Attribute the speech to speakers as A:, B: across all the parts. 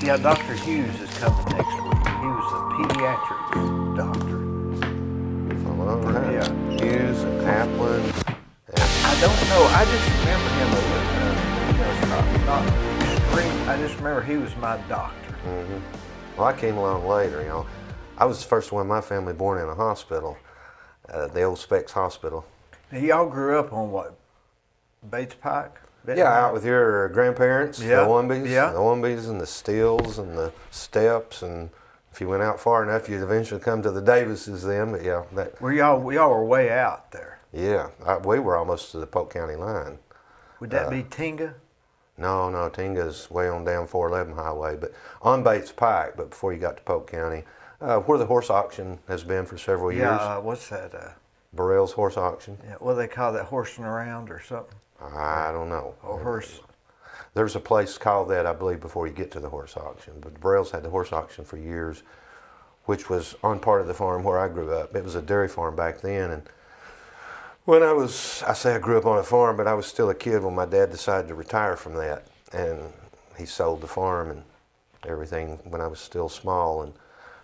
A: Yeah, Dr. Hughes is coming next week. He was a pediatrics doctor.
B: All right.
A: Yeah.
B: Hughes and Kaplan.
A: I don't know. I just remember him a little, not extreme. I just remember he was my doctor.
B: Well, I came along later. I was the first one in my family born in a hospital, the old Specs Hospital.
A: Now, y'all grew up on what? Bates Pike?
B: Yeah, out with your grandparents,
A: Yeah,
B: the Wombeys,
A: yeah.
B: the Wombeys and the Steels and the Steps, and if you went out far enough, you'd eventually come to the Davises then. But yeah,
A: Y'all were way out there.
B: yeah, we were almost to the Polk County line.
A: Would that be Tinga?
B: No, Tinga's way on down 411 Highway, but on Bates Pike. But before you got to Polk County, where the horse auction has been for several years.
A: Yeah, what's that?
B: Burrell's horse auction.
A: Yeah, what do they call that, horsing around or something?
B: I don't know.
A: Or horse?
B: There's a place called that, I believe, before you get to the horse auction. But the Burrells had the horse auction for years, which was on part of the farm where I grew up. It was a dairy farm back then. And when I say I grew up on a farm, but I was still a kid when my dad decided to retire from that. And he sold the farm and everything when I was still small and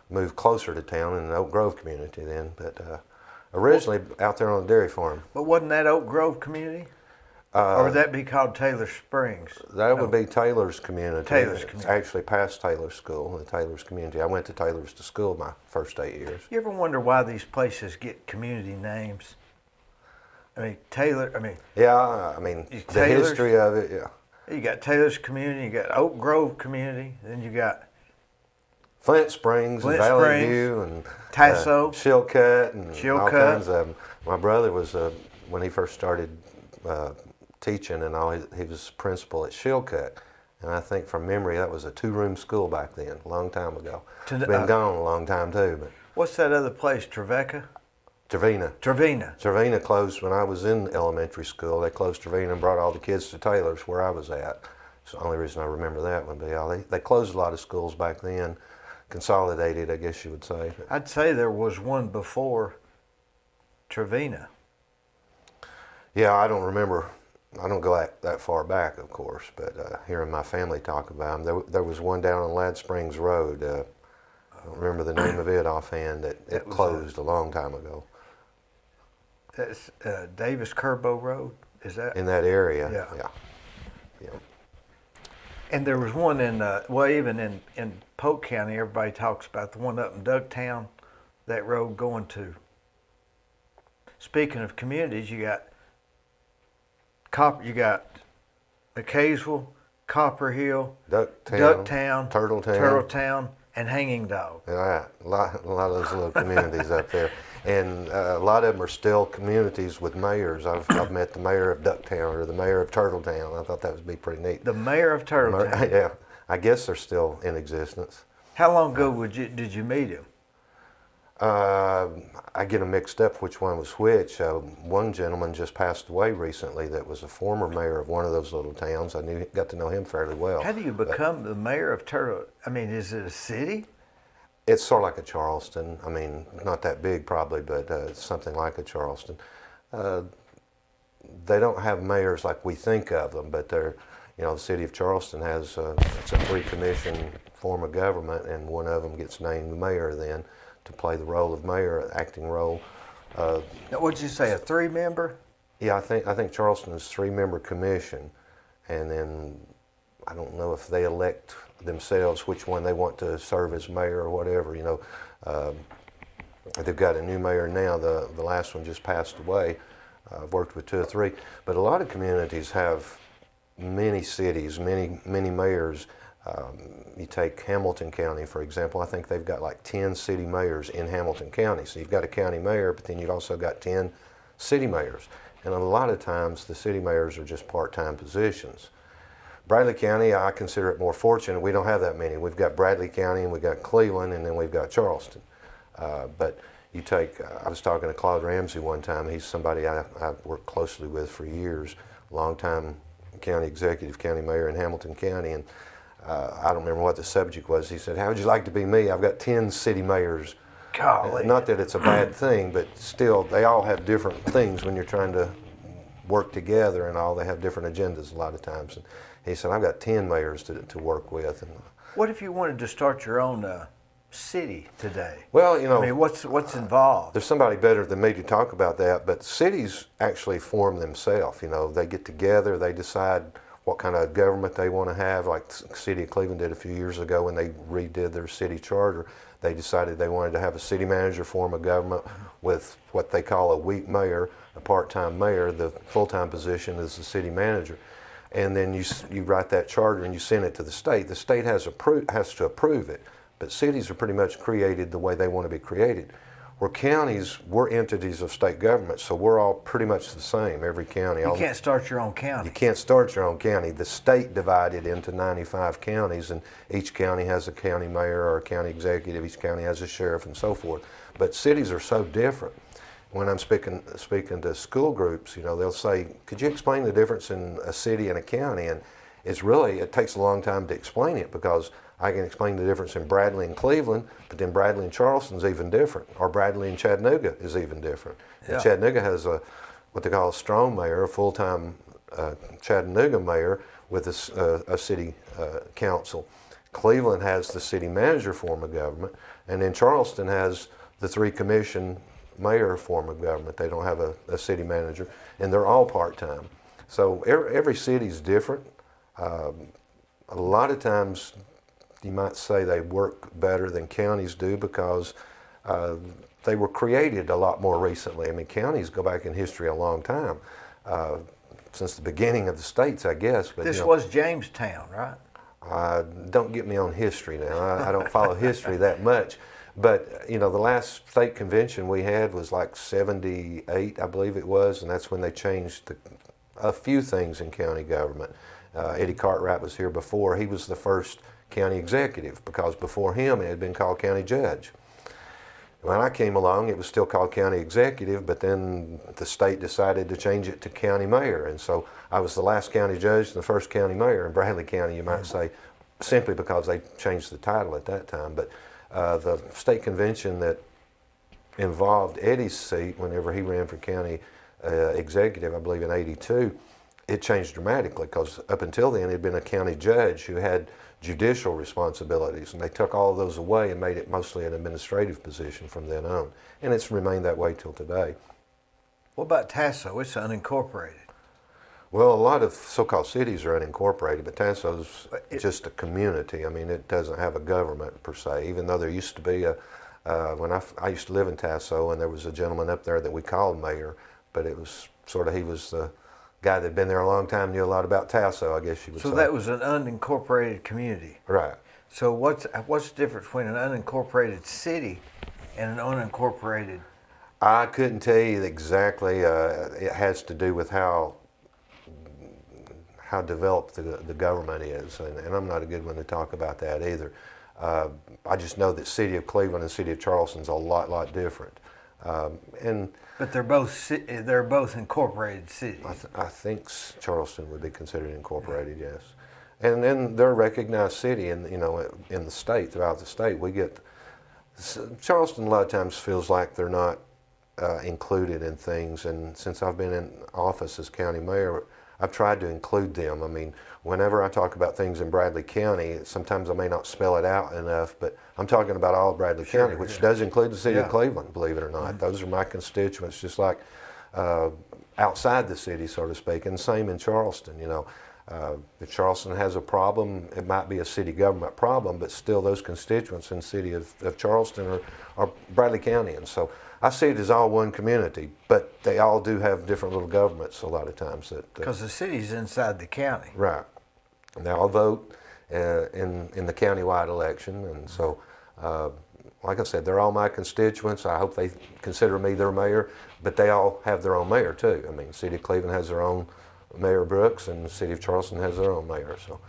B: moved closer to town in the Oak Grove community then. But originally out there on the dairy farm.
A: But wasn't that Oak Grove community? Or would that be called Taylor Springs?
B: That would be Taylor's community.
A: Taylor's
B: It's
A: community.
B: actually past Taylor's school, the Taylor's community. I went to Taylor's to school my first 8 years.
A: You ever wonder why these places get community names? I mean,
B: Yeah, I mean, the
A: Taylor's?
B: history of it, yeah.
A: You got Taylor's community, you got Oak Grove community, then you got
B: Flint Springs
A: Flint
B: and Valley
A: Springs,
B: View and
A: Tasso.
B: Chilcutt and all
A: Chilcutt.
B: kinds of them. My brother was, when he first started teaching and all, he was principal at Chilcutt. And I think from memory, that was a 2-room school back then, a long time ago. It's been gone a long time too. But
A: What's that other place, Trevecca?
B: Trevina. Trevina closed when I was in elementary school. They closed Trevina and brought all the kids to Taylor's where I was at. It's the only reason I remember that one. But yeah, they closed a lot of schools back then, consolidated, I guess you would say.
A: I'd say there was one before Trevina.
B: Yeah, I don't remember. I don't go that far back, of course, but hearing my family talk about them, there was one down on Ladd Springs Road. I don't remember the name of it offhand. It closed a long time ago.
A: That's Davis Kerbo Road. Is that
B: In that area?
A: Yeah. And there was one in even in Polk County. Everybody talks about the one up in Ducktown. That road going to. Speaking of communities, you got McCaysville, Copper Hill, Ducktown, Turtletown, and Hanging Dog.
B: Yeah, a lot of those little communities up there. And a lot of them are still communities with mayors. I've met the mayor of Ducktown or the mayor of Turtletown. I thought that would be pretty neat.
A: The mayor of Turtletown.
B: Yeah, I guess they're still in existence.
A: How long ago did you meet him?
B: I get them mixed up which one was which. One gentleman just passed away recently that was a former mayor of one of those little towns. Got to know him fairly well.
A: How do you become the mayor of Turtle? I mean, is it a city?
B: It's sort of like a Charleston. I mean, not that big probably, but it's something like a Charleston. They don't have mayors like we think of them, but the city of Charleston has it's a 3-commission form of government, and one of them gets named the mayor then to play the role of mayor, acting role.
A: Now, what'd you say, a 3-member?
B: Yeah, I think Charleston is a 3-member commission, and then I don't know if they elect themselves which one they want to serve as mayor or whatever. They've got a new mayor now. The last one just passed away. I've worked with 2 or 3, but a lot of communities have many cities, many mayors. You take Hamilton County, for example. I think they've got like 10 city mayors in Hamilton County. So you've got a county mayor, but then you've also got 10 city mayors. And a lot of times the city mayors are just part-time positions. Bradley County, I consider it more fortunate. We don't have that many. We've got Bradley County, and we've got Cleveland, and then we've got Charleston. But you take, I was talking to Claude Ramsey one time. He's somebody I've worked closely with for years, long-time county executive, county mayor in Hamilton County. And I don't remember what the subject was. He said, "How would you like to be me? I've got 10 city mayors."
A: Golly.
B: Not that it's a bad thing, but still, they all have different things when you're trying to work together and all. They have different agendas a lot of times. And he said, I've got 10 mayors to work with. And
A: What if you wanted to start your own city today?
B: well, you know,
A: I mean, what's involved?
B: there's somebody better than me to talk about that, but cities actually form themselves. You know, they get together, they decide what kind of government they want to have. Like the city of Cleveland did a few years ago when they redid their city charter. They decided they wanted to have a city manager form of government with what they call a weak mayor, a part-time mayor. The full-time position is the city manager. And then you write that charter and you send it to the state. The state has to approve it. But cities are pretty much created the way they want to be created. Where counties, we're entities of state government, so we're all pretty much the same, every county.
A: You can't start your own county.
B: You can't start your own county. The state divided into 95 counties, and each county has a county mayor or a county executive, each county has a sheriff and so forth. But cities are so different. When I'm speaking to school groups, you know, they'll say, could you explain the difference in a city and a county? And it takes a long time to explain it, because I can explain the difference in Bradley and Cleveland, but then Bradley and Charleston's even different, or Bradley and Chattanooga is even different.
A: Yeah.
B: And Chattanooga has what they call a strong mayor, a full-time Chattanooga mayor with a city council. Cleveland has the city manager form of government, and then Charleston has the 3-commission mayor form of government. They don't have a city manager, and they're all part-time. So every city's different. A lot of times, you might say they work better than counties do because they were created a lot more recently. I mean, counties go back in history a long time, since the beginning of the states, I guess. But
A: This was Jamestown, right?
B: don't get me on history now. I don't follow history that much. But, you know, the last state convention we had was like 78, I believe it was, and that's when they changed a few things in county government. Eddie Cartwright was here before. He was the first county executive, because before him it had been called county judge. When I came along, it was still called county executive, but then the state decided to change it to county mayor, and so I was the last county judge and the first county mayor in Bradley County, you might say, simply because they changed the title at that time. But the state convention that involved Eddie's seat whenever he ran for county executive, I believe in '82, it changed dramatically, because up until then it had been a county judge who had judicial responsibilities, and they took all of those away and made it mostly an administrative position from then on, and it's remained that way till today.
A: What about Tasso? It's unincorporated.
B: Well, a lot of so-called cities are unincorporated, but Tasso's just a community. I mean, it doesn't have a government per se, even though there used to be when I used to live in Tasso, and there was a gentleman up there that we called mayor, but it was sort of, he was the guy that'd been there a long time, knew a lot about Tasso, I guess you would say.
A: So that was an unincorporated community.
B: Right.
A: So what's the difference between an unincorporated city and an unincorporated?
B: I couldn't tell you exactly. It has to do with how developed the government is, and I'm not a good one to talk about that either. I just know that City of Cleveland and City of Charleston's a lot different.
A: But they're both incorporated cities.
B: I think Charleston would be considered incorporated, yes. And then they're a recognized city, in the state, throughout the state. Charleston a lot of times feels like they're not included in things, and since I've been in office as county mayor, I've tried to include them. I mean, whenever I talk about things in Bradley County, sometimes I may not spell it out enough, but I'm talking about all of Bradley County, which does include the city of Cleveland, believe it or not. Those are my constituents, just like outside the city, so to speak, and same in Charleston. If Charleston has a problem, it might be a city government problem, but still those constituents in the city of Charleston are Bradley County, and so I see it as all one community, but they all do have different little governments a lot of times.
A: Because the city's inside the county.
B: Right. And they all vote in the county-wide election, and so, like I said, they're all my constituents. I hope they consider me their mayor, but they all have their own mayor too. I mean, the City of Cleveland has their own Mayor Brooks, and the City of Charleston has their own mayor. So,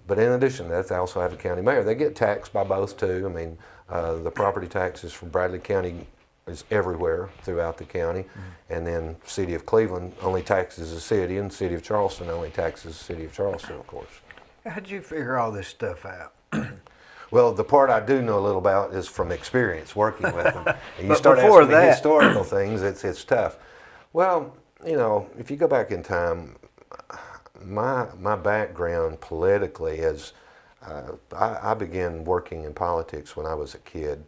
B: but in addition to that, they also have a county mayor. They get taxed by both too. I mean, the property taxes from Bradley County is everywhere throughout the county, and then City of Cleveland only taxes the city, and City of Charleston only taxes the City of Charleston, of course.
A: How'd you figure all this stuff out?
B: Well, the part I do know a little about is from experience working with them. And you
A: But
B: start
A: before
B: asking me
A: that-
B: historical things, it's tough. Well, you know, if you go back in time, my background politically is I began working in politics when I was a kid,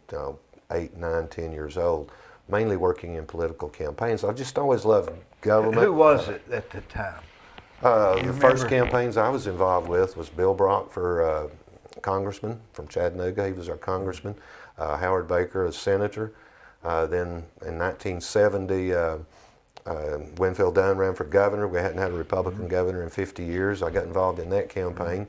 B: 8, 9, 10 years old, mainly working in political campaigns. I've just always loved government.
A: Who was it at the time?
B: The first campaigns I was involved with was Bill Brock for congressman from Chattanooga. He was our congressman. Howard Baker as senator. Then in 1970, Winfield Dunn ran for governor. We hadn't had a Republican governor in 50 years. I got involved in that campaign.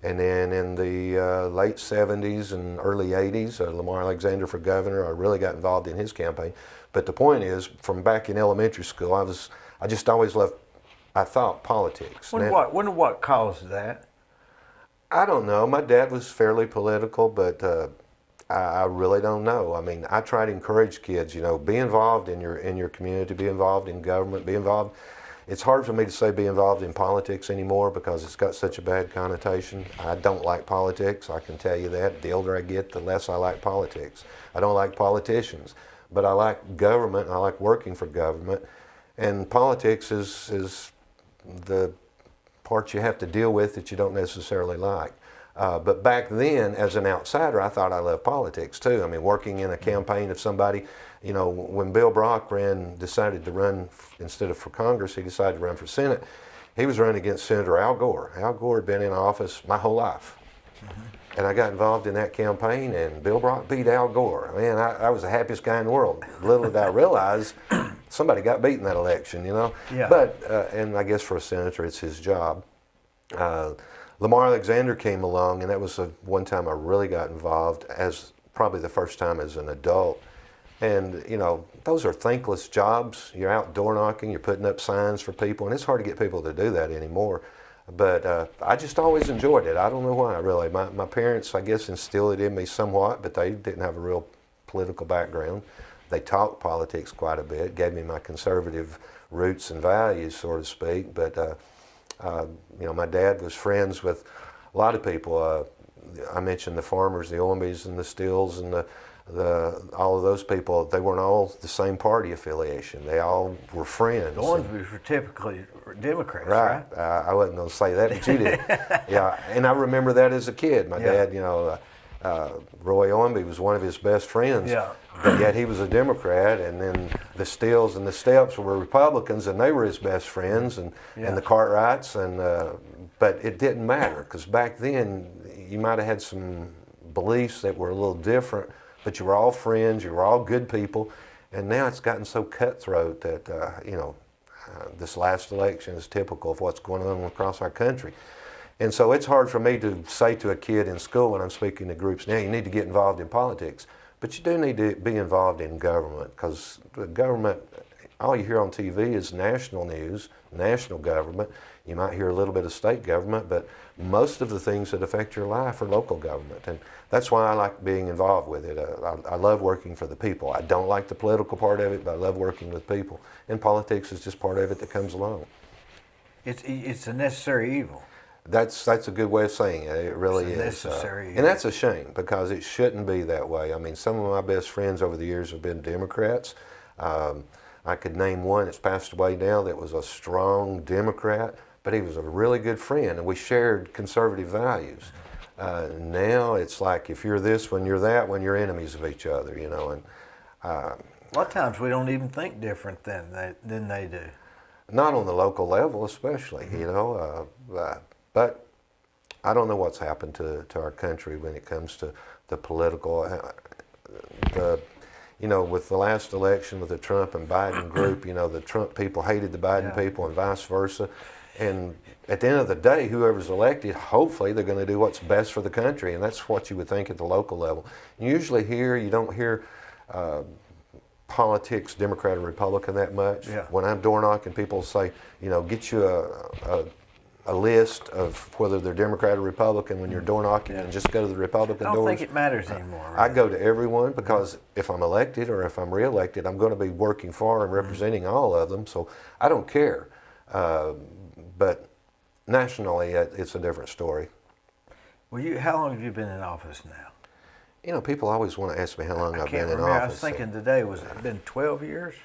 B: And then in the late 70s and early 80s, Lamar Alexander for governor, I really got involved in his campaign. But the point is, from back in elementary school, I just always loved, I thought, politics.
A: Wonder what caused that?
B: I don't know. My dad was fairly political, but I really don't know. I mean, I try to encourage kids, you know, be involved in your community, be involved in government, be involved. It's hard for me to say be involved in politics anymore because it's got such a bad connotation. I don't like politics, I can tell you that. The older I get, the less I like politics. I don't like politicians, but I like government, I like working for government. And politics is the part you have to deal with that you don't necessarily like. But back then, as an outsider, I thought I loved politics too. I mean, working in a campaign of somebody, you know, when Bill Brock decided to run, instead of for Congress, he decided to run for Senate. He was running against Senator Al Gore. Al Gore had been in office my whole life. And I got involved in that campaign, and Bill Brock beat Al Gore. Man, I was the happiest guy in the world. Little did I realize somebody got beat in that election, you know.
A: Yeah.
B: But, and I guess for a senator, it's his job. Lamar Alexander came along, and that was one time I really got involved, as probably the first time as an adult. And, you know, those are thankless jobs. You're out door knocking, you're putting up signs for people, and it's hard to get people to do that anymore. But I just always enjoyed it. I don't know why, really. My parents, I guess, instilled it in me somewhat, but they didn't have a real political background. They talked politics quite a bit, gave me my conservative roots and values, so to speak. But you know, my dad was friends with a lot of people. I mentioned the farmers, the Ormbys and the Stills and all of those people. They weren't all the same party affiliation. They all were friends.
A: The Ormbys were typically Democrats, right?
B: I wasn't going to say that, but you did. Yeah, and I remember that as a kid. My dad, you know, Roy Ormby was one of his best friends.
A: Yeah.
B: But yet he was a Democrat, and then the Stills and the Steps were Republicans, and they were his best friends, and the Cartwrights, but it didn't matter, because back then you might have had some beliefs that were a little different, but you were all friends, you were all good people, and now it's gotten so cutthroat that, you know, this last election is typical of what's going on across our country. And so it's hard for me to say to a kid in school when I'm speaking to groups now, you need to get involved in politics. But you do need to be involved in government, because the government, all you hear on TV is national news, national government. You might hear a little bit of state government, but most of the things that affect your life are local government. And that's why I like being involved with it. I love working for the people. I don't like the political part of it, but I love working with people. And politics is just part of it that comes along.
A: It's a necessary evil.
B: That's a good way of saying it. It really is.
A: Necessary.
B: And that's a shame, because it shouldn't be that way. I mean, some of my best friends over the years have been Democrats. I could name one that's passed away now that was a strong Democrat, but he was a really good friend, and we shared conservative values. Now it's like, if you're this one, you're that one, you're enemies of each other, you know. And
A: a lot of times we don't even think different than they do.
B: Not on the local level, especially, you know. But I don't know what's happened to our country when it comes to the political, you know, with the last election with the Trump and Biden group, you know, the Trump people hated the Biden people and vice versa. And at the end of the day, whoever's elected, hopefully they're going to do what's best for the country, and that's what you would think at the local level. Usually here, you don't hear politics, Democrat or Republican, that much.
A: Yeah.
B: When I'm door knocking, people say, you know, get you a list of whether they're Democrat or Republican when you're door knocking, and just go to the Republican
A: I don't
B: doors.
A: think it matters anymore.
B: I go to everyone, because if I'm elected or if I'm reelected, I'm going to be working for and representing all of them, so I don't care. But nationally, it's a different story.
A: Well, how long have you been in office now?
B: You know, people always want to ask me how long I've been in
A: remember.
B: office.
A: I was thinking today, was it been 12 years?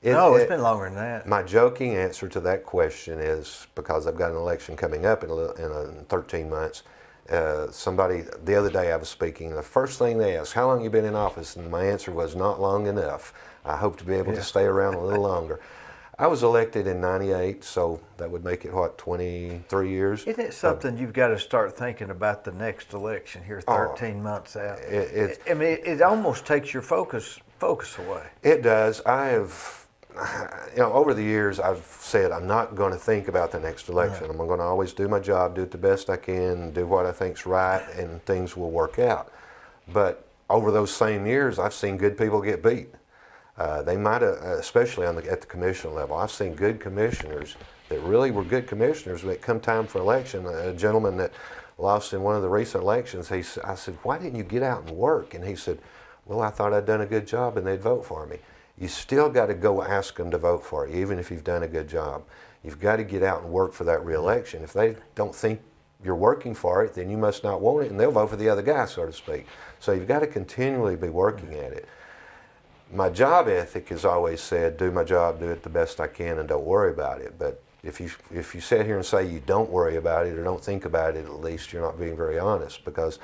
A: No, it's been longer than that.
B: My joking answer to that question is because I've got an election coming up in 13 months. Somebody, the other day I was speaking, the first thing they asked, how long have you been in office? And my answer was, not long enough. I hope to be able to stay around a little longer. I was elected in 98, so that would make it, what, 23 years?
A: Isn't it something you've got to start thinking about the next election here 13 months out? I mean, it almost takes your focus away.
B: It does. I have, over the years, I've said I'm not going to think about the next election. I'm going to always do my job, do it the best I can, do what I think's right, and things will work out. But over those same years, I've seen good people get beat. They might have, especially at the commission level, I've seen good commissioners that really were good commissioners. But come time for election, a gentleman that lost in one of the recent elections, I said, why didn't you get out and work? And he said, well, I thought I'd done a good job and they'd vote for me. You still got to go ask them to vote for you, even if you've done a good job. You've got to get out and work for that re-election. If they don't think you're working for it, then you must not want it, and they'll vote for the other guy, so to speak. So you've got to continually be working at it. My job ethic has always said, do my job, do it the best I can, and don't worry about it. But if you sit here and say you don't worry about it or don't think about it, at least you're not being very honest. Because,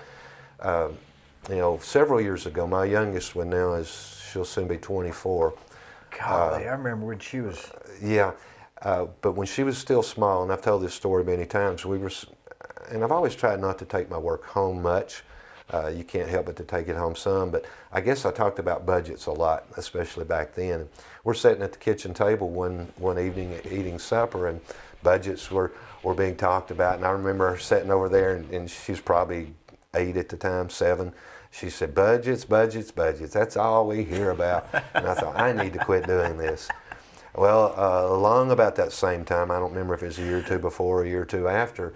B: several years ago, my youngest one now she'll soon be 24.
A: Golly, I remember when she was...
B: Yeah, but when she was still small, and I've told this story many times, and I've always tried not to take my work home much. You can't help but to take it home some, but I guess I talked about budgets a lot, especially back then. We're sitting at the kitchen table one evening eating supper, and budgets were being talked about, and I remember her sitting over there, and she was probably 8 at the time, 7. She said, budgets, budgets, budgets, that's all we hear about. And I thought, I need to quit doing this. Well, along about that same time, I don't remember if it was a year or two before or a year or two after,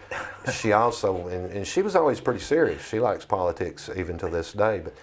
B: she also, and she was always pretty serious. She likes politics even to this day. But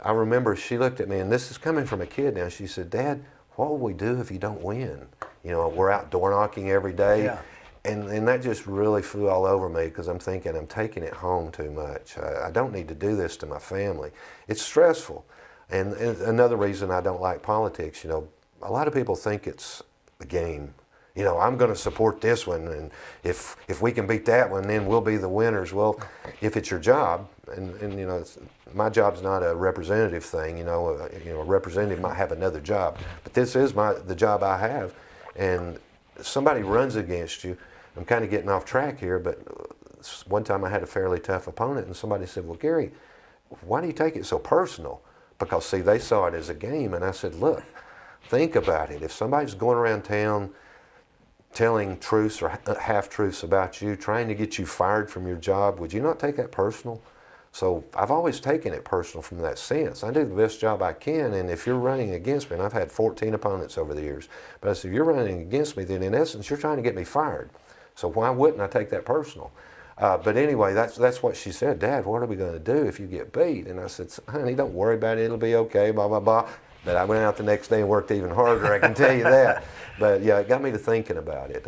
B: I remember she looked at me, and this is coming from a kid now. She said, Dad, what will we do if you don't win? We're out door knocking every day.
A: Yeah.
B: And that just really flew all over me because I'm thinking I'm taking it home too much. I don't need to do this to my family. It's stressful. And another reason I don't like politics, a lot of people think it's a game. I'm going to support this one, and if we can beat that one, then we'll be the winners. Well, if it's your job, and my job's not a representative thing. A representative might have another job, but this is the job I have, and somebody runs against you. I'm kind of getting off track here, but one time I had a fairly tough opponent, and somebody said, well, Gary, why do you take it so personal? Because, see, they saw it as a game, and I said, look, think about it. If somebody's going around town telling truths or half-truths about you, trying to get you fired from your job, would you not take that personal? So I've always taken it personal from that sense. I do the best job I can, and if you're running against me, and I've had 14 opponents over the years, but I said, if you're running against me, then in essence, you're trying to get me fired. So why wouldn't I take that personal? But anyway, that's what she said. Dad, what are we going to do if you get beat? And I said, honey, don't worry about it. It'll be okay, blah, blah, blah. But I went out the next day and worked even harder, I can tell you that. But yeah, it got me to thinking about it.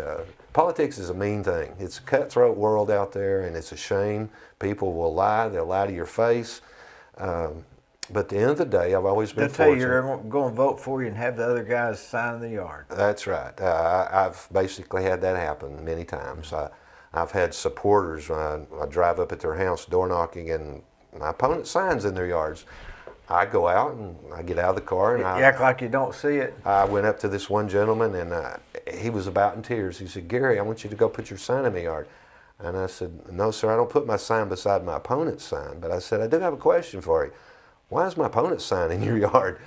B: Politics is a mean thing. It's a cutthroat world out there, and it's a shame. People will lie. They'll lie to your face. But at the end of the day, I've always been fortunate.
A: They'll tell you they're going to vote for you and have the other guys sign in the yard.
B: That's right. I've basically had that happen many times. I've had supporters, I drive up at their house door knocking, and my opponent signs in their yards. I go out and I get out of the car and
A: You act like you don't see it.
B: I went up to this one gentleman, and he was about in tears. He said, Gary, I want you to go put your sign in my yard. And I said, no, sir, I don't put my sign beside my opponent's sign. But I said, I do have a question for you. Why is my opponent's sign in your yard?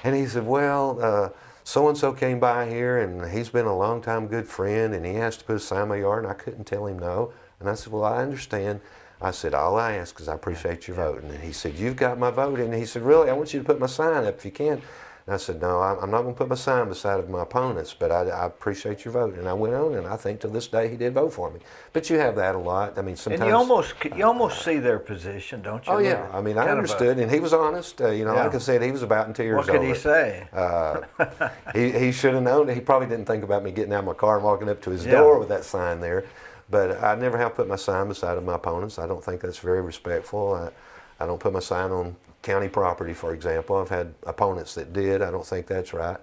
B: And he said, well, so-and-so came by here, and he's been a long-time good friend, and he asked to put a sign in my yard, and I couldn't tell him no. And I said, well, I understand. I said, all I ask is I appreciate your vote. And he said, you've got my vote. And he said, really, I want you to put my sign up if you can. And I said, no, I'm not going to put my sign beside of my opponent's, but I appreciate your vote. And I went on, and I think to this day he did vote for me. But you have that a lot. I mean, sometimes...
A: And you almost see their position, don't you?
B: Oh, yeah. I mean, I understood, and he was honest. Like I said, he was about in tears.
A: What could he say?
B: He should have known. He probably didn't think about me getting out of my car and walking up to his door with that sign there. But I never have put my sign beside of my opponents. I don't think that's very respectful. I don't put my sign on county property, for example. I've had opponents that did. I don't think that's right.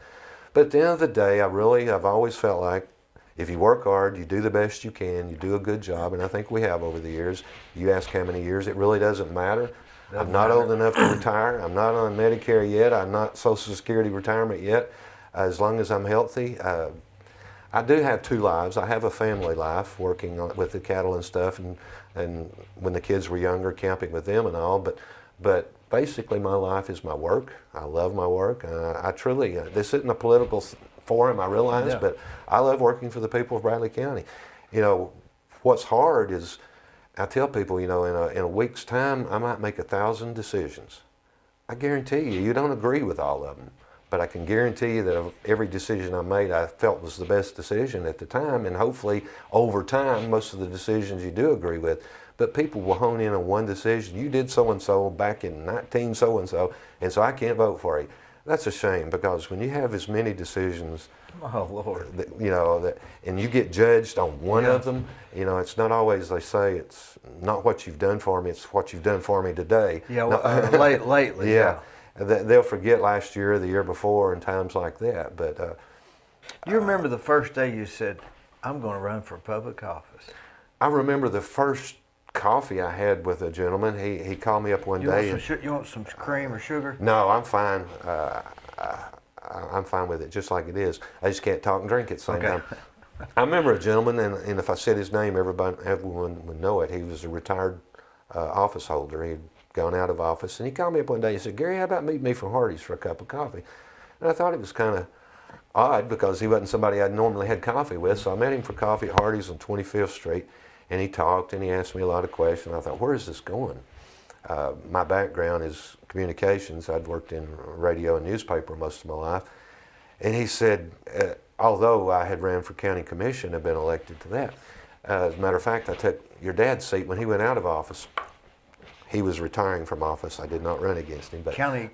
B: But at the end of the day, I've always felt like if you work hard, you do the best you can, you do a good job, and I think we have over the years. You ask how many years, it really doesn't matter. I'm not old enough to retire. I'm not on Medicare yet. I'm not Social Security retirement yet. As long as I'm healthy, I do have two lives. I have a family life, working with the cattle and stuff, and when the kids were younger, camping with them and all. But basically, my life is my work. I love my work. I truly. This isn't a political forum, I realize, but I love working for the people of Bradley County. You know, what's hard is, I tell people, you know, in a week's time, I might make 1,000 decisions. I guarantee you, you don't agree with all of them. But I can guarantee you that of every decision I made, I felt was the best decision at the time, and hopefully over time, most of the decisions you do agree with. But people will hone in on one decision. You did so-and-so back in 19 so-and-so, and so I can't vote for you. That's a shame, because when you have as many decisions,
A: Oh, Lord.
B: you know, and you get judged on one of them, you know, it's not always, they say, it's not what you've done for me, it's what you've done for me today.
A: Yeah, well, lately.
B: Yeah. They'll forget last year, the year before, and times like that. But
A: You remember the first day you said, I'm going to run for public office?
B: I remember the first coffee I had with a gentleman. He called me up one day.
A: You want some cream or sugar?
B: No, I'm fine. I'm fine with it, just like it is. I just can't talk and drink at the same time. I remember a gentleman, and if I said his name, everyone would know it. He was a retired office holder. He'd gone out of office, and he called me up one day and said, Gary, how about meeting me for Hardee's for a cup of coffee? And I thought it was kind of odd, because he wasn't somebody I'd normally had coffee with. So I met him for coffee at Hardee's on 25th Street, and he talked, and he asked me a lot of questions. I thought, where is this going? My background is communications. I'd worked in radio and newspaper most of my life. And he said, although I had ran for county commission, I'd been elected to that. As a matter of fact, I took your dad's seat when he went out of office. He was retiring from office. I did not run against him, but county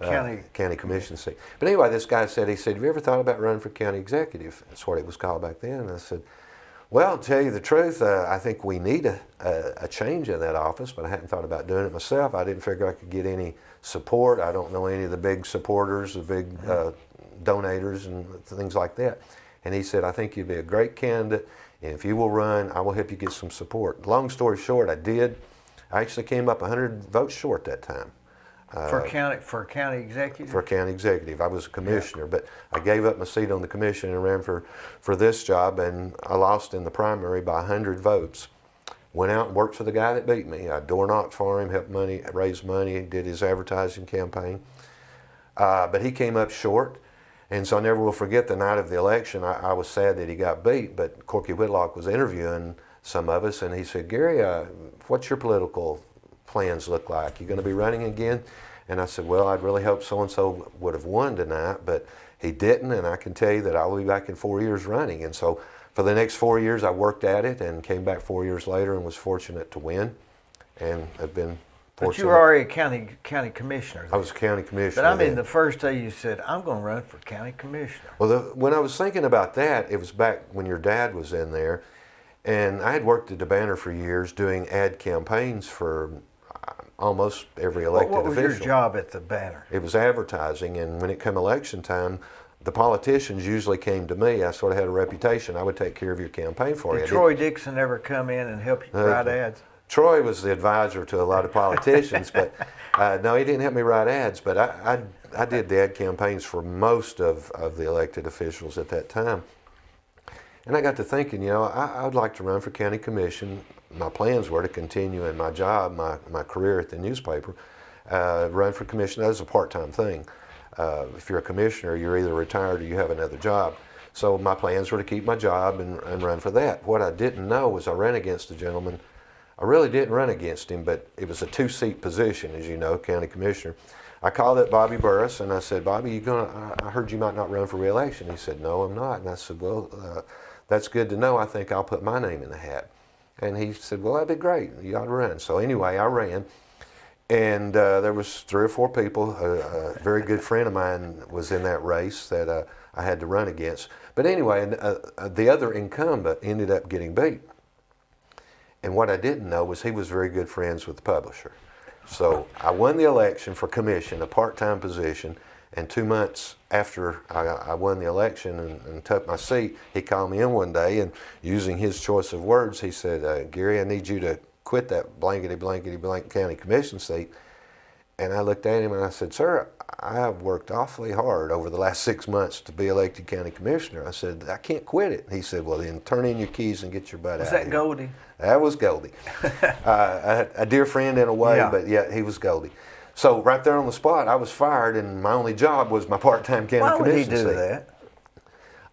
B: commission seat. But anyway, this guy said, have you ever thought about running for county executive? That's what it was called back then. And I said, well, to tell you the truth, I think we need a change in that office, but I hadn't thought about doing it myself. I didn't figure I could get any support. I don't know any of the big supporters, the big donators and things like that. And he said, I think you'd be a great candidate, and if you will run, I will help you get some support. Long story short, I did. I actually came up 100 votes short that time.
A: For county executive?
B: For county executive. I was a commissioner, but I gave up my seat on the commission and ran for this job, and I lost in the primary by 100 votes. Went out and worked for the guy that beat me. I door knocked for him, helped raise money, did his advertising campaign. But he came up short, and so I never will forget the night of the election. I was sad that he got beat, but Corky Whitlock was interviewing some of us, and he said, Gary, what's your political plans look like? You going to be running again? And I said, well, I'd really hope so-and-so would have won tonight, but he didn't, and I can tell you that I'll be back in 4 years running. And so for the next 4 years, I worked at it and came back 4 years later and was fortunate to win, and have been fortunate.
A: But you were already a county commissioner.
B: I was a county commissioner.
A: But I mean, the first day you said, I'm going to run for county commissioner.
B: Well, when I was thinking about that, it was back when your dad was in there, and I had worked at the Banner for years doing ad campaigns for almost every elected official.
A: What was your job at the Banner?
B: It was advertising, and when it came election time, the politicians usually came to me. I sort of had a reputation. I would take care of your campaign for you.
A: Did Troy Dixon ever come in and help you write ads?
B: Troy was the advisor to a lot of politicians, but no, he didn't help me write ads. But I did the ad campaigns for most of the elected officials at that time. And I got to thinking, you know, I'd like to run for county commission. My plans were to continue in my job, my career at the newspaper, run for commission. That was a part-time thing. If you're a commissioner, you're either retired or you have another job. So my plans were to keep my job and run for that. What I didn't know was I ran against a gentleman. I really didn't run against him, but it was a two-seat position, as you know, county commissioner. I called up Bobby Burris, and I said, Bobby, I heard you might not run for re-election. He said, no, I'm not. And I said, well, that's good to know. I think I'll put my name in the hat. And he said, well, that'd be great. You ought to run. So anyway, I ran. And there was 3 or 4 people. A very good friend of mine was in that race that I had to run against. But anyway, the other incumbent ended up getting beat. And what I didn't know was he was very good friends with the publisher. So I won the election for commission, a part-time position, And 2 months after I won the election and took my seat, he called me in one day, and using his choice of words, he said, Gary, I need you to quit that blankety blank county commission seat. And I looked at him and I said, sir, I have worked awfully hard over the last 6 months to be elected county commissioner. I said, I can't quit it. He said, well, then turn in your keys and get your butt out
A: Was
B: of
A: that
B: here.
A: Goldie?
B: That was Goldie. A dear friend in a way,
A: Yeah.
B: but yeah, he was Goldie. So right there on the spot, I was fired, and my only job was my part-time county
A: Why would he
B: commission
A: do
B: seat.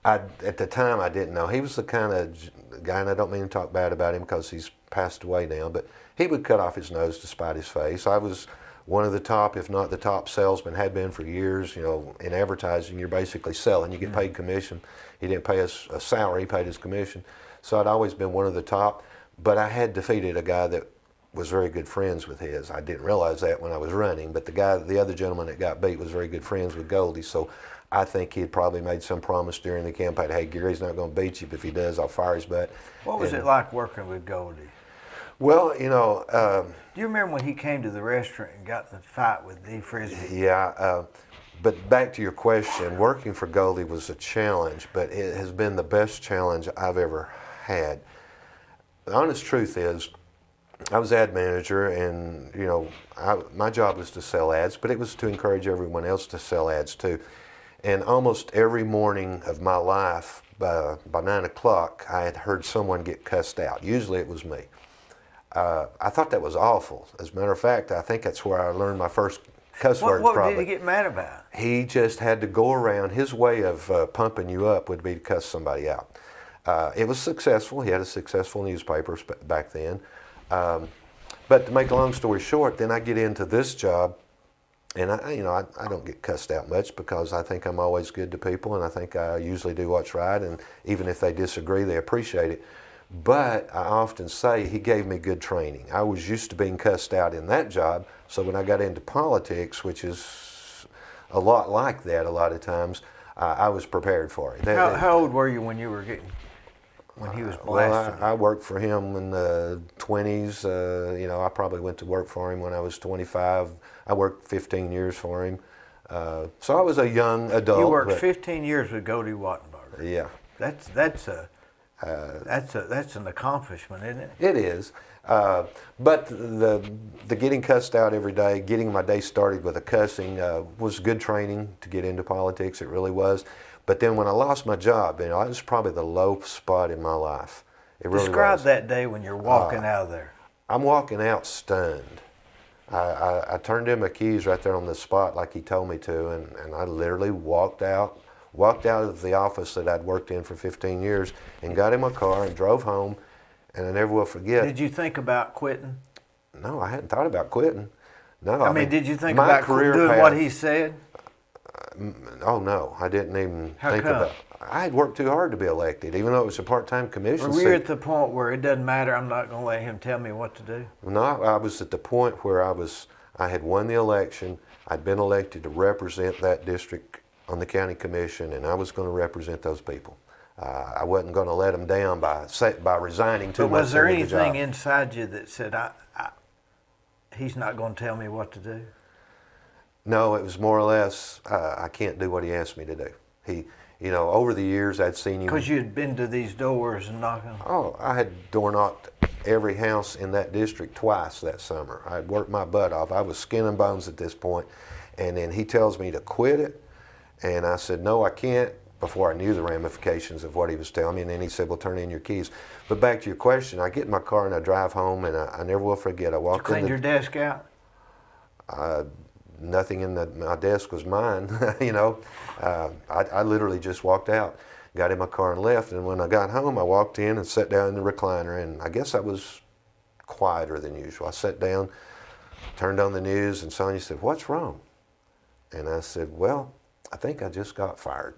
A: that?
B: At the time, I didn't know. He was the kind of guy, and I don't mean to talk bad about him because he's passed away now, but he would cut off his nose to spite his face. I was one of the top, if not the top salesman, had been for years. You know, in advertising, you're basically selling. You get paid commission. He didn't pay us a salary, he paid his commission. So I'd always been one of the top, but I had defeated a guy that was very good friends with his. I didn't realize that when I was running, but the other gentleman that got beat was very good friends with Goldie. So I think he had probably made some promise during the campaign, hey, Gary's not going to beat you, but if he does, I'll fire his butt.
A: What was it like working with Goldie?
B: Well, you know,
A: Do you remember when he came to the restaurant and got in the fight with Dee Frisbee?
B: yeah, but back to your question, working for Goldie was a challenge, but it has been the best challenge I've ever had. The honest truth is, I was ad manager, and you know, my job was to sell ads, but it was to encourage everyone else to sell ads too. And almost every morning of my life, by 9 o'clock, I had heard someone get cussed out. Usually it was me. I thought that was awful. As a matter of fact, I think that's where I learned my first cuss words.
A: What
B: probably.
A: did he get mad about?
B: He just had to go around. His way of pumping you up would be to cuss somebody out. It was successful. He had a successful newspaper back then. But to make a long story short, then I get into this job, and I don't get cussed out much because I think I'm always good to people, and I think I usually do what's right, and even if they disagree, they appreciate it. But I often say he gave me good training. I was used to being cussed out in that job, so when I got into politics, which is a lot like that a lot of times, I was prepared for it.
A: How old were you when he was blasting?
B: Well, I worked for him in the 20s. I probably went to work for him when I was 25. I worked 15 years for him. So I was a young adult.
A: You worked 15 years with Goldie Wattenberger.
B: Yeah.
A: That's an accomplishment, isn't it?
B: It is. But the getting cussed out every day, getting my day started with a cussing was good training to get into politics. It really was. But then when I lost my job, that was probably the low spot in my life. It really
A: Describe
B: was.
A: that day when you're walking out of there.
B: I'm walking out stunned. I turned in my keys right there on the spot like he told me to, and I literally walked out of the office that I'd worked in for 15 years and got in my car and drove home, and I never will forget.
A: Did you think about quitting?
B: No, I hadn't thought about quitting. No,
A: I mean, did you think
B: my
A: about
B: career
A: doing
B: path,
A: what he said?
B: Oh no, I didn't even
A: How
B: think
A: come?
B: about. I had worked too hard to be elected, even though it was a part-time commission
A: Were you
B: seat.
A: at the point where it doesn't matter, I'm not going to let him tell me what to do?
B: No, I was at the point where I had won the election. I'd been elected to represent that district on the county commission, and I was going to represent those people. I wasn't going to let them down by resigning 2
A: But
B: months
A: was there
B: into the
A: anything
B: job.
A: inside you that said, he's not going to tell me what to do?
B: No, it was more or less, I can't do what he asked me to do. Over the years I'd seen him.
A: Because you had been to these doors and knocking.
B: Oh, I had door knocked every house in that district twice that summer. I'd worked my butt off. I was skin and bones at this point. And then he tells me to quit it. And I said, no, I can't, before I knew the ramifications of what he was telling me. And then he said, well, turn in your keys. But back to your question, I get in my car and I drive home, and I never will forget. I walked in.
A: Cleaned your desk out?
B: Nothing in my desk was mine, I literally just walked out, got in my car and left, and when I got home, I walked in and sat down in the recliner, and I guess I was quieter than usual. I sat down, turned on the news, and Sonia said, "What's wrong?" And I said, "Well, I think I just got fired."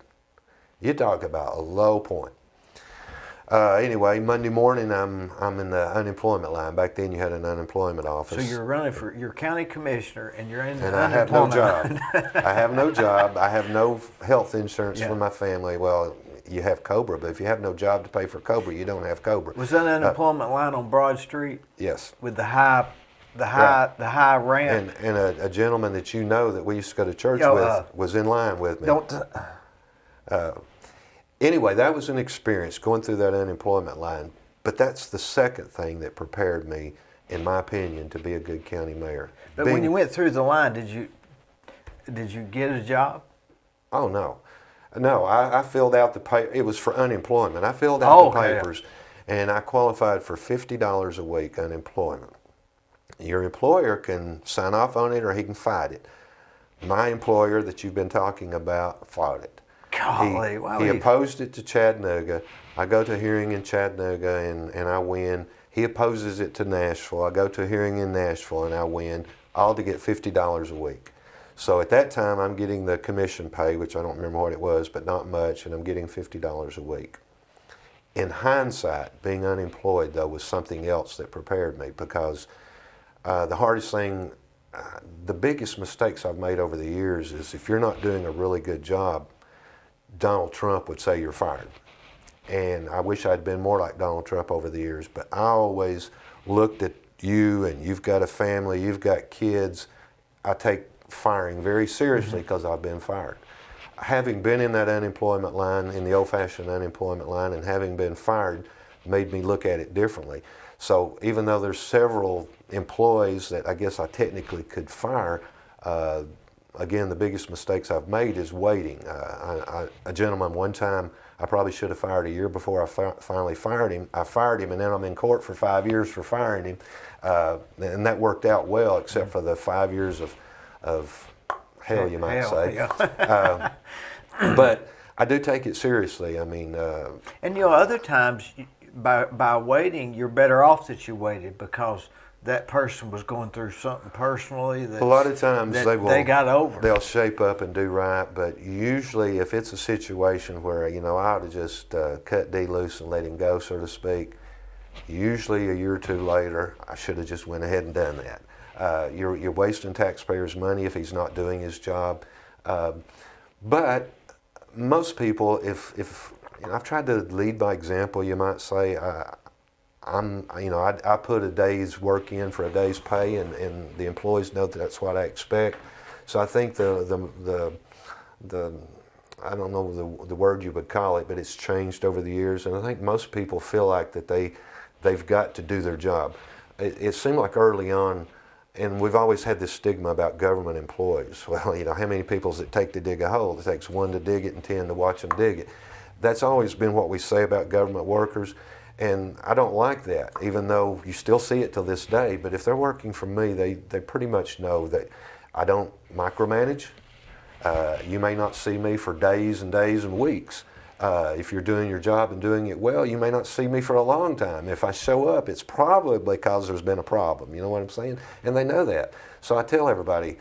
B: You talk about a low point. Anyway, Monday morning, I'm in the unemployment line. Back then, you had an unemployment office.
A: So you're running for your county commissioner, and you're in the
B: And I have no
A: unemployment
B: job.
A: line.
B: I have no job. I have no health insurance
A: Yeah.
B: for my family. Well, you have COBRA, but if you have no job to pay for COBRA, you don't have COBRA.
A: Was that unemployment line on Broad Street
B: Yes.
A: with the high the high rent.
B: And a gentleman that you know that we used to go to church
A: Oh,
B: with was in line with me.
A: Don't.
B: Anyway, that was an experience going through that unemployment line. But that's the second thing that prepared me, in my opinion, to be a good county mayor.
A: But when you went through the line, did you get a job?
B: Oh no, no. I filled out the pay. It was for unemployment. I filled out the papers, and I qualified for $50 a week unemployment. Your employer can sign off on it, or he can fight it. My employer that you've been talking about fought it.
A: Golly,
B: he opposed it to Chattanooga. I go to a hearing in Chattanooga and I win. He opposes it to Nashville. I go to a hearing in Nashville and I win, all to get $50 a week. So at that time, I'm getting the commission pay, which I don't remember what it was, but not much, and I'm getting $50 a week. In hindsight, being unemployed, though, was something else that prepared me, because the hardest thing, the biggest mistakes I've made over the years is if you're not doing a really good job, Donald Trump would say you're fired. And I wish I'd been more like Donald Trump over the years, but I always looked at you, and you've got a family, you've got kids. I take firing very seriously because I've been fired. Having been in that unemployment line, in the old-fashioned unemployment line, and having been fired made me look at it differently. So even though there's several employees that I guess I technically could fire, again, the biggest mistakes I've made is waiting. A gentleman one time, I probably should have fired a year before I finally fired him. I fired him, and then I'm in court for 5 years for firing him. And that worked out well, except for the 5 years of hell, you might say.
A: Yeah.
B: But I do take it seriously. I mean,
A: and other times, by waiting, you're better off that you waited, because that person was going through something personally that
B: a lot of times
A: they got over.
B: They'll shape up and do right, but usually if it's a situation where I ought to just cut Dee loose and let him go, so to speak, usually a year or two later, I should have just went ahead and done that. You're wasting taxpayers' money if he's not doing his job. But most people, if I've tried to lead by example, you might say. I put a day's work in for a day's pay, and the employees know that that's what I expect. So I think the I don't know the word you would call it, but it's changed over the years, and I think most people feel like that they've got to do their job. It seemed like early on, and we've always had this stigma about government employees. Well, how many people does it take to dig a hole? It takes 1 to dig it and 10 to watch them dig it. That's always been what we say about government workers. And I don't like that, even though you still see it till this day. But if they're working for me, they pretty much know that I don't micromanage. You may not see me for days and days and weeks. If you're doing your job and doing it well, you may not see me for a long time. If I show up, it's probably because there's been a problem. You know what I'm saying? And they know that. So I tell everybody,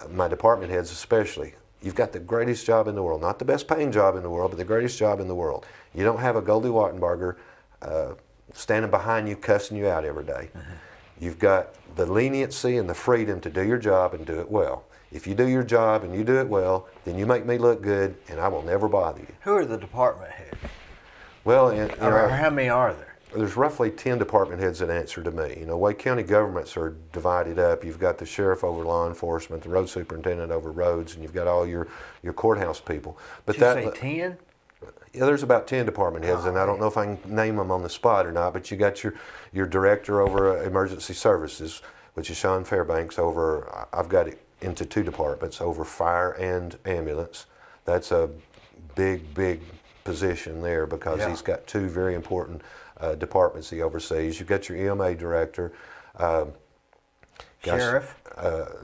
B: my department heads especially, you've got the greatest job in the world. Not the best paying job in the world, but the greatest job in the world. You don't have a Goldie Wattenberger standing behind you, cussing you out every day. You've got the leniency and the freedom to do your job and do it well. If you do your job and you do it well, then you make me look good, and I will never bother you.
A: Who are the department heads?
B: Well,
A: or how many are there?
B: There's roughly 10 department heads that answer to me. Wade County governments are divided up. You've got the sheriff over law enforcement, the road superintendent over roads, and you've got all your courthouse people. But
A: Did you say 10?
B: Yeah, there's about 10 department heads, and I don't know if I can name them on the spot or not, but you got your director over emergency services, which is Sean Fairbanks. I've got it into 2 departments, over fire and ambulance. That's a big position there, because he's got 2 very important departments he oversees. You've got your EMA director.
A: Sheriff?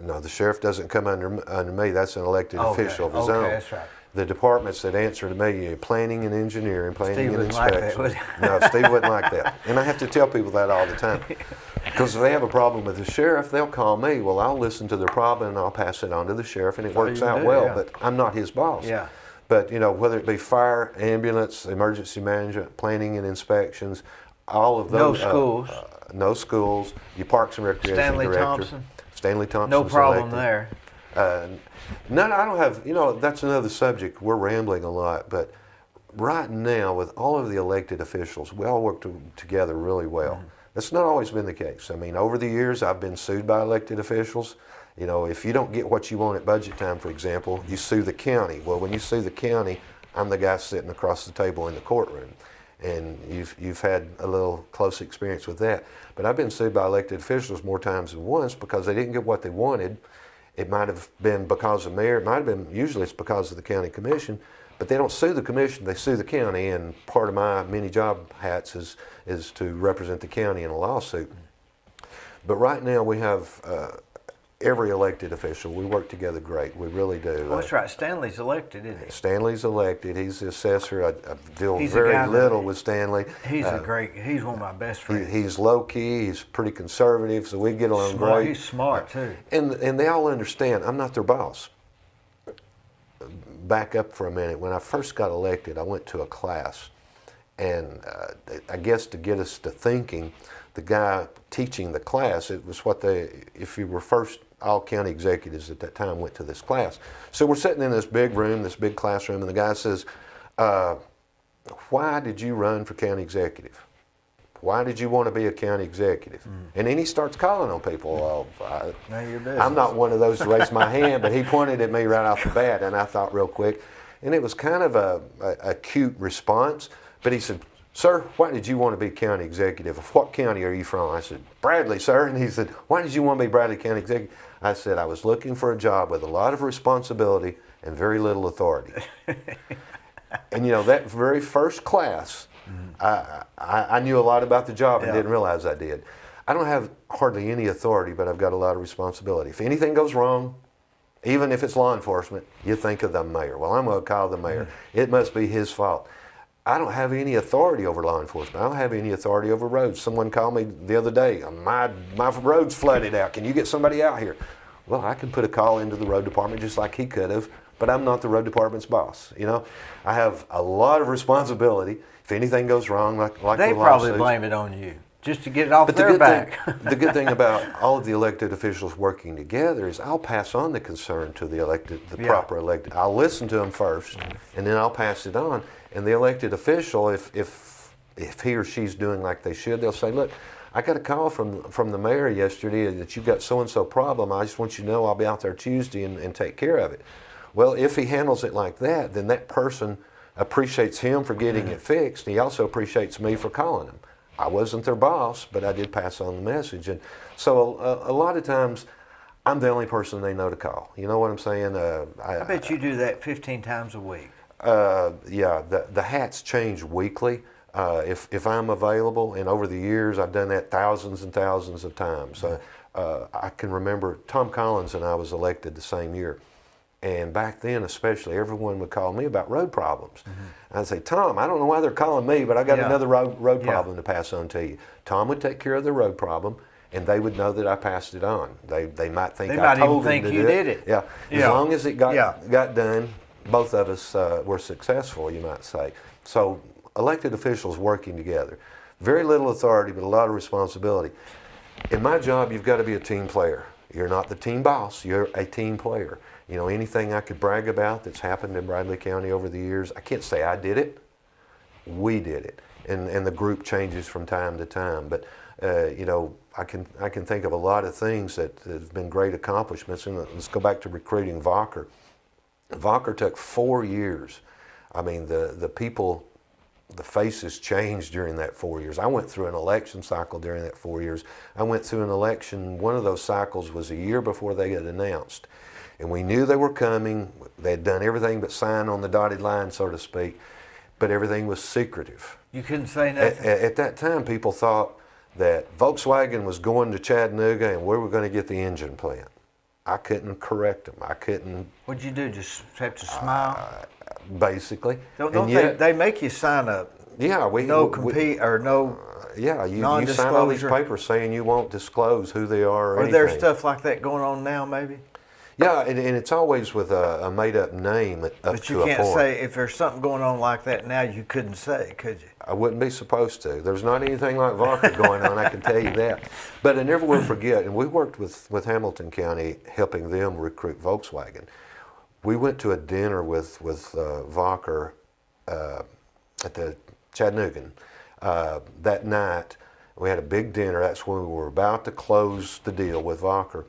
B: No, the sheriff doesn't come under me. That's an elected official of his own.
A: That's right.
B: The departments that answer to me, planning and engineering, planning and inspection.
A: Like that,
B: No, Steve wouldn't like that. And I have to tell people that all the time. Because if they have a problem with the sheriff, they'll call me. Well, I'll listen to their problem and I'll pass it on to the sheriff, and it works out well, but I'm not his boss.
A: Yeah.
B: But, whether it be fire, ambulance, emergency management, planning and inspections, all of those.
A: No schools.
B: No schools. Your Parks and Recreation Director. Stanley Thompson.
A: No problem there.
B: No, I don't have, that's another subject. We're rambling a lot, but right now, with all of the elected officials, we all work together really well. That's not always been the case. I mean, over the years, I've been sued by elected officials. You know, if you don't get what you want at budget time, for example, you sue the county. Well, when you sue the county, I'm the guy sitting across the table in the courtroom. And you've had a little close experience with that. But I've been sued by elected officials more times than once because they didn't get what they wanted. It might have been because of mayor. It might have been, usually it's because of the county commission. But they don't sue the commission, they sue the county. And part of my many job hats is to represent the county in a lawsuit. But right now we have every elected official. We work together great. We really do.
A: Well, that's right. Stanley's elected, isn't he?
B: Stanley's elected. He's the assessor. I deal
A: He's
B: very little with Stanley.
A: He's he's one of my best friends.
B: He's low key. He's pretty conservative, so we get along
A: Smart.
B: great.
A: He's smart too.
B: And they all understand I'm not their boss. Back up for a minute. When I first got elected, I went to a class, and I guess to get us to thinking, the guy teaching the class, it was what if you were first, all county executives at that time went to this class. So we're sitting in this big room, this big classroom, and the guy says, why did you run for county executive? Why did you want to be a county executive? And then he starts calling on people. I'm not one of those to raise my hand, but he pointed at me right off the bat, and I thought real quick. And it was kind of a cute response, but he said, sir, why did you want to be county executive? What county are you from? I said, Bradley, sir. And he said, why did you want to be Bradley County executive? I said, I was looking for a job with a lot of responsibility and very little authority. And you know, that very first class, I knew a lot about the job and didn't realize I did. I don't have hardly any authority, but I've got a lot of responsibility. If anything goes wrong, even if it's law enforcement, you think of the mayor. Well, I'm going to call the mayor. It must be his fault. I don't have any authority over law enforcement. I don't have any authority over roads. Someone called me the other day, my road's flooded out. Can you get somebody out here? Well, I can put a call into the road department just like he could have, but I'm not the road department's boss. You know, I have a lot of responsibility. If anything goes wrong, like
A: they
B: the
A: probably
B: lawsuits,
A: blame it on you just to get it off their back.
B: The good thing about all of the elected officials working together is I'll pass on the concern to the proper elected. I'll listen to them first, and then I'll pass it on. And the elected official, if he or she's doing like they should, they'll say, look, I got a call from the mayor yesterday that you've got so-and-so problem. I just want you to know I'll be out there Tuesday and take care of it. Well, if he handles it like that, then that person appreciates him for getting it fixed. He also appreciates me for calling him. I wasn't their boss, but I did pass on the message. And so a lot of times, I'm the only person they know to call. You know what I'm saying?
A: I bet you do that 15 times a week.
B: Yeah, the hats change weekly. If I'm available, and over the years I've done that thousands and thousands of times. I can remember Tom Collins and I was elected the same year. And back then especially, everyone would call me about road problems. I'd say, Tom, I don't know why they're calling me, but I got another road problem to pass on to you. Tom would take care of the road problem, and they would know that I passed it on. They might think I told them to do it. They might even think you did it. Yeah, as long as it got done, both of us were successful, you might say. So elected officials working together. Very little authority, but a lot of responsibility. In my job, you've got to be a team player. You're not the team boss, you're a team player. You know, anything I could brag about that's happened in Bradley County over the years, I can't say I did it, we did it. And the group changes from time to time. But, you know, I can think of a lot of things that have been great accomplishments. And let's go back to recruiting Vocker. Vocker took 4 years. I mean, the people, the faces changed during that 4 years. I went through an election cycle during that 4 years. I went through an election, one of those cycles was a year before they had announced. And we knew they were coming. They had done everything but sign on the dotted line, so to speak, but everything was secretive.
A: You couldn't say nothing?
B: At that time, people thought that Volkswagen was going to Chattanooga and we were going to get the engine plant. I couldn't correct them. I couldn't.
A: What'd you do? Just have to smile?
B: Basically.
A: Don't they make you sign up?
B: Yeah,
A: no compete or no.
B: Yeah, you sign all these papers saying you won't disclose who they are or anything.
A: Are there stuff like that going on now, maybe?
B: Yeah, and it's always with a made-up name up to a point.
A: But you can't say, if there's something going on like that now, you couldn't say, could you?
B: I wouldn't be supposed to. There's not anything like vodka going on, I can tell you that. But I never will forget, and we worked with Hamilton County, helping them recruit Volkswagen. We went to a dinner with Vocker at the Chattanoogan that night. We had a big dinner. That's when we were about to close the deal with Walker.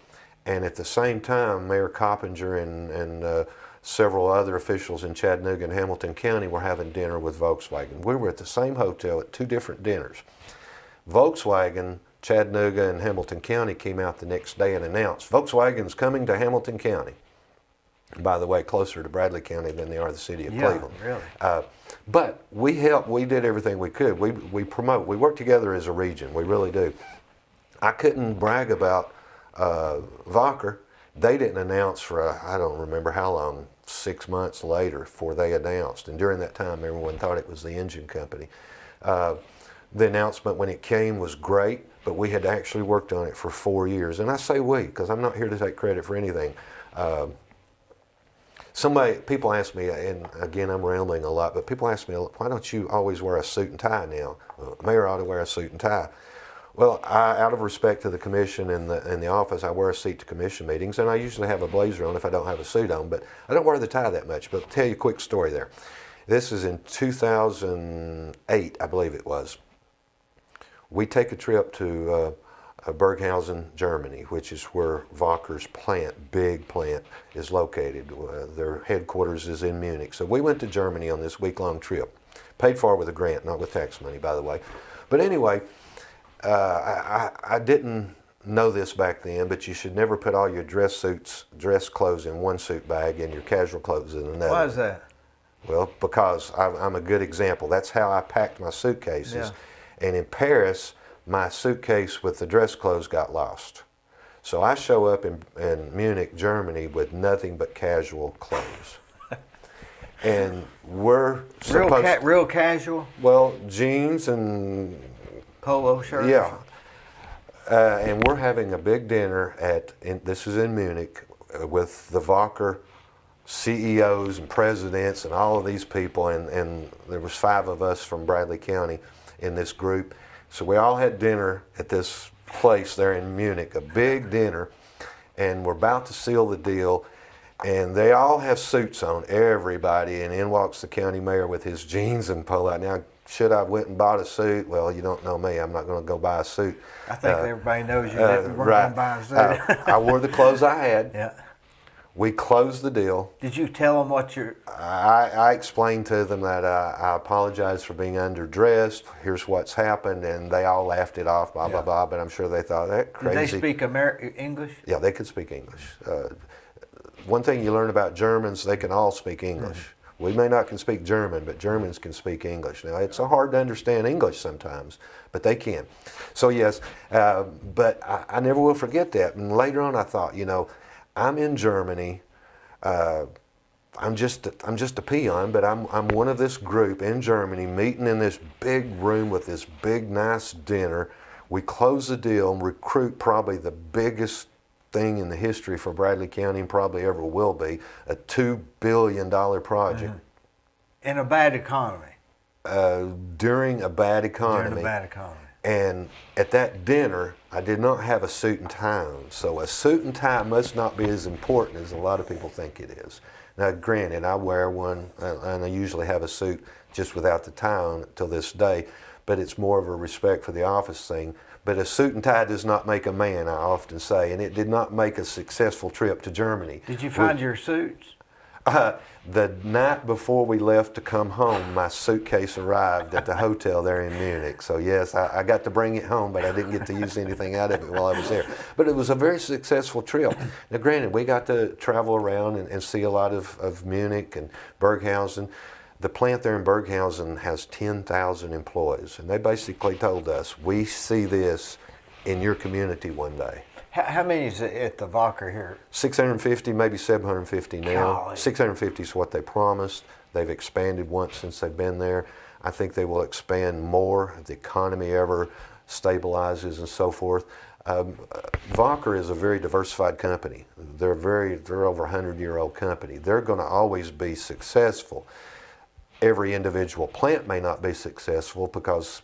B: And at the same time, Mayor Coppinger and several other officials in Chattanooga and Hamilton County were having dinner with Volkswagen. We were at the same hotel at two different dinners. Volkswagen, Chattanooga and Hamilton County came out the next day and announced, Volkswagen's coming to Hamilton County. By the way, closer to Bradley County than they are the city of Cleveland.
A: Really.
B: But we helped, we did everything we could. We promote, we work together as a region, we really do. I couldn't brag about Walker. They didn't announce for, I don't remember how long, 6 months later before they announced. And during that time, everyone thought it was the engine company. The announcement when it came was great, but we had actually worked on it for 4 years. And I say we, because I'm not here to take credit for anything. People ask me, and again, I'm rambling a lot, but people ask me, why don't you always wear a suit and tie now? Mayor ought to wear a suit and tie. Well, out of respect to the commission and the office, I wear a suit to commission meetings, and I usually have a blazer on if I don't have a suit on, but I don't wear the tie that much. But I'll tell you a quick story there. This is in 2008, I believe it was. We take a trip to Berghausen, Germany, which is where Walker's plant, big plant, is located. Their headquarters is in Munich. So we went to Germany on this week-long trip. Paid for with a grant, not with tax money, by the way. But anyway, I didn't know this back then, but you should never put all your dress clothes in one suit bag and your casual clothes in another.
A: Why is that?
B: Well, because I'm a good example. That's how I packed my suitcases.
A: Yeah.
B: And in Paris, my suitcase with the dress clothes got lost. So I show up in Munich, Germany with nothing but casual clothes. And we're supposed
A: real casual?
B: Well, jeans and
A: Polo shirt?
B: yeah. And we're having a big dinner this is in Munich, with the Walker CEOs and presidents and all of these people, and there was 5 of us from Bradley County in this group. So we all had dinner at this place there in Munich, a big dinner, and we're about to seal the deal, and they all have suits on, everybody, and in walks the county mayor with his jeans and polo. Now, should I have went and bought a suit? Well, you don't know me. I'm not going to go buy a suit.
A: I think everybody knows you didn't work
B: right.
A: on buy a suit.
B: I wore the clothes I had.
A: Yeah.
B: We closed the deal.
A: Did you tell them what you're...
B: I explained to them that I apologize for being underdressed. Here's what's happened, and they all laughed it off, blah, blah, blah, but I'm sure they thought, that crazy.
A: Did they speak English?
B: Yeah, they could speak English. One thing you learn about Germans, they can all speak English. Mm-hmm. We may not can speak German, but Germans can speak English. Now, it's hard to understand English sometimes, but they can. So, yes, but I never will forget that. And later on, I thought, I'm in Germany. I'm just a peon, but I'm one of this group in Germany, meeting in this big room with this big nice dinner. We close the deal and recruit probably the biggest thing in the history for Bradley County, and probably ever will be, a $2 billion project.
A: Mm-hmm. In a bad economy.
B: During a bad economy.
A: During a bad economy.
B: And at that dinner, I did not have a suit and tie on. So a suit and tie must not be as important as a lot of people think it is. Now, granted, I wear one, and I usually have a suit just without the tie on till this day, but it's more of a respect for the office thing. But a suit and tie does not make a man, I often say, and it did not make a successful trip to Germany.
A: Did you find your suits?
B: The night before we left to come home, my suitcase arrived at the hotel there in Munich. So yes, I got to bring it home, but I didn't get to use anything out of it while I was there. But it was a very successful trip. Now granted, we got to travel around and see a lot of Munich and Berghausen. The plant there in Berghausen has 10,000 employees, and they basically told us, we see this in your community one day.
A: How many is it at the Walker here?
B: 650, maybe 750 now.
A: Golly.
B: 650 is what they promised. They've expanded once since they've been there. I think they will expand more if the economy ever stabilizes and so forth. Walker is a very diversified company. They're over a 100-year-old company. They're going to always be successful. Every individual plant may not be successful because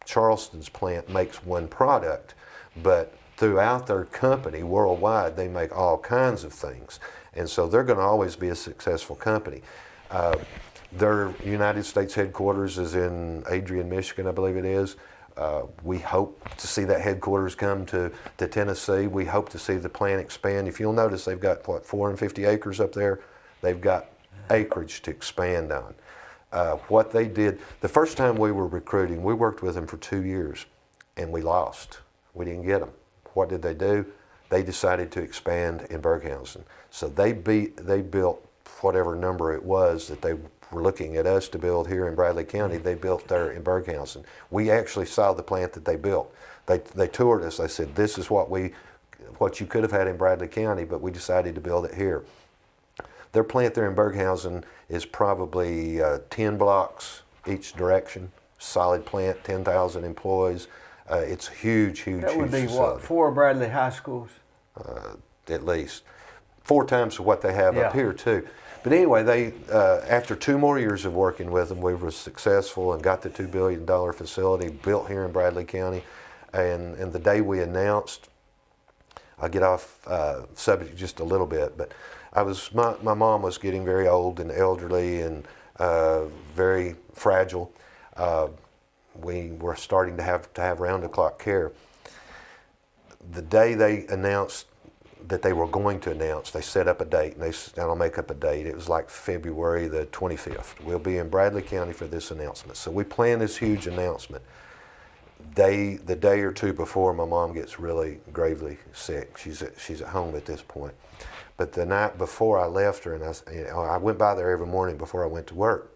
B: Charleston's plant makes one product, but throughout their company worldwide, they make all kinds of things. And so they're going to always be a successful company. Their United States headquarters is in Adrian, Michigan, I believe it is. We hope to see that headquarters come to Tennessee. We hope to see the plant expand. If you'll notice, they've got, 450 acres up there? They've got acreage to expand on. What they did, the first time we were recruiting, we worked with them for 2 years, and we lost. We didn't get them. What did they do? They decided to expand in Berghausen. So they built whatever number it was that they were looking at us to build here in Bradley County. They built there in Berghausen. We actually saw the plant that they built. They toured us. They said, this is what you could have had in Bradley County, but we decided to build it here. Their plant there in Berghausen is probably 10 blocks each direction. Solid plant, 10,000 employees. It's huge, huge,
A: That would
B: huge
A: be
B: facility.
A: what, 4 Bradley high schools?
B: At least 4 times what they have up
A: Yeah.
B: here too. But anyway, they after 2 more years of working with them, we were successful and got the $2 billion facility built here in Bradley County. And the day we announced, I'll get off subject just a little bit, but my mom was getting very old and elderly and very fragile. We were starting to have round-the-clock care. The day they announced that they were going to announce, they set up a date, and I'll make up a date. It was like February the 25th. We'll be in Bradley County for this announcement. So we planned this huge announcement. The day or two before, my mom gets really gravely sick. She's at home at this point. But the night before I left her, and I went by there every morning before I went to work.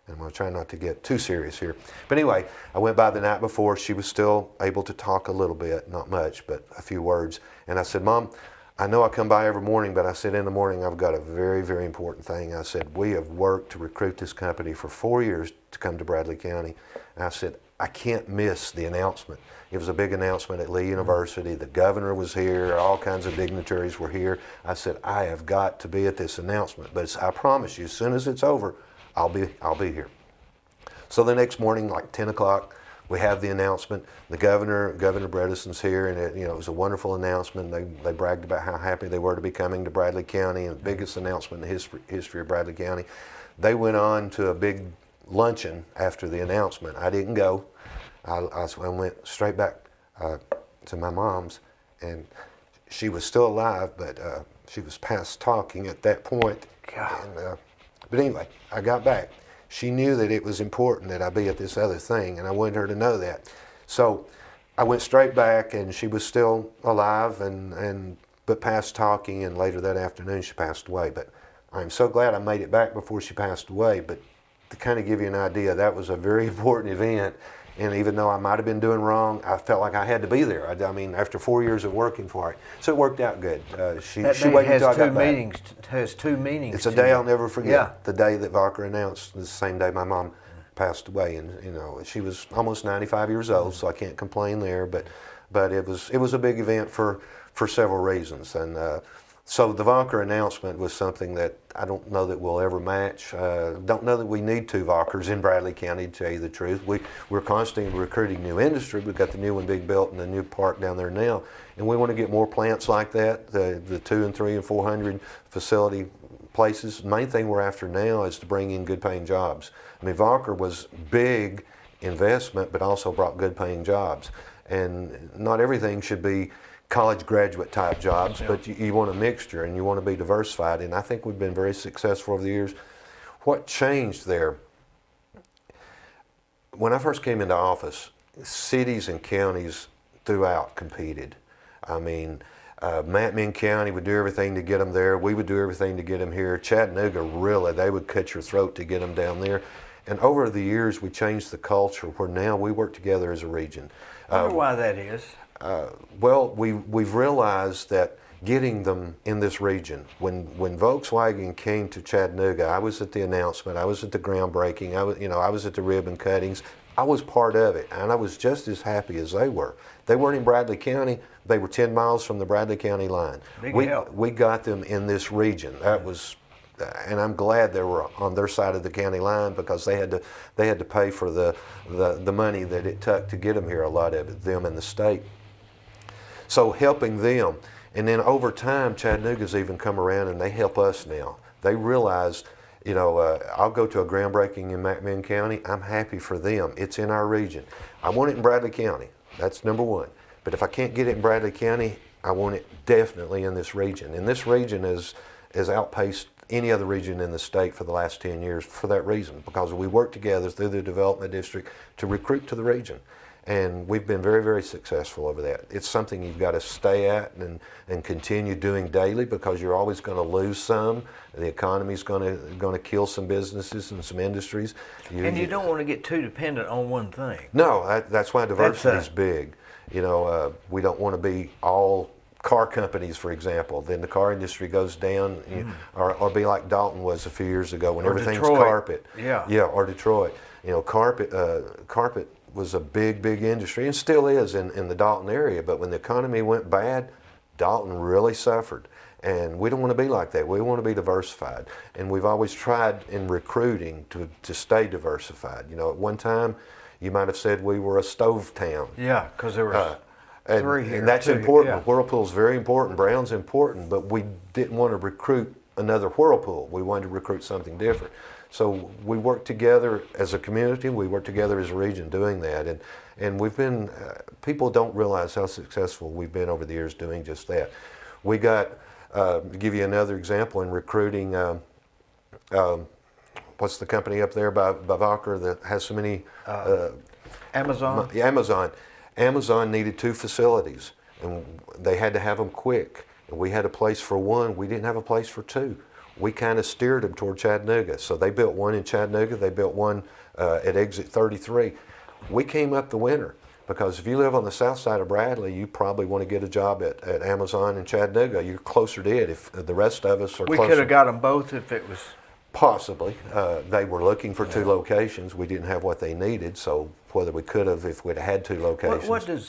B: And I'm going to try not to get too serious here. But anyway, I went by the night before. She was still able to talk a little bit, not much, but a few words. And I said, Mom, I know I come by every morning, but I said in the morning I've got a very, very important thing. I said, we have worked to recruit this company for 4 years to come to Bradley County. And I said, I can't miss the announcement. It was a big announcement at Lee University. The governor was here. All kinds of dignitaries were here. I said, I have got to be at this announcement. But I promise you, as soon as it's over, I'll be here. So the next morning, like 10 o'clock, we have the announcement. The Governor Bredesen's here, and it was a wonderful announcement. They bragged about how happy they were to be coming to Bradley County, and the biggest announcement in the history of Bradley County. They went on to a big luncheon after the announcement. I didn't go. I went straight back to my mom's, and she was still alive, but she was past talking at that point. And, but anyway, I got back. She knew that it was important that I be at this other thing, and I wanted her to know that. So I went straight back, and she was still alive, but past talking, and later that afternoon she passed away. But I'm so glad I made it back before she passed away. But to kind of give you an idea, that was a very important event. And even though I might have been doing wrong, I felt like I had to be there. I mean, after 4 years of working for it. So it worked out good. She waited until I got back.
A: Has two meanings.
B: It's a day I'll never forget.
A: Yeah.
B: The day that Walker announced, the same day my mom passed away. And, she was almost 95 years old, so I can't complain there. But it was a big event for several reasons. And so the Walker announcement was something that I don't know that we'll ever match. Don't know that we need 2 Walkers in Bradley County, to tell you the truth. We're constantly recruiting new industry. We've got the new one being built in the new park down there now. And we want to get more plants like that, the 200 and 300 and 400 facility places. The main thing we're after now is to bring in good paying jobs. I mean, Walker was big investment, but also brought good paying jobs. And not everything should be college graduate type jobs, but you want a mixture and you want to be diversified, and I think we've been very successful over the years. What changed there? When I first came into office, cities and counties throughout competed. I mean, Mattman County would do everything to get them there. We would do everything to get them here. Chattanooga, really, they would cut your throat to get them down there. And over the years, we changed the culture where now we work together as a region.
A: I wonder why that is.
B: Well, we've realized that getting them in this region, when Volkswagen came to Chattanooga, I was at the announcement, I was at the groundbreaking, I was at the ribbon cuttings. I was part of it, and I was just as happy as they were. They weren't in Bradley County. They were 10 miles from the Bradley County line.
A: Big help.
B: We got them in this region. That was, and I'm glad they were on their side of the county line, because they had to pay for the money that it took to get them here. A lot of it, them and the state. So helping them, and then over time, Chattanooga's even come around and they help us now. They realize You know, I'll go to a groundbreaking in McMinn County. I'm happy for them. It's in our region. I want it in Bradley County. That's number one. But if I can't get it in Bradley County, I want it definitely in this region. And this region has outpaced any other region in the state for the last 10 years for that reason, because we work together through the development district to recruit to the region. And we've been very, very successful over that. It's something you've got to stay at and continue doing daily, because you're always going to lose some. The economy's going to kill some businesses and some industries.
A: And you don't want to get too dependent on one thing.
B: No, that's why diversity is big. You know, we don't want to be all car companies, for example. Then the car industry goes down, or be like Dalton was a few years ago when everything's
A: Detroit.
B: carpet.
A: Yeah,
B: or Detroit. You know, carpet was a big, big industry, and still is in the Dalton area. But when the economy went bad, Dalton really suffered. And we don't want to be like that. We want to be diversified. And we've always tried in recruiting to stay diversified. You know, at one time, you might have said we were a stove town.
A: Yeah, because there were three here.
B: And that's
A: too.
B: important.
A: Yeah.
B: Whirlpool's very important. Brown's important. But we didn't want to recruit another Whirlpool. We wanted to recruit something different. So we work together as a community. We work together as a region doing that. And we've been, people don't realize how successful we've been over the years doing just that. We got, to give you another example in recruiting, what's the company up there by Valker that has so many?
A: Amazon?
B: Amazon. Amazon needed 2 facilities, and they had to have them quick. And we had a place for 1. We didn't have a place for 2. We kind of steered them toward Chattanooga. So they built 1 in Chattanooga. They built 1 at exit 33. We came up the winner, because if you live on the south side of Bradley, you probably want to get a job at Amazon in Chattanooga. You're closer to it. If the rest of us are
A: We
B: closer.
A: could have got them both if it was...
B: Possibly. They were looking for 2 locations. We didn't have what they needed, so whether we could have if we'd had 2 locations.
A: What is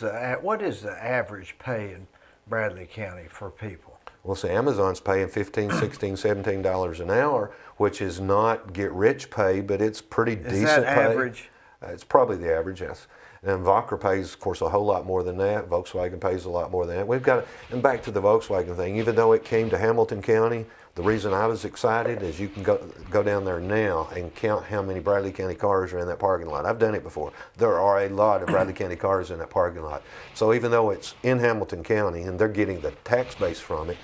A: the average pay in Bradley County for people?
B: Well, see, Amazon's paying $15, $16, $17 an hour, which is not get-rich pay, but it's pretty decent
A: Is that
B: pay.
A: average?
B: It's probably the average, yes. And Valker pays, of course, a whole lot more than that. Volkswagen pays a lot more than that. We've got, and back to the Volkswagen thing, even though it came to Hamilton County, the reason I was excited is you can go down there now and count how many Bradley County cars are in that parking lot. I've done it before. There are a lot of Bradley County cars in that parking lot. So even though it's in Hamilton County and they're getting the tax base from it,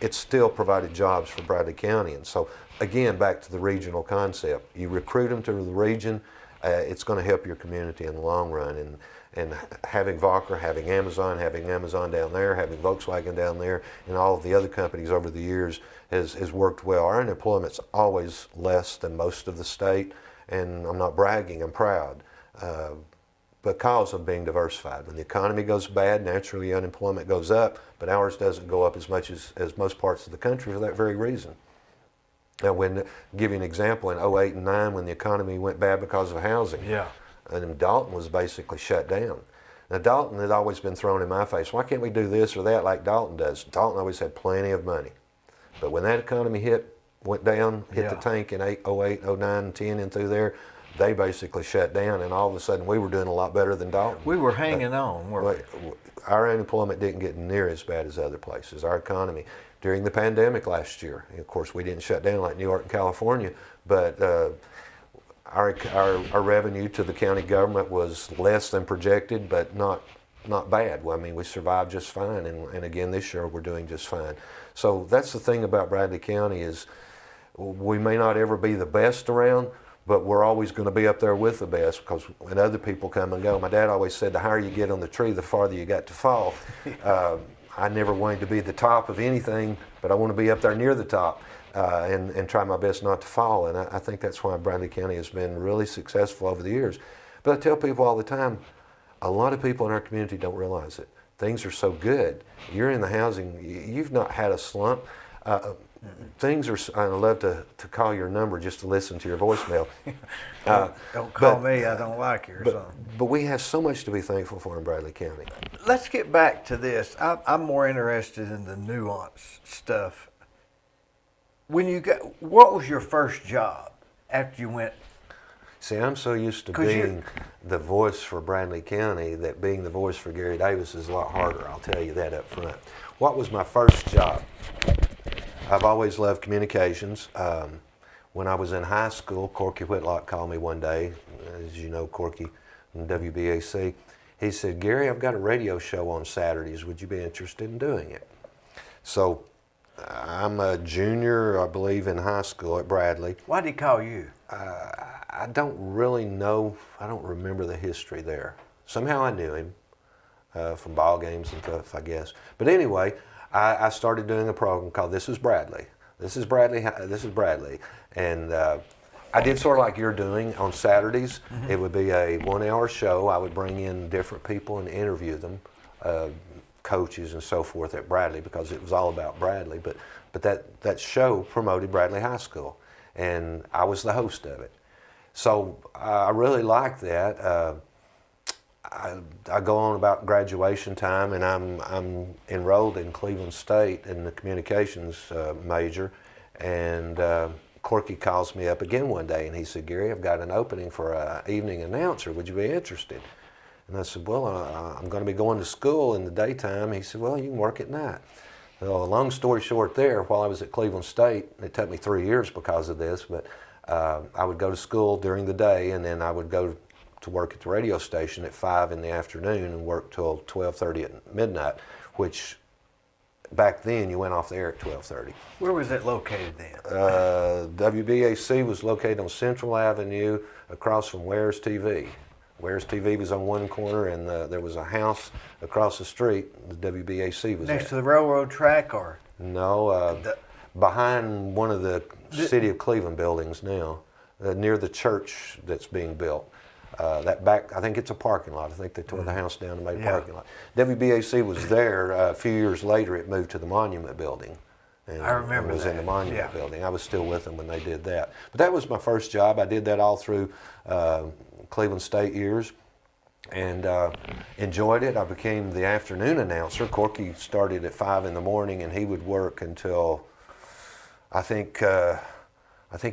B: it's still provided jobs for Bradley County. And so, again, back to the regional concept. You recruit them to the region, it's going to help your community in the long run. And having Valker, having Amazon down there, having Volkswagen down there, and all of the other companies over the years has worked well. Our unemployment's always less than most of the state, and I'm not bragging, I'm proud, because of being diversified. When the economy goes bad, naturally unemployment goes up, but ours doesn't go up as much as most parts of the country for that very reason. Now, give you an example, in 08 and 09, when the economy went bad because of housing, and Dalton was basically shut down. Now, Dalton had always been thrown in my face. Why can't we do this or that like Dalton does? Dalton always had plenty of money. But when that economy went down, hit the tank in 08, 09, 10 and through there, they basically shut down, and all of a sudden we were doing a lot better than Dalton.
A: We were hanging on, weren't we?
B: Our unemployment didn't get near as bad as other places. Our economy, during the pandemic last year, of course we didn't shut down like New York and California, but our revenue to the county government was less than projected, but not bad. Well, I mean, we survived just fine, and again this year we're doing just fine. So that's the thing about Bradley County is we may not ever be the best around, but we're always going to be up there with the best, because when other people come and go, my dad always said the higher you get on the tree, the farther you got to fall. I never wanted to be the top of anything, but I want to be up there near the top and try my best not to fall. And I think that's why Bradley County has been really successful over the years. But I tell people all the time, a lot of people in our community don't realize it. Things are so good. You're in the housing, you've not had a slump. Things are, I'd love to call your number just to listen to your voicemail.
A: Don't call me, I don't like you or something.
B: But we have so much to be thankful for in Bradley County.
A: Let's get back to this. I'm more interested in the nuance stuff. What was your first job after you went?
B: See, I'm so used to being the voice for Bradley County that being the voice for Gary Davis is a lot harder. I'll tell you that up front. What was my first job? I've always loved communications. when I was in high school, Corky Whitlock called me one day, as you know, Corky from WBAC. He said, Gary, I've got a radio show on Saturdays. Would you be interested in doing it? So I'm a junior, I believe, in high school at Bradley.
A: Why did he call you?
B: I don't really know. I don't remember the history there. Somehow I knew him from ball games and stuff, I guess. But anyway, I started doing a program called This is Bradley. This is Bradley. This is Bradley. And I did sort of like you're doing on Saturdays. Mm-hmm. It would be a 1 hour show. I would bring in different people and interview them, coaches and so forth at Bradley, because it was all about Bradley. But that show promoted Bradley High School, and I was the host of it. So I really liked that. I go on about graduation time, and I'm enrolled in Cleveland State in the communications major, and Corky calls me up again one day, and he said, Gary, I've got an opening for an evening announcer. Would you be interested? And I said, well, I'm going to be going to school in the daytime. He said, well, you can work at night. So long story short there, while I was at Cleveland State, it took me 3 years because of this, but I would go to school during the day, and then I would go to work at the radio station at 5 in the afternoon and work till 12:30 at midnight, which back then you went off the air at 12:30.
A: Where was it located then?
B: WBAC was located on Central Avenue across from Ware's TV. Ware's TV was on one corner, and there was a house across the street. The WBAC was
A: next to the railroad track, or?
B: No, behind one of the City of Cleveland buildings now, near the church that's being built. That back, I think it's a parking lot. I think they tore the house down and made a parking lot. WBAC was there. A few years later, it moved to the Monument Building. And
A: I remember
B: it was
A: that.
B: in the Monument Building. I was still with them when they did that. But that was my first job. I did that all through Cleveland State years, and enjoyed it. I became the afternoon announcer. Corky started at 5 in the morning, and he would work until, I think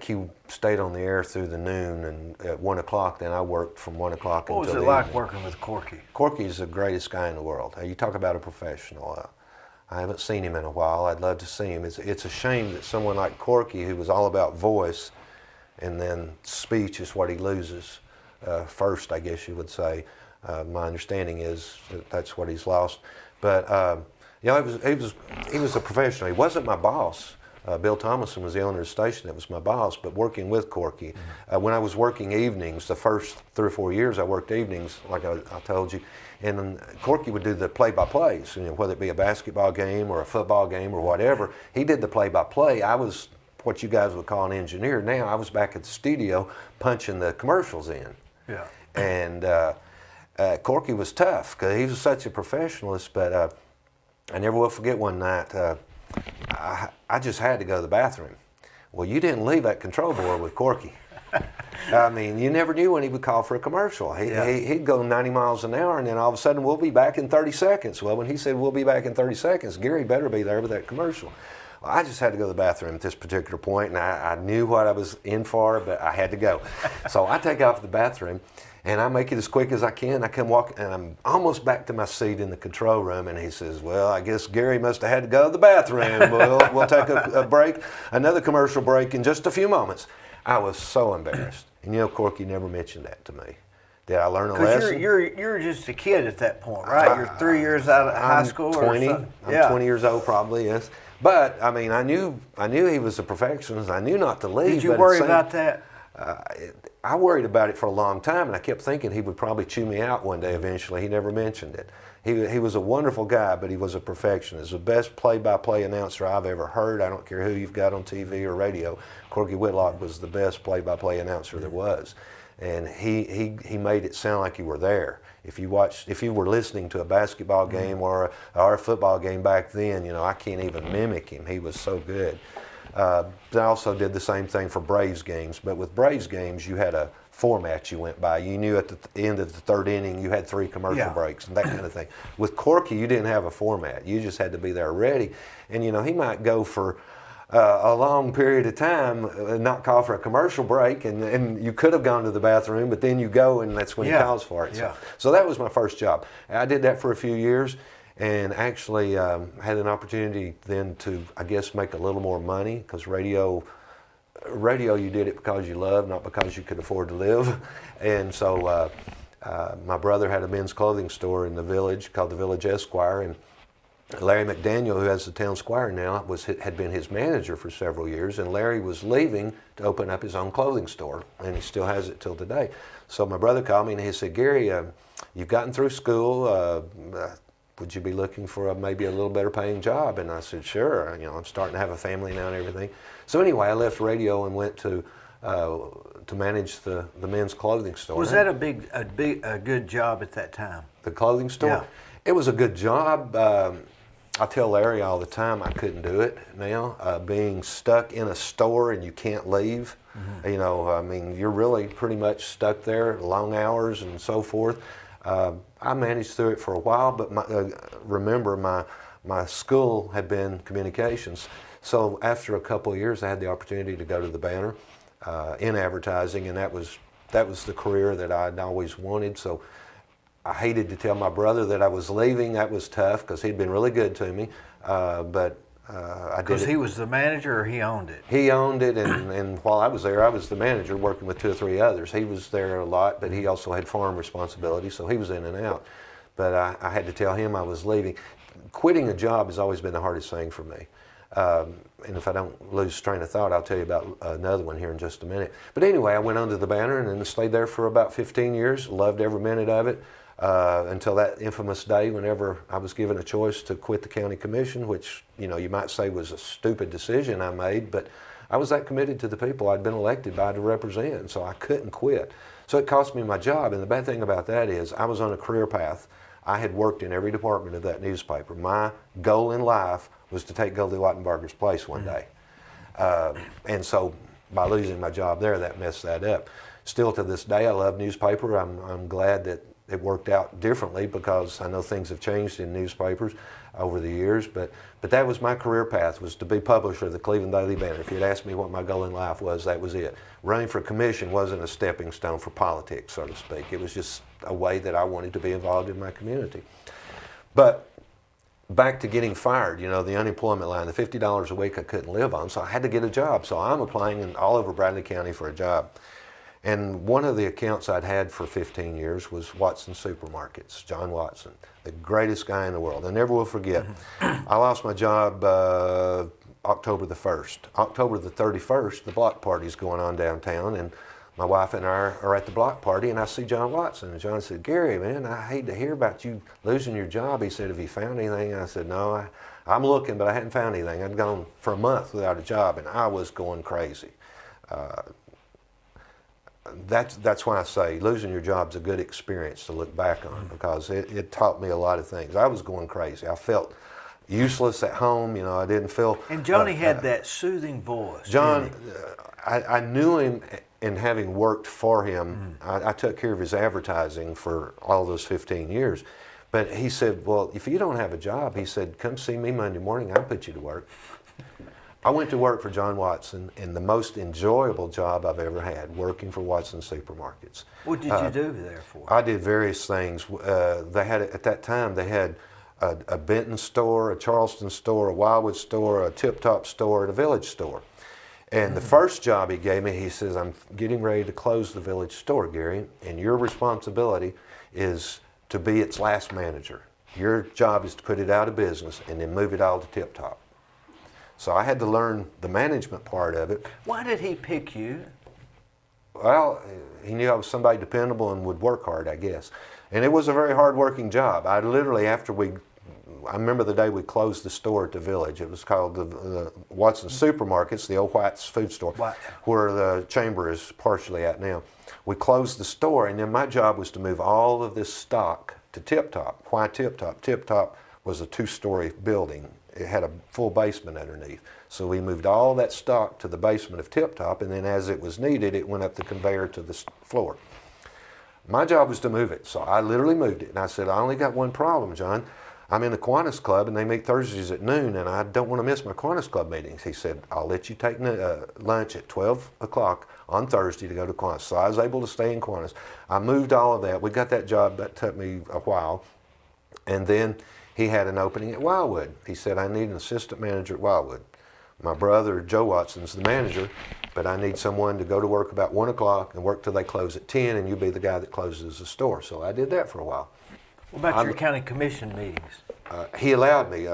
B: he stayed on the air through the noon, and at 1 o'clock, then I worked from 1 o'clock until the evening.
A: What was it like working with Corky?
B: Corky's the greatest guy in the world. You talk about a professional. I haven't seen him in a while. I'd love to see him. It's a shame that someone like Corky, who was all about voice, and then speech is what he loses first, I guess you would say. My understanding is that's what he's lost. But he was a professional. He wasn't my boss. Bill Thomason was the owner of the station. That was my boss. But working with Corky, when I was working evenings, the first 3 or 4 years I worked evenings, like I told you, and then Corky would do the play-by-plays, whether it be a basketball game or a football game or whatever. He did the play-by-play. I was what you guys would call an engineer now. I was back at the studio punching the commercials in. Yeah. And Corky was tough because he was such a professionalist, but I never will forget one night, I just had to go to the bathroom. Well, you didn't leave that control board with Corky. I mean, you never knew when he would call for a commercial. He'd go 90 miles an hour, and then all of a sudden, we'll be back in 30 seconds. Well, when he said, we'll be back in 30 seconds, Gary better be there with that commercial. Well, I just had to go to the bathroom at this particular point, and I knew what I was in for, but I had to go. So I take off the bathroom, and I make it as quick as I can. I come walk, and I'm almost back to my seat in the control room, and he says, well, I guess Gary must have had to go to the bathroom. We'll take a break, another commercial break in just a few moments. I was so embarrassed. And Corky never mentioned that to me. Did I learn a lesson?
A: You're just a kid at that point, right? You're 3 years out of high school
B: 20,
A: or something.
B: I'm 20 years old probably, yes. But, I mean, I knew he was a perfectionist. I knew not to leave.
A: Did you worry about that?
B: I worried about it for a long time, and I kept thinking he would probably chew me out one day eventually. He never mentioned it. He was a wonderful guy, but he was a perfectionist. The best play-by-play announcer I've ever heard. I don't care who you've got on TV or radio. Corky Whitlock was the best play-by-play announcer there was. And he made it sound like you were there. If you were listening to a basketball game or a football game back then, I can't even mimic him. He was so good. I also did the same thing for Braves games, but with Braves games, you had a format you went by. You knew at the end of the third inning, you had 3 commercial breaks and that kind of thing. With Corky, you didn't have a format. You just had to be there ready. And, he might go for a long period of time, not call for a commercial break, and you could have gone to the bathroom, but then you go, and that's when he calls for it. So that was my first job. I did that for a few years, and actually had an opportunity then to, I guess, make a little more money, because radio radio, you did it because you loved, not because you could afford to live. And so my brother had a men's clothing store in the village called the Village Esquire, and Larry McDaniel, who has the town squire now, had been his manager for several years, and Larry was leaving to open up his own clothing store, and he still has it till today. So my brother called me and he said, Gary, you've gotten through school. Would you be looking for maybe a little better paying job? And I said, sure. I'm starting to have a family now and everything. So anyway, I left radio and went to manage the men's clothing store.
A: Was that a good job at that time?
B: The clothing store?
A: Yeah.
B: It was a good job. I tell Larry all the time I couldn't do it now. Being stuck in a store and you can't leave. Mm-hmm. You're really pretty much stuck there, long hours and so forth. I managed through it for a while, but remember my school had been communications. So after a couple of years, I had the opportunity to go to the Banner in advertising, and that was the career that I'd always wanted. So I hated to tell my brother that I was leaving. That was tough because he'd been really good to me, but I did.
A: Because he was the manager, or he owned it?
B: He owned it, and while I was there, I was the manager working with 2 or 3 others. He was there a lot, but he also had farm responsibilities, so he was in and out. But I had to tell him I was leaving. Quitting a job has always been the hardest thing for me. And if I don't lose train of thought, I'll tell you about another one here in just a minute. But anyway, I went on to the Banner and then stayed there for about 15 years, loved every minute of it. Until that infamous day whenever I was given a choice to quit the county commission, which you might say was a stupid decision I made, but I was that committed to the people I'd been elected by to represent, and so I couldn't quit. So it cost me my job, and the bad thing about that is I was on a career path. I had worked in every department of that newspaper. My goal in life was to take Goldie Wattenberger's place one day. And so by losing my job there, that messed that up. Still to this day, I love newspaper. I'm glad that it worked out differently because I know things have changed in newspapers over the years, but that was my career path, was to be publisher of the Cleveland Daily Banner. If you'd asked me what my goal in life was, that was it. Running for commission wasn't a stepping stone for politics, so to speak. It was just a way that I wanted to be involved in my community. But back to getting fired, the unemployment line, the $50 a week I couldn't live on, so I had to get a job. So I'm applying all over Bradley County for a job. And one of the accounts I'd had for 15 years was Watson Supermarkets, John Watson, the greatest guy in the world. I never will forget. I lost my job October the 1st. October the 31st, the block party's going on downtown, and my wife and I are at the block party, and I see John Watson. And John said, Gary, man, I hate to hear about you losing your job. He said, have you found anything? And I said, no, I'm looking, but I hadn't found anything. I'd gone for a month without a job, and I was going crazy. That's why I say losing your job's a good experience to look back on, because it taught me a lot of things. I was going crazy. I felt useless at home. I didn't feel.
A: And Johnny had that soothing voice.
B: John, I knew him, and having worked for him, I took care of his advertising for all those 15 years. But he said, well, if you don't have a job, he said, come see me Monday morning. I'll put you to work. I went to work for John Watson, and the most enjoyable job I've ever had, working for Watson Supermarkets.
A: What did you do there for?
B: I did various things. They had, at that time, they had a Benton store, a Charleston store, a Wildwood store, a Tip Top store, and a Village store. And the first job he gave me, he says, I'm getting ready to close the Village store, Gary, and your responsibility is to be its last manager. Your job is to put it out of business and then move it all to Tip Top. So I had to learn the management part of it.
A: Why did he pick you?
B: Well, he knew I was somebody dependable and would work hard, I guess. And it was a very hard-working job. I literally, I remember the day we closed the store at the Village. It was called the Watson Supermarkets, the old White's food store, where the chamber is partially at now. We closed the store, and then my job was to move all of this stock to Tip Top. Why Tip Top? Tip Top was a 2-story building. It had a full basement underneath. So we moved all that stock to the basement of Tip Top, and then as it was needed, it went up the conveyor to the floor. My job was to move it, so I literally moved it. And I said, I only got one problem, John. I'm in the Kiwanis Club, and they meet Thursdays at noon, and I don't want to miss my Kiwanis Club meetings. He said, I'll let you take lunch at 12 o'clock on Thursday to go to Kiwanis. So I was able to stay in Kiwanis. I moved all of that. We got that job. That took me a while. And then he had an opening at Wildwood. He said, I need an assistant manager at Wildwood. My brother, Joe Watson's the manager, but I need someone to go to work about 1 o'clock and work till they close at 10, and you be the guy that closes the store. So I did that for a while.
A: What about your county commission meetings?
B: He allowed me.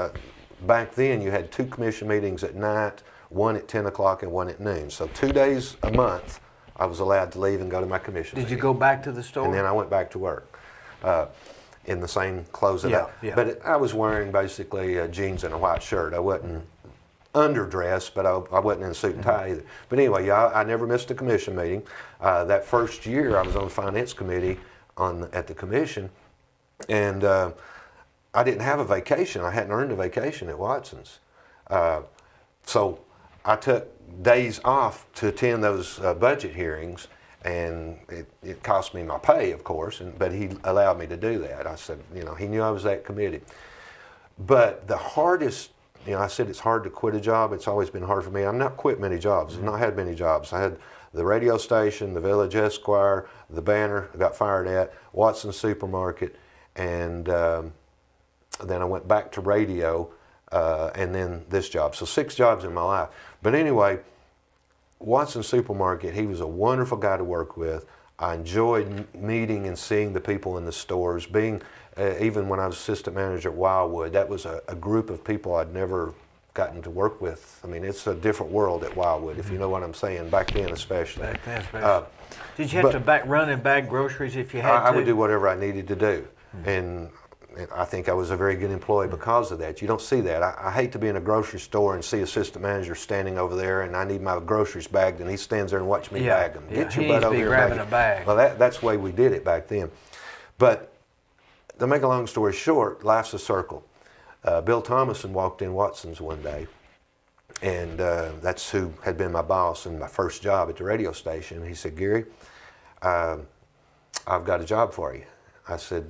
B: Back then, you had 2 commission meetings at night, one at 10 o'clock and one at noon. So 2 days a month, I was allowed to leave and go to my commission
A: Did
B: meeting.
A: you go back to the store?
B: And then I went back to work in the same clothes that
A: Yeah.
B: But I was wearing basically jeans and a white shirt. I wasn't underdressed, but I wasn't in a suit and tie either. But anyway, yeah, I never missed a commission meeting. That first year, I was on the finance committee at the commission, and I didn't have a vacation. I hadn't earned a vacation at Watson's. So I took days off to attend those budget hearings, and it cost me my pay, of course, but he allowed me to do that. I said, he knew I was that committed. But the hardest, I said it's hard to quit a job. It's always been hard for me. I've not quit many jobs. I've not had many jobs. I had the radio station, the Village Esquire, the Banner I got fired at, Watson's Supermarket, and then I went back to radio, and then this job. So 6 jobs in my life. But anyway, Watson's Supermarket, he was a wonderful guy to work with. I enjoyed meeting and seeing the people in the stores. Being, even when I was assistant manager at Wildwood, that was a group of people I'd never gotten to work with. I mean, it's a different world at Wildwood, if you know what I'm saying, back then especially.
A: Back then especially. Did you have to run and bag groceries if you had to?
B: I would do whatever I needed to do. And I think I was a very good employee because of that. You don't see that. I hate to be in a grocery store and see assistant manager standing over there, and I need my groceries bagged, and he stands there and watches me bag them. Get your butt over here and bag
A: a bag.
B: Well, that's the way we did it back then. But to make a long story short, life's a circle. Bill Thomason walked in Watson's one day, and that's who had been my boss in my first job at the radio station. He said, "Gary, I've got a job for you." I said,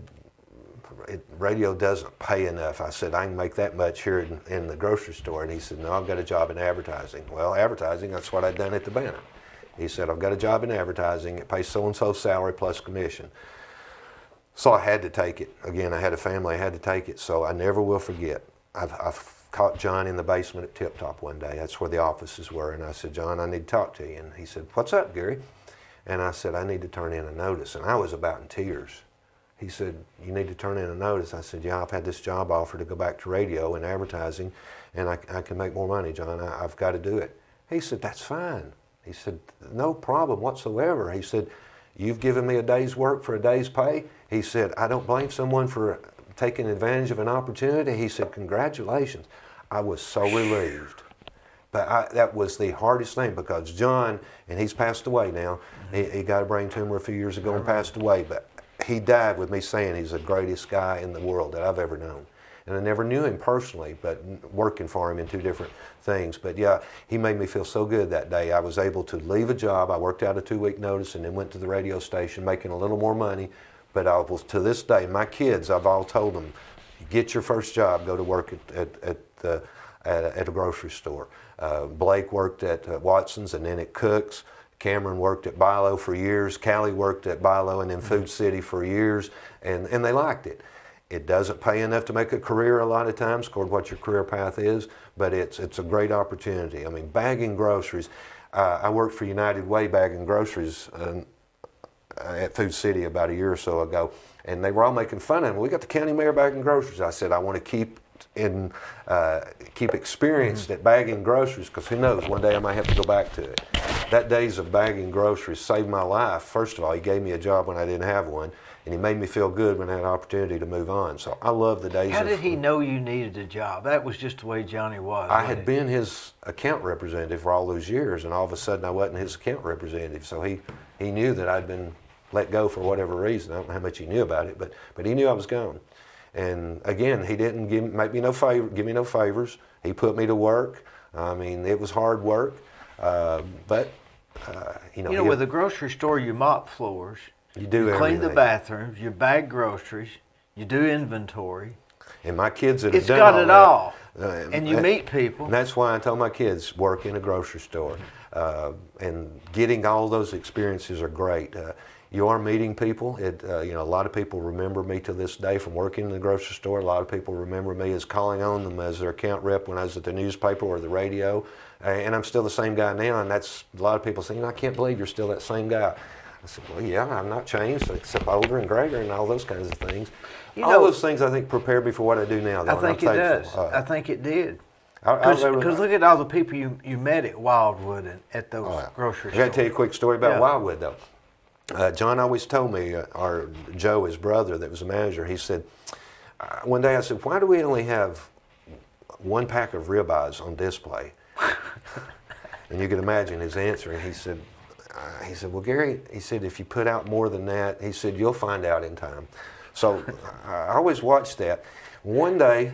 B: "Radio doesn't pay enough." I said, "I can make that much here in the grocery store." And he said, "No, I've got a job in advertising." Well, advertising, that's what I'd done at the Banner. He said, "I've got a job in advertising. It pays so-and-so's salary plus commission." So I had to take it. Again, I had a family, I had to take it. So I never will forget. I've caught John in the basement at Tip Top one day. That's where the offices were. And I said, "John, I need to talk to you." And he said, "What's up, Gary?" And I said, "I need to turn in a notice." And I was about in tears. He said, "You need to turn in a notice." I said, "Yeah, I've had this job offer to go back to radio and advertising, and I can make more money, John. I've got to do it." He said, "That's fine." He said, "No problem whatsoever." He said, "You've given me a day's work for a day's pay." He said, "I don't blame someone for taking advantage of an opportunity." He said, "Congratulations." I was so relieved. But that was the hardest thing, because John, and he's passed away now, he got a brain tumor a few years ago and passed away, but he died with me saying he's the greatest guy in the world that I've ever known. And I never knew him personally, but working for him in 2 different things. But yeah, he made me feel so good that day. I was able to leave a job. I worked out a 2-week notice and then went to the radio station making a little more money. But I was, to this day, my kids, I've all told them, get your first job, go to work at a grocery store. Blake worked at Watson's and then at Cook's. Cameron worked at Bilo for years. Callie worked at Bilo and then Food City for years, and they liked it. It doesn't pay enough to make a career a lot of times, according to what your career path is, but it's a great opportunity. I mean, bagging groceries. I worked for United Way bagging groceries at Food City about a year or so ago, and they were all making fun of me. "We got the county mayor bagging groceries." I said, "I want to keep experienced at bagging groceries, because who knows, one day I might have to go back to it." That days of bagging groceries saved my life. First of all, he gave me a job when I didn't have one, and he made me feel good when I had an opportunity to move on. So I love the days.
A: How did he know you needed a job? That was just the way Johnny was.
B: I had been his account representative for all those years, and all of a sudden I wasn't his account representative. So he knew that I'd been let go for whatever reason. I don't know how much he knew about it, but he knew I was gone. And again, he didn't give me no favors. He put me to work. I mean, it was hard work, but
A: with a grocery store, you mop floors,
B: you do
A: clean the bathrooms, you bag groceries, you do inventory.
B: And my kids that have
A: It's
B: done
A: got
B: all
A: it
B: that,
A: all. And you meet people.
B: And that's why I tell my kids, work in a grocery store. And getting all those experiences are great. you are meeting people. You know, a lot of people remember me to this day from working in the grocery store. A lot of people remember me as calling on them as their account rep when I was at the newspaper or the radio. And I'm still the same guy now, and that's a lot of people saying, I can't believe you're still that same guy. I said, well, yeah, I'm not changed, except older and greater and all those kinds of things.
A: You
B: all
A: know,
B: those things, I think, prepare me for what I do now. Though,
A: I think it does. I think it did. Because look at all the people you met at Wildwood and at those grocery
B: I got to
A: stores.
B: tell you a quick story about Wildwood, though. John always told me, or Joe, his brother that was a manager, he said, one day I said, why do we only have one pack of ribeyes on display? And you can imagine his answer. And he said, well, Gary, he said, if you put out more than that, he said, you'll find out in time. So I always watched that. One day,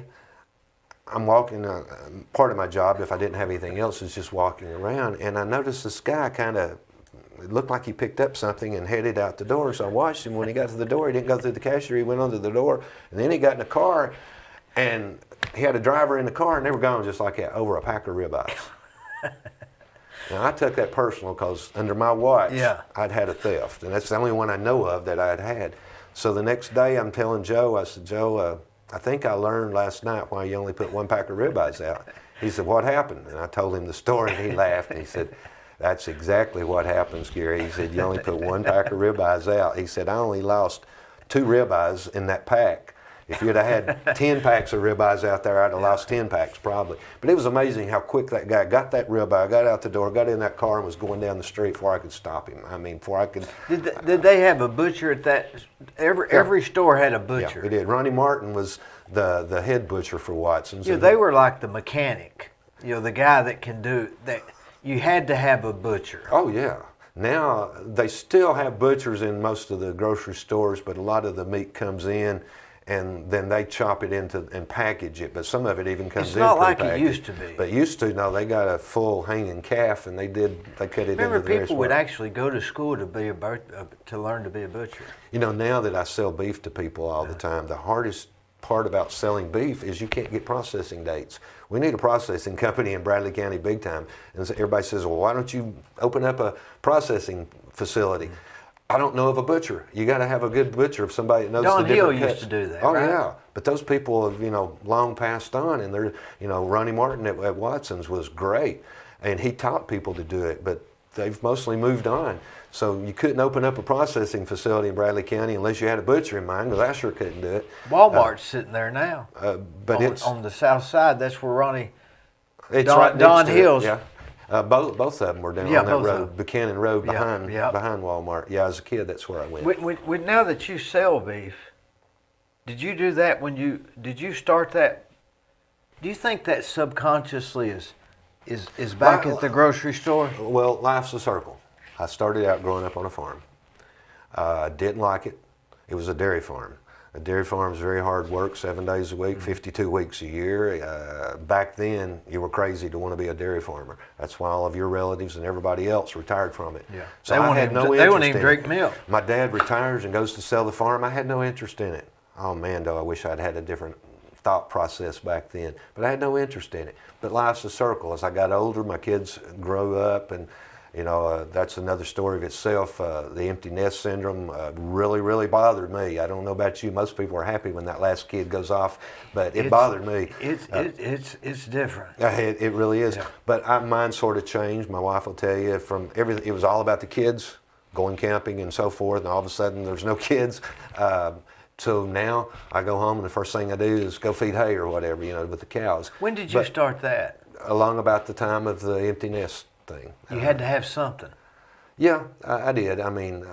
B: I'm walking, part of my job, if I didn't have anything else, is just walking around, and I noticed this guy it looked like he picked up something and headed out the door. So I watched him. When he got to the door, he didn't go through the cashier, he went under the door, and then he got in the car, and he had a driver in the car, and they were gone just like that, over a pack of ribeyes. Now, I took that personal because under my watch, I'd had a theft, and that's the only one I know of that I'd had. So the next day, I'm telling Joe, I said, Joe, I think I learned last night why you only put one pack of ribeyes out. He said, what happened? And I told him the story, and he laughed, and he said, that's exactly what happens, Gary. He said, you only put one pack of ribeyes out. He said, I only lost 2 ribeyes in that pack. If you'd have had 10 packs of ribeyes out there, I'd have lost 10 packs probably. But it was amazing how quick that guy got that ribeye, got out the door, got in that car, and was going down the street before I could stop him. I mean, before I could...
A: Did they have a butcher at that? Every store had a butcher.
B: Yeah, it did. Ronnie Martin was the head butcher for Watson's.
A: Yeah, they were like the mechanic. You know, the guy that can do that. You had to have a butcher.
B: Oh, yeah. Now, they still have butchers in most of the grocery stores, but a lot of the meat comes in, and then they chop it into and package it. But some of it even comes in.
A: It's not like
B: prepackaged.
A: it used to be.
B: But used to, no, they got a full hanging calf, and they cut it
A: Remember,
B: into the
A: people would actually go to school to be to learn to be a butcher.
B: You know, now that I sell beef to people all the time, the hardest part about selling beef is you can't get processing dates. We need a processing company in Bradley County big time. And so everybody says, well, why don't you open up a processing facility? I don't know of a butcher. You got to have a good butcher, if somebody that knows
A: Don
B: the different
A: Hill
B: cuts.
A: used to do that,
B: Oh,
A: right?
B: yeah. But those people have, long passed on, and they're, Ronnie Martin at Watson's was great, and he taught people to do it, but they've mostly moved on. So you couldn't open up a processing facility in Bradley County unless you had a butcher in mind, because I sure couldn't do it.
A: Walmart's sitting there now.
B: But it's
A: on the south side. That's where Ronnie.
B: It's
A: Don,
B: right
A: Don
B: next to it,
A: Hill's.
B: Yeah. Both of them were down on that road, Buchanan Road behind Walmart. Yeah, as a kid, that's where I went.
A: Now that you sell beef, did you do that did you start that? Do you think that subconsciously is back at the grocery store?
B: Well, life's a circle. I started out growing up on a farm. Didn't like it. It was a dairy farm. A dairy farm is very hard work, 7 days a week, 52 weeks a year. Back then, you were crazy to want to be a dairy farmer. That's why all of your relatives and everybody else retired from it.
A: Yeah.
B: So I had no interest in it.
A: They wouldn't even drink milk.
B: My dad retires and goes to sell the farm. I had no interest in it. Oh man, though, I wish I'd had a different thought process back then. But I had no interest in it. But life's a circle. As I got older, my kids grew up, and that's another story of itself. The empty nest syndrome really, really bothered me. I don't know about you. Most people are happy when that last kid goes off, but it bothered me.
A: It's different.
B: It really is.
A: Yeah.
B: But mine sort of changed. My wife will tell you, from everything, it was all about the kids, going camping and so forth, and all of a sudden there's no kids. So now I go home and the first thing I do is go feed hay or whatever, with the cows.
A: When did you start that?
B: Along about the time of the empty nest thing.
A: You had to have something.
B: Yeah, I did. I mean,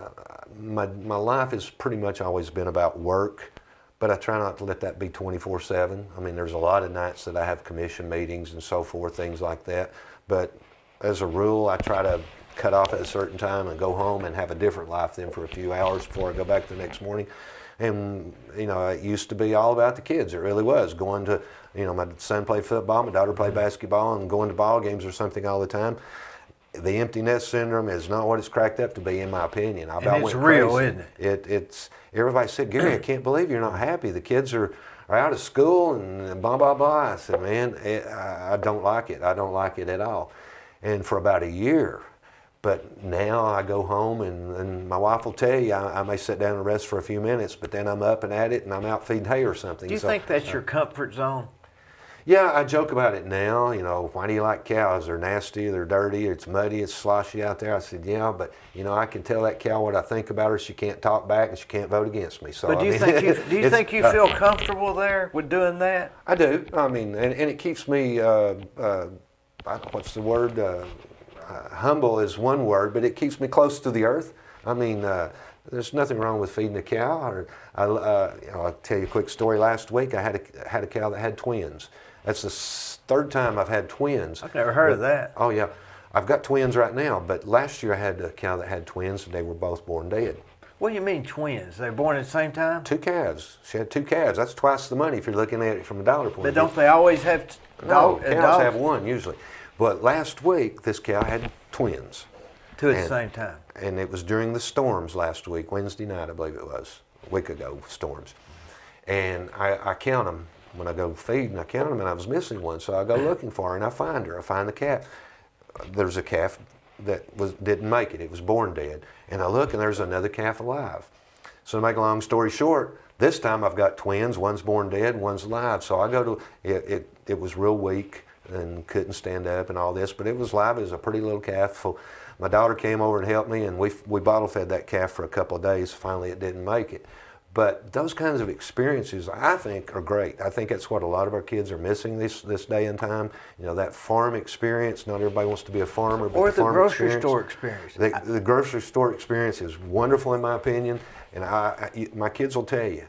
B: my life has pretty much always been about work, but I try not to let that be 24/7. I mean, there's a lot of nights that I have commission meetings and so forth, things like that. But as a rule, I try to cut off at a certain time and go home and have a different life then for a few hours before I go back the next morning. And, it used to be all about the kids. It really was. Going to, my son played football, my daughter played basketball, and going to ball games or something all the time. The empty nest syndrome is not what it's cracked up to be, in my opinion.
A: And it's real, isn't it?
B: It's everybody said, Gary, I can't believe you're not happy. The kids are out of school and blah, blah, blah. I said, man, I don't like it. I don't like it at all. And for about a year, But now I go home and my wife will tell you I may sit down and rest for a few minutes, but then I'm up and at it and I'm out feeding hay or something.
A: Do you think that's your comfort zone?
B: Yeah, I joke about it now. You know, why do you like cows? They're nasty, they're dirty, it's muddy, it's sloshy out there. I said, yeah, but you know, I can tell that cow what I think about her. She can't talk back and she can't vote against me. So,
A: but do you think you feel comfortable there with doing that?
B: I do. I mean, and it keeps me. What's the word? Humble is one word, but it keeps me close to the earth. I mean, there's nothing wrong with feeding a cow. Or, I'll tell you a quick story. Last week, I had a cow that had twins. That's the third time I've had twins.
A: I've never heard of that.
B: Oh yeah, I've got twins right now. But last year I had a cow that had twins, and they were both born dead.
A: What do you mean twins? They were born at the same time?
B: Two calves. She had two calves. That's twice the money if you're looking at it from a dollar point of view.
A: But don't they always have
B: No, cows have one usually. But last week, this cow had twins.
A: Two at the same time.
B: And it was during the storms last week, Wednesday night, I believe it was, a week ago, storms. And I count them when I go feed, and I count them, and I was missing one. So I go looking for her, and I find her. I find the calf. There's a calf that didn't make it. It was born dead. And I look, and there's another calf alive. So to make a long story short, this time I've got twins. One's born dead, one's alive. So I go to, it was real weak and couldn't stand up and all this, but it was live. It was a pretty little calf. So my daughter came over and helped me, and we bottle fed that calf for a couple of days. Finally, it didn't make it. But those kinds of experiences, I think, are great. I think that's what a lot of our kids are missing this day and time. You know, that farm experience. Not everybody wants to be a farmer, but
A: or
B: the
A: the
B: farm
A: grocery
B: experience,
A: store experience.
B: The grocery store experience is wonderful in my opinion, and my kids will tell you.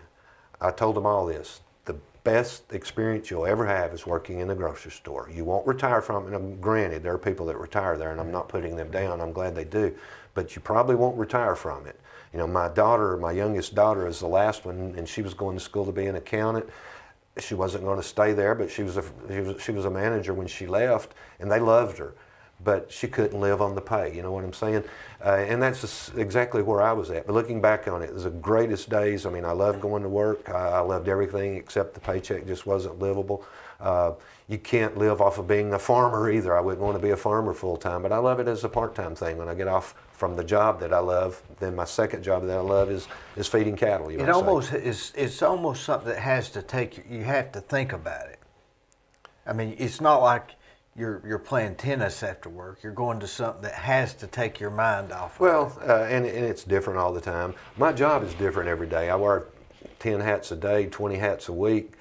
B: I told them all this. The best experience you'll ever have is working in a grocery store. You won't retire from it. And granted, there are people that retire there, and I'm not putting them down. I'm glad they do, but you probably won't retire from it. You know, my youngest daughter is the last one, and she was going to school to be an accountant. She wasn't going to stay there, but she was a manager when she left, and they loved her, but she couldn't live on the pay. You know what I'm saying? And that's just exactly where I was at. But looking back on it, it was the greatest days. I mean, I loved going to work. I loved everything except the paycheck just wasn't livable. You can't live off of being a farmer either. I wouldn't want to be a farmer full time, but I love it as a part-time thing. When I get off from the job that I love, then my second job that I love is feeding cattle.
A: It's almost something that has to take you have to think about it. I mean, it's not like you're playing tennis after work. You're going to something that has to take your mind off.
B: Well, and it's different all the time. My job is different every day. I wear 10 hats a day, 20 hats a week.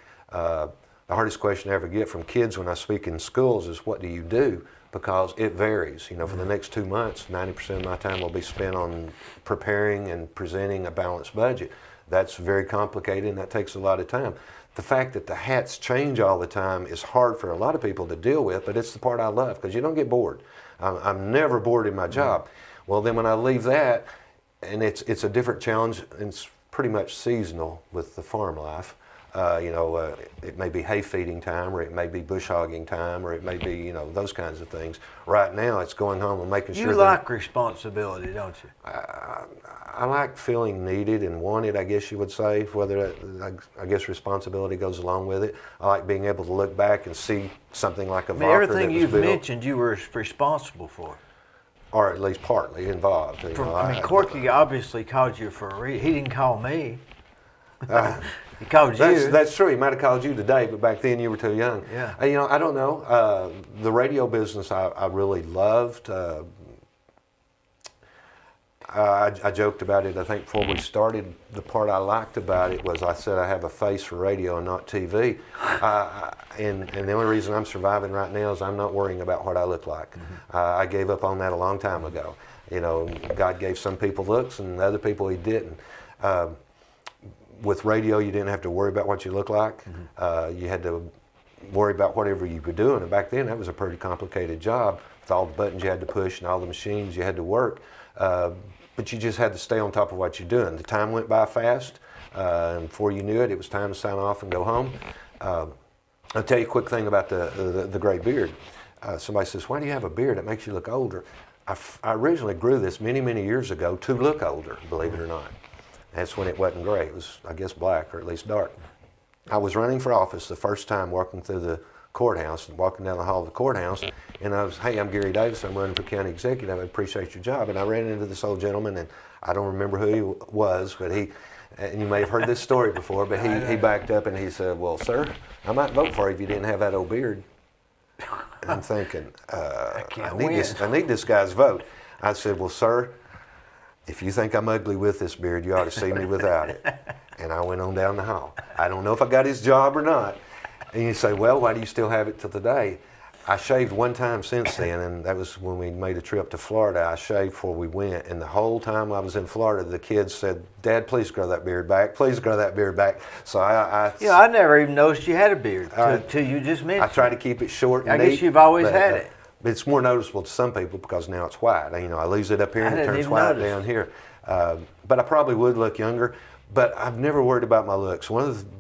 B: The hardest question I ever get from kids when I speak in schools is, what do you do? Because it varies. You know, for the next 2 months, 90% of my time will be spent on preparing and presenting a balanced budget. That's very complicated, and that takes a lot of time. The fact that the hats change all the time is hard for a lot of people to deal with, but it's the part I love, because you don't get bored. I'm never bored in my job. Well, then when I leave that, and it's a different challenge, and it's pretty much seasonal with the farm life. It may be hay feeding time, or it may be bush hogging time, or it may be, those kinds of things. Right now, it's going home and making sure.
A: You like responsibility, don't you?
B: I like feeling needed and wanted, I guess you would say, I guess responsibility goes along with it. I like being able to look back and see something like a Valker
A: everything
B: that was
A: you've
B: built,
A: mentioned, you were responsible for.
B: or at least partly involved.
A: Corky obviously called you for a reason. He didn't call me. He called you.
B: That's true. He might have called you today, but back then you were too young.
A: Yeah.
B: I don't know. The radio business I really loved. I joked about it, I think, before we started. The part I liked about it was I said I have a face for radio and not TV. And the only reason I'm surviving right now is I'm not worrying about what I look like. Mm-hmm. I gave up on that a long time ago. God gave some people looks and other people He didn't. With radio, you didn't have to worry about what you look like. Mm-hmm. You had to worry about whatever you were doing. And back then, that was a pretty complicated job with all the buttons you had to push and all the machines you had to work. But you just had to stay on top of what you're doing. The time went by fast, and before you knew it, it was time to sign off and go home. I'll tell you a quick thing about the gray beard. Somebody says, "Why do you have a beard? It makes you look older." I originally grew this many, many years ago to look older, believe it or not. That's when it wasn't gray. It was, I guess, black, or at least dark. I was running for office the first time, working through courthouse, and walking down the hall of the courthouse, and I was, hey, I'm Gary Davis, I'm running for county executive, I appreciate your job. And I ran into this old gentleman, and I don't remember who he was, but and you may have heard this story before, but he backed up and he said, well, sir, I might vote for you if you didn't have that old beard. And I'm thinking, I need this guy's vote. I said, well, sir, if you think I'm ugly with this beard, you ought to see me without it. And I went on down the hall. I don't know if I got his job or not. And you say, well, why do you still have it till today? I shaved one time since then, and that was when we made a trip to Florida. I shaved before we went, and the whole time I was in Florida, the kids said, Dad, please grow that beard back. Please grow that beard back. So I
A: never even noticed you had a beard until you just mentioned
B: I try to keep it short and
A: neat. I guess you've always had it.
B: It's more noticeable to some people because now it's white. You know, I lose it up here and it turns white down here. But I probably would look younger, but I've never worried about my looks. One of the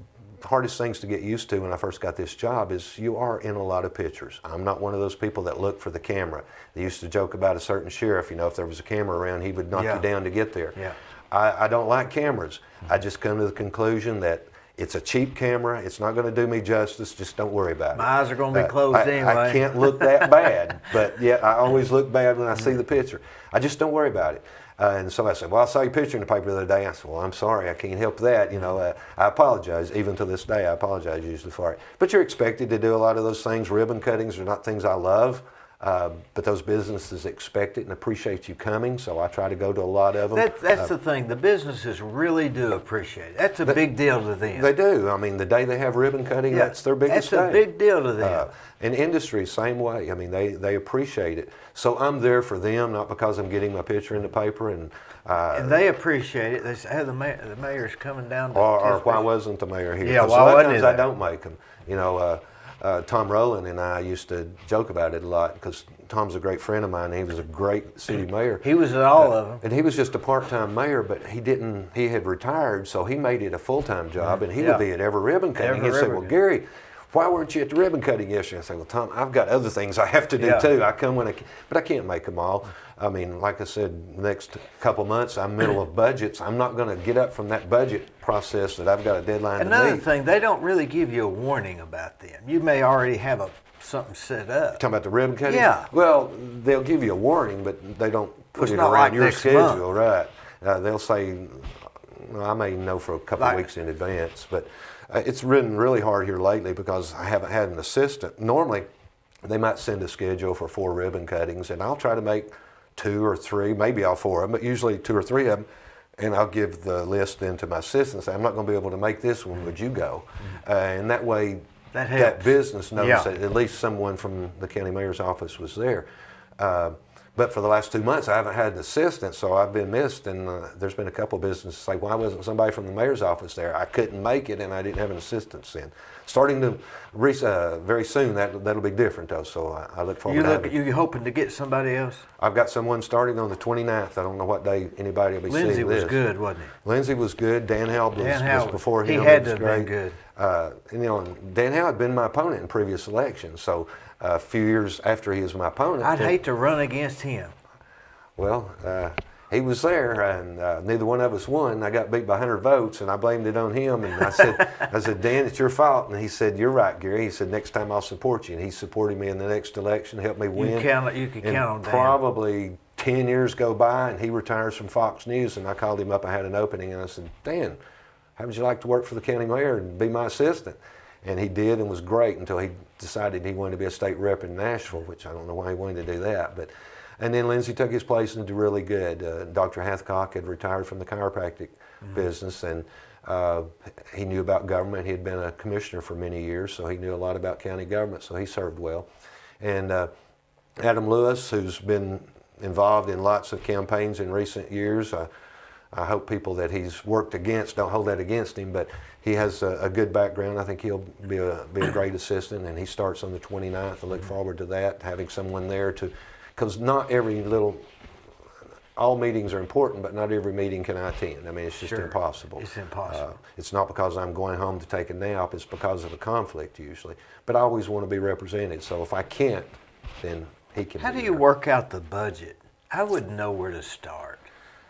B: hardest things to get used to when I first got this job is you are in a lot of pictures. I'm not one of those people that look for the camera. They used to joke about a certain sheriff, you know, if there was a camera around, he would knock you down to get there.
A: Yeah.
B: I don't like cameras. I just come to the conclusion that it's a cheap camera. It's not going to do me justice. Just don't worry about it.
A: My eyes are going to be closed anyway.
B: I can't look that bad, but yet I always look bad when I see the picture. I just don't worry about it. And somebody said, well, I saw your picture in the paper the other day. I said, well, I'm sorry, I can't help that. You know, I apologize. Even to this day, I apologize usually for it. But you're expected to do a lot of those things. Ribbon cuttings are not things I love, but those businesses expect it and appreciate you coming, so I try to go to a lot of them.
A: That's the thing. The businesses really do appreciate it. That's a big deal to them.
B: They do. I mean, the day they have ribbon cutting, that's their biggest day.
A: That's a big deal to them.
B: And industry, same way. I mean, they appreciate it. So I'm there for them, not because I'm getting my picture in the paper. And
A: they appreciate it. They say, hey, the mayor's coming down.
B: Or why wasn't the mayor here?
A: Yeah,
B: a lot of times I don't make them. You know, Tom Rowland and I used to joke about it a lot because Tom's a great friend of mine. He was a great city mayor.
A: He was at all of them.
B: And he was just a part-time mayor, but he had retired, so he made it a full-time job, and he would be at every ribbon cutting. He'd say, well, Gary, why weren't you at the ribbon cutting yesterday? I say, well, Tom, I've got other things I have to do too. I come when I can, but I can't make them all. I mean, like I said, the next couple months, I'm middle of budgets. I'm not going to get up from that budget process that I've got a deadline to meet.
A: Another thing, they don't really give you a warning about them. You may already have something set up.
B: Talking about the ribbon cutting?
A: Yeah.
B: Well, they'll give you a warning, but they don't put it around
A: like
B: your schedule,
A: month.
B: right? They'll say, well, I may know for a couple of weeks in advance, but it's been really hard here lately because I haven't had an assistant. Normally, they might send a schedule for 4 ribbon cuttings, and I'll try to make 2 or 3, maybe all 4 of them, but usually 2 or 3 of them, and I'll give the list then to my assistant and say, I'm not going to be able to make this one, would you go? And that way, that business knows that at least someone from the county mayor's office was there. But for the last 2 months, I haven't had an assistant, so I've been missed, and there's been a couple of businesses say, why wasn't somebody from the mayor's office there? I couldn't make it, and I didn't have an assistant then. Starting to, very soon, that'll be different, though, so I look forward to it.
A: You hoping to get somebody else?
B: I've got someone starting on the 29th. I don't know what day anybody will be seeing this.
A: Lindsay was good, wasn't he?
B: Lindsay was good. Dan Howell was before him.
A: He had to have been good.
B: You know, Dan Howell had been my opponent in previous elections, so a few years after he was my opponent.
A: I'd hate to run against him.
B: Well, he was there, and neither one of us won. I got beat by 100 votes, and I blamed it on him. And I said, Dan, it's your fault. And he said, you're right, Gary. He said, next time I'll support you. And he supported me in the next election, helped me win.
A: You can count on Dan.
B: Probably 10 years go by, and he retires from Fox News. And I called him up. I had an opening, and I said, Dan, how would you like to work for the county mayor and be my assistant? And he did, and was great until he decided he wanted to be a state rep in Nashville, which I don't know why he wanted to do that. And then Lindsay took his place and did really good. Dr. Hathcock had retired from the chiropractic business, and he knew about government. He had been a commissioner for many years, so he knew a lot about county government, so he served well. And Adam Lewis, who's been involved in lots of campaigns in recent years, I hope people that he's worked against don't hold that against him, but he has a good background. I think he'll be a great assistant, and he starts on the 29th. I look forward to that, having someone there because not every all meetings are important, but not every meeting can I attend. I mean, it's just impossible.
A: It's impossible.
B: It's not because I'm going home to take a nap, it's because of a conflict usually. But I always want to be represented, so if I can't, then he can.
A: How do you work out the budget? I wouldn't know where to start.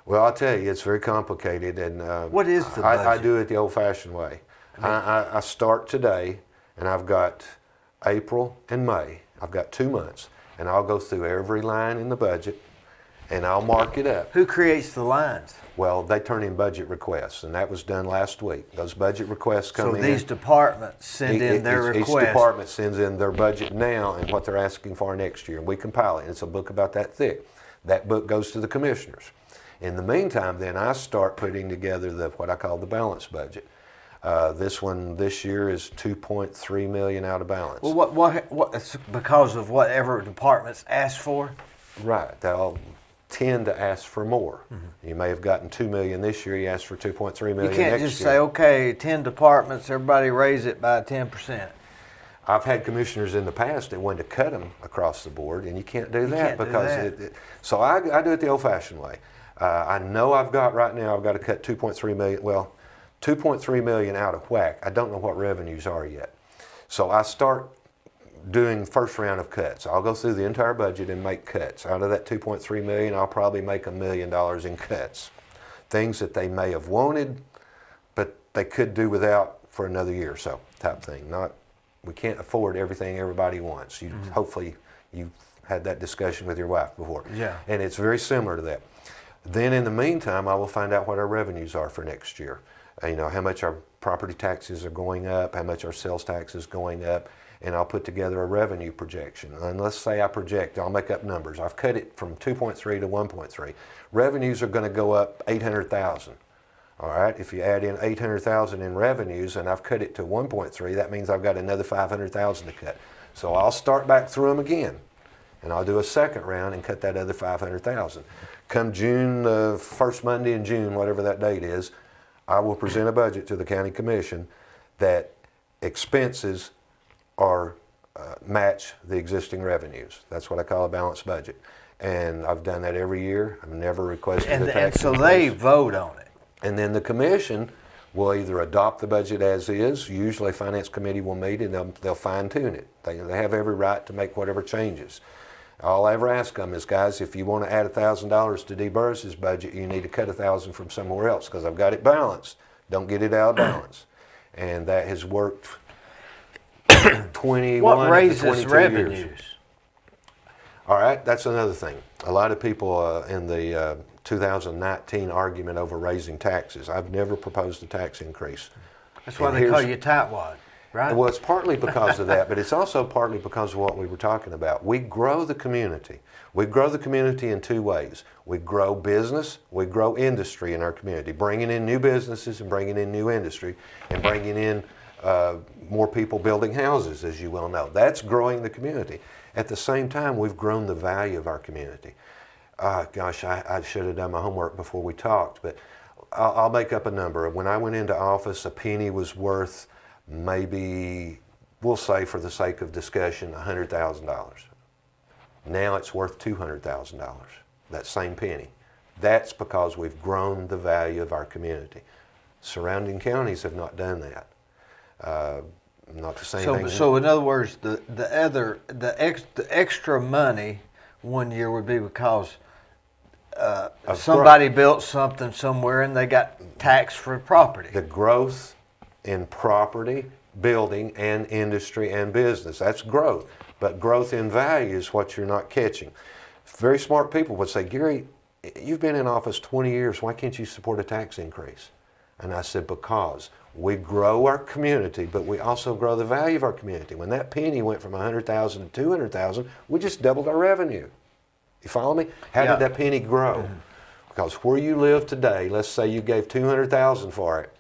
B: Well, I'll tell you, it's very complicated. And
A: what is the budget?
B: I do it the old-fashioned way. I start today, and I've got April, and May. I've got 2 months, and I'll go through every line in the budget, and I'll mark it up.
A: Who creates the lines?
B: Well, they turn in budget requests, and that was done last week. Those budget requests come
A: So
B: in.
A: these departments send in their
B: Each
A: request.
B: department sends in their budget now and what they're asking for next year, and we compile it. It's a book about that thick. That book goes to the commissioners. In the meantime, then I start putting together what I call the balance budget. This one this year is 2.3 million out of balance.
A: Well, what? It's because of whatever departments ask for.
B: Right. They'll tend to ask for more. You may have gotten 2 million this year. You asked for 2.3 million next year.
A: You can't just say, okay, 10 departments, everybody raise it by 10%.
B: I've had commissioners in the past that wanted to cut them across the board, and you can't do that because so I do it the old-fashioned way. I know I've got right now. I've got to cut 2.3 million. Well, 2.3 million out of whack. I don't know what revenues are yet, so I start doing first round of cuts. I'll go through the entire budget and make cuts. Out of that 2.3 million, I'll probably make $1 million in cuts. Things that they may have wanted, but they could do without for another year or so, type thing. We can't afford everything everybody wants. Hopefully you've had that discussion with your wife before.
A: Yeah.
B: And it's very similar to that. Then in the meantime, I will find out what our revenues are for next year. How much our property taxes are going up, how much our sales tax is going up, and I'll put together a revenue projection. And let's say I'll make up numbers. I've cut it from 2.3 to 1.3. Revenues are going to go up 800,000. All right, if you add in 800,000 in revenues and I've cut it to 1.3, that means I've got another 500,000 to cut. So I'll start back through them again, and I'll do a second round and cut that other 500,000. Come June, the first Monday in June, whatever that date is, I will present a budget to the county commission that expenses are match the existing revenues. That's what I call a balanced budget. And I've done that every year. I've never requested a tax
A: And so
B: increase.
A: they vote on it.
B: And then the commission will either adopt the budget as is. Usually finance committee will meet and they'll fine tune it. They have every right to make whatever changes. All I ever ask them is, guys, if you want to add $1,000 to Dee Burris's budget, you need to cut 1,000 from somewhere else because I've got it balanced. Don't get it out of balance. And that has worked 21
A: What
B: to
A: raises
B: 22
A: revenues?
B: years. All right, that's another thing. A lot of people in the 2019 argument over raising taxes. I've never proposed a tax increase.
A: That's why they call you tightwad, right?
B: Well, it's partly because of that, but it's also partly because of what we were talking about. We grow the community. We grow the community in two ways. We grow business, we grow industry in our community, bringing in new businesses and bringing in new industry and bringing in more people building houses, as you well know. That's growing the community. At the same time, we've grown the value of our community. Gosh, I should have done my homework before we talked, but I'll make up a number. When I went into office, a penny was worth maybe, we'll say for the sake of discussion, $100,000. Now it's worth $200,000, that same penny. That's because we've grown the value of our community. Surrounding counties have not done that. Not the same thing.
A: So in other words, the extra money one year would be because somebody built something somewhere and they got taxed for property.
B: The growth in property, building, and industry and business, that's growth. But growth in value is what you're not catching. Very smart people would say, Gary, you've been in office 20 years, why can't you support a tax increase? And I said, because we grow our community, but we also grow the value of our community. When that penny went from 100,000 to 200,000, we just doubled our revenue. You follow me? How did that penny grow? Because where you live today, let's say you gave 200,000 for it,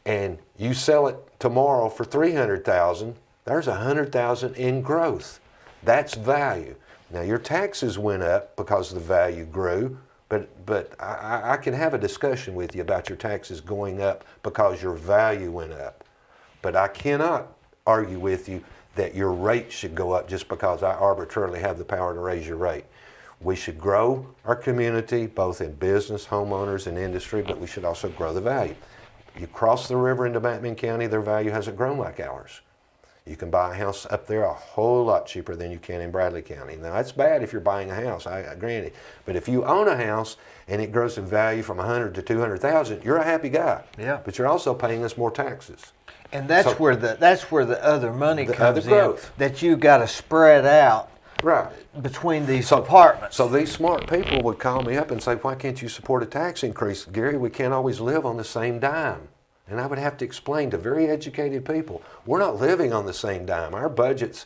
B: and you sell it tomorrow for 300,000, there's 100,000 in growth. That's value. Now your taxes went up because the value grew, but I can have a discussion with you about your taxes going up because your value went up. But I cannot argue with you that your rate should go up just because I arbitrarily have the power to raise your rate. We should grow our community, both in business, homeowners, and industry, but we should also grow the value. You cross the river into Bateman County, their value hasn't grown like ours. You can buy a house up there a whole lot cheaper than you can in Bradley County. Now, that's bad if you're buying a house, I grant it. But if you own a house and it grows in value from 100 to 200,000, you're a happy guy.
A: Yeah.
B: But you're also paying us more taxes.
A: And that's
B: So-
A: where the other money
B: The
A: comes
B: other growth.
A: in. That you got to spread out
B: Right.
A: between these departments.
B: So these smart people would call me up and say, why can't you support a tax increase? Gary, we can't always live on the same dime. And I would have to explain to very educated people, we're not living on the same dime. Our budget's,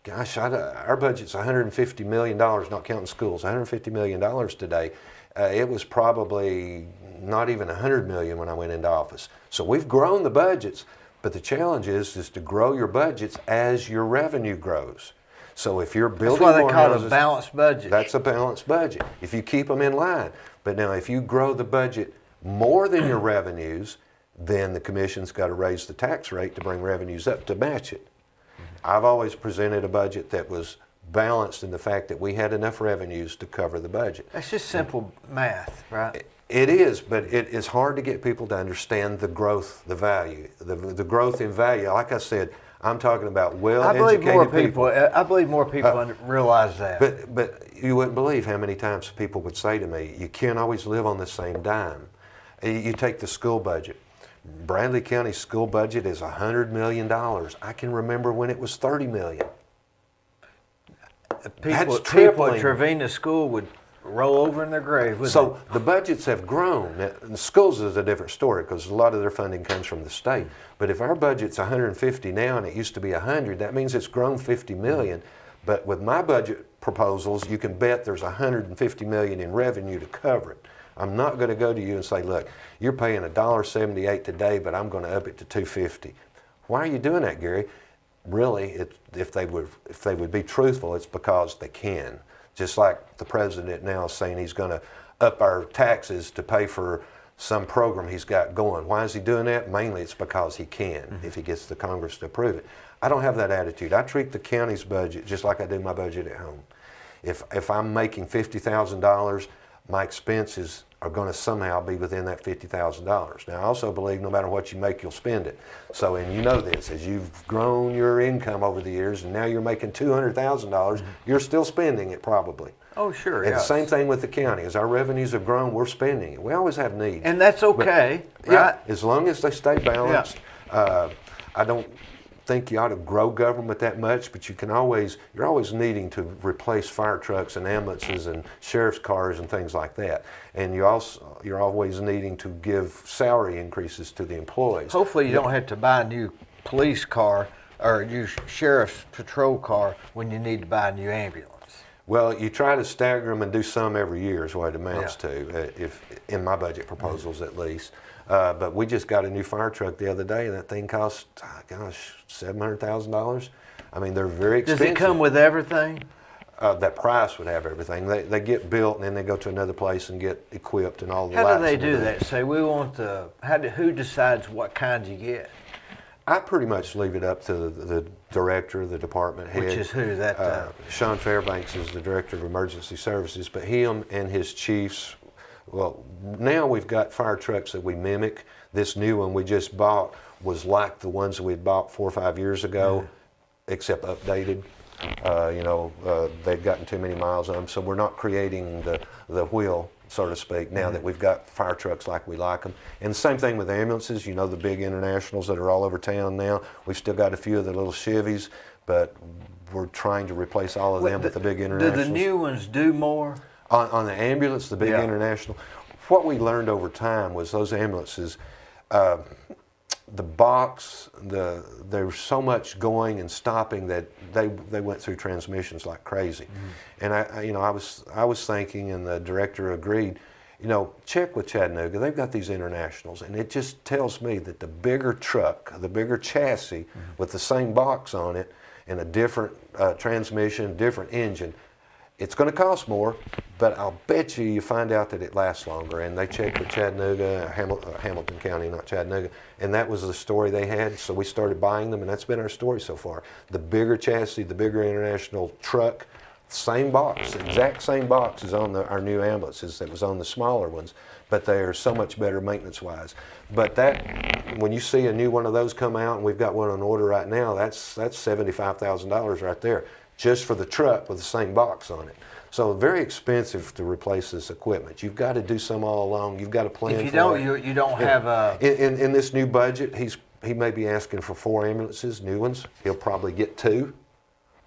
B: our budget's $150 million, not counting schools, $150 million today. It was probably not even $100 million when I went into office. So we've grown the budgets, but the challenge is to grow your budgets as your revenue grows. So if you're building
A: that's why they
B: more
A: call
B: houses,
A: it a balanced budget.
B: that's a balanced budget. If you keep them in line. But now if you grow the budget more than your revenues, then the commission's got to raise the tax rate to bring revenues up to match it. I've always presented a budget that was balanced in the fact that we had enough revenues to cover the budget.
A: That's just simple math, right?
B: It is, but it is hard to get people to understand the growth, the value, the growth in value. Like I said, I'm talking about well-educated people.
A: I believe more people realize that.
B: But you wouldn't believe how many times people would say to me, you can't always live on the same dime. You take the school budget. Bradley County's school budget is $100 million. I can remember when it was $30 million.
A: People at
B: tripling.
A: Trevina School would roll over in their grave. wouldn't
B: So the budgets have grown. Now, the schools is a different story because a lot of their funding comes from the state. But if our budget's 150 now and it used to be 100, that means it's grown 50 million. But with my budget proposals, you can bet there's 150 million in revenue to cover it. I'm not going to go to you and say, look, you're paying $1.78 today, but I'm going to up it to $2.50. Why are you doing that, Gary? Really, if they would be truthful, it's because they can. Just like the president now is saying he's going to up our taxes to pay for some program he's got going. Why is he doing that? Mainly it's because he can, if he gets the Congress to approve it. I don't have that attitude. I treat the county's budget just like I do my budget at home. If I'm making $50,000, my expenses are going to somehow be within that $50,000. Now, I also believe no matter what you make, you'll spend it. So, and you know this, as you've grown your income over the years and now you're making $200,000, you're still spending it probably.
A: Oh, sure.
B: And
A: yeah.
B: the same thing with the county. As our revenues have grown, we're spending it. We always have needs.
A: And that's okay,
B: But,
A: right?
B: yeah, as long as they stay balanced. I don't think you ought to grow government that much, but you're always needing to replace fire trucks and ambulances and sheriff's cars and things like that. And you're always needing to give salary increases to the employees.
A: Hopefully you don't have to buy a new police car or a new sheriff's patrol car when you need to buy a new ambulance.
B: Well, you try to stagger them and do some every year is what it amounts to, if in my budget proposals at least. But we just got a new fire truck the other day, and that thing cost, $700,000. I mean, they're very expensive.
A: Does it come with everything?
B: That price would have everything. They get built, and then they go to another place and get equipped and all the
A: How
B: lights.
A: do they
B: and
A: do
B: everything.
A: that? Say, we want who decides what kind you get?
B: I pretty much leave it up to the director, the department head.
A: Which is who?
B: Sean Fairbanks is the director of emergency services, but him and his chiefs. Well, now we've got fire trucks that we mimic. This new one we just bought was like the ones that we'd bought 4 or 5 years ago, except updated. They'd gotten too many miles on them, so we're not creating the wheel, so to speak, now that we've got fire trucks like we like them. And the same thing with ambulances, the big internationals that are all over town now. We've still got a few of the little Chevys, but we're trying to replace all of them with the big internationals.
A: Do the new ones do more?
B: On the ambulance, the big international, what we learned over time was those ambulances, the box, there was so much going and stopping that they went through transmissions like crazy. And I was thinking, and the director agreed, check with Chattanooga. They've got these internationals, and it just tells me that the bigger truck, the bigger chassis with the same box on it and a different transmission, different engine, it's going to cost more, but I'll bet you find out that it lasts longer. And they checked with Chattanooga, Hamilton County, not Chattanooga, and that was the story they had. So we started buying them, and that's been our story so far. The bigger chassis, the bigger international truck, same box, exact same box as on our new ambulances that was on the smaller ones, but they are so much better maintenance-wise. But when you see a new one of those come out, and we've got one on order right now, that's $75,000 right there, just for the truck with the same box on it. So very expensive to replace this equipment. You've got to do some all along. You've got to plan.
A: If you don't, you don't have a.
B: In this new budget, he's he may be asking for 4 ambulances, new ones. He'll probably get 2,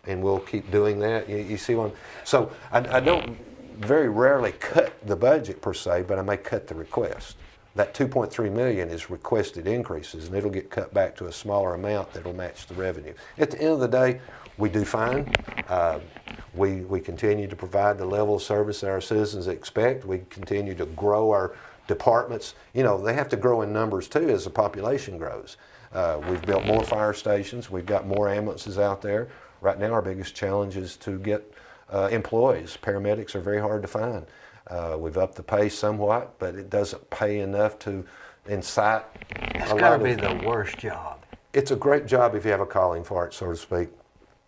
B: and we'll keep doing that. You see what so I don't very rarely cut the budget per se, but I may cut the request. That 2.3 million is requested increases, and it'll get cut back to a smaller amount that'll match the revenue. At the end of the day, we do fine. We continue to provide the level of service that our citizens expect. We continue to grow our departments. You know, they have to grow in numbers too as the population grows. We've built more fire stations. We've got more ambulances out there. Right now, our biggest challenge is to get employees. Paramedics are very hard to find. We've upped the pay somewhat, but it doesn't pay enough to incite
A: It's got to be the worst job.
B: It's a great job if you have a calling for it, so to speak.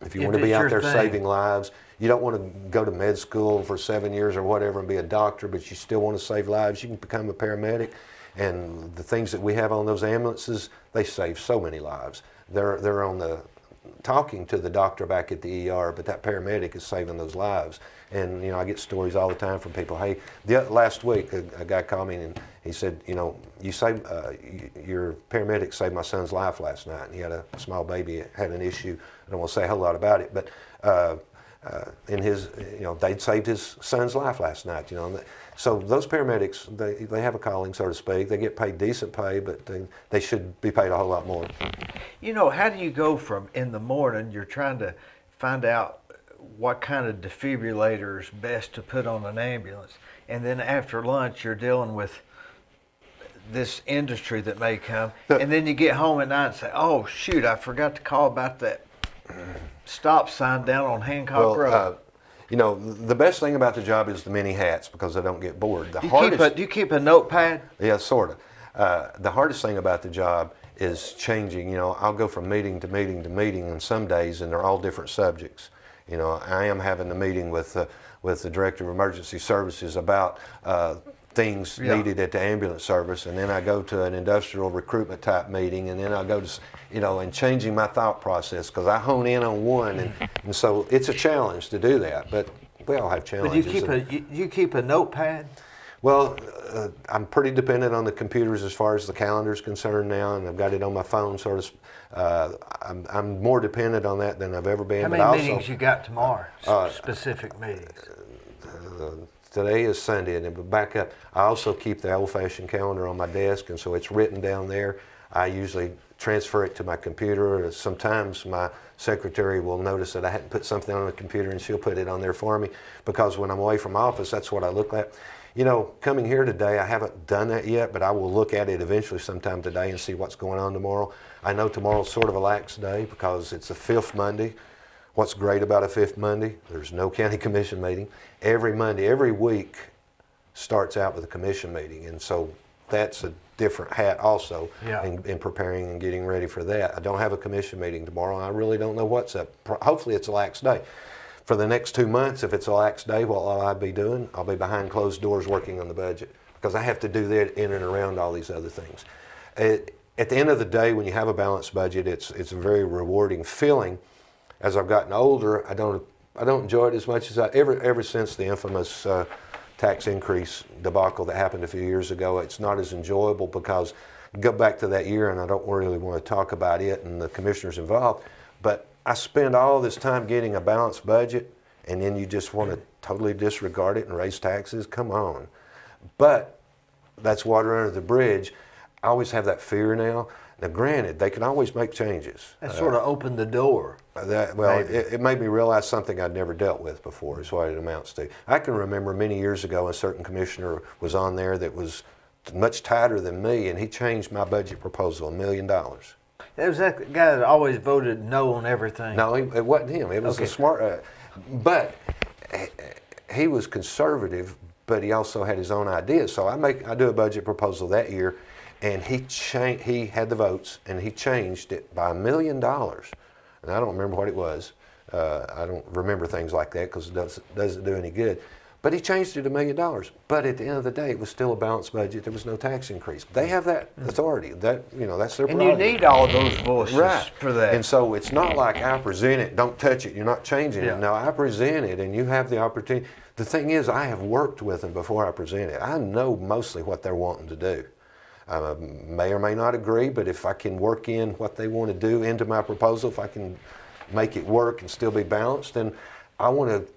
B: If you
A: If
B: want to be
A: it's
B: out
A: your
B: there
A: thing.
B: saving lives, you don't want to go to med school for 7 years or whatever and be a doctor, but you still want to save lives, you can become a paramedic. And the things that we have on those ambulances, they save so many lives. They're on the talking to the doctor back at the ER, but that paramedic is saving those lives. And you know, I get stories all the time from people. Hey, last week a guy called me and he said, you know, your paramedic saved my son's life last night. And he had a small baby, had an issue. I don't want to say a whole lot about it, but in his, you know, they'd saved his son's life last night. You know, so those paramedics, they have a calling, so to speak. They get paid decent pay, but they should be paid a whole lot more.
A: You know, how do you go from in the morning, you're trying to find out what kind of defibrillator is best to put on an ambulance, and then after lunch you're dealing with this industry that may come, and then you get home at night and say, oh shoot, I forgot to call about that stop sign down on Hancock Road.
B: You know, the best thing about the job is the many hats, because I don't get bored.
A: Do you keep a notepad?
B: Yeah, sort of. The hardest thing about the job is changing. You know, I'll go from meeting to meeting to meeting on some days, and they're all different subjects. You know, I am having a meeting with the Director of Emergency Services about things needed at the ambulance service, and then I go to an industrial recruitment type meeting, and then I go to, you know, and changing my thought process, because I hone in on one, and so it's a challenge to do that, but we all have challenges.
A: But you keep a notepad?
B: Well, I'm pretty dependent on the computers as far as the calendar is concerned now, and I've got it on my phone, sort of. I'm more dependent on that than I've ever been.
A: How many meetings you got tomorrow? Specific meetings.
B: Today is Sunday, and then back up. I also keep the old-fashioned calendar on my desk, and so it's written down there. I usually transfer it to my computer. Sometimes my secretary will notice that I hadn't put something on the computer, and she'll put it on there for me, because when I'm away from office, that's what I look at. You know, coming here today, I haven't done that yet, but I will look at it eventually sometime today and see what's going on tomorrow. I know tomorrow's sort of a lax day because it's the 5th Monday. What's great about a 5th Monday? There's no county commission meeting. Every Monday, every week starts out with a commission meeting, and so that's a different hat also in preparing and getting ready for that. I don't have a commission meeting tomorrow, and I really don't know what's up. Hopefully it's a lax day. For the next 2 months, if it's a lax day, what will I be doing? I'll be behind closed doors working on the budget, because I have to do that in and around all these other things. At the end of the day, when you have a balanced budget, it's a very rewarding feeling. As I've gotten older, I don't enjoy it as much as ever since the infamous tax increase debacle that happened a few years ago. It's not as enjoyable, because go back to that year, and I don't really want to talk about it and the commissioners involved, but I spend all this time getting a balanced budget, and then you just want to totally disregard it and raise taxes? Come on. But that's water under the bridge. I always have that fear now. Now, granted, they can always make changes.
A: That sort of opened the door.
B: It made me realize something I'd never dealt with before, is what it amounts to. I can remember many years ago a certain commissioner was on there that was much tighter than me, and he changed my budget proposal $1 million.
A: It was that guy that always voted no on everything.
B: No, it wasn't him. It was a smart, but he was conservative, but he also had his own ideas. So I do a budget proposal that year, and he had the votes, and he changed it by $1 million. And I don't remember what it was. I don't remember things like that, because it doesn't do any good. But he changed it to $1 million. But at the end of the day, it was still a balanced budget. There was no tax increase. They have that authority. That's their prerogative.
A: And you need all those voices for that.
B: And so it's not like I present it, don't touch it, you're not changing it. No, I present it, and you have the opportunity. The thing is, I have worked with them before I present it. I know mostly what they're wanting to do. May or may not agree, but if I can work in what they want to do into my proposal, if I can make it work and still be balanced, then I want to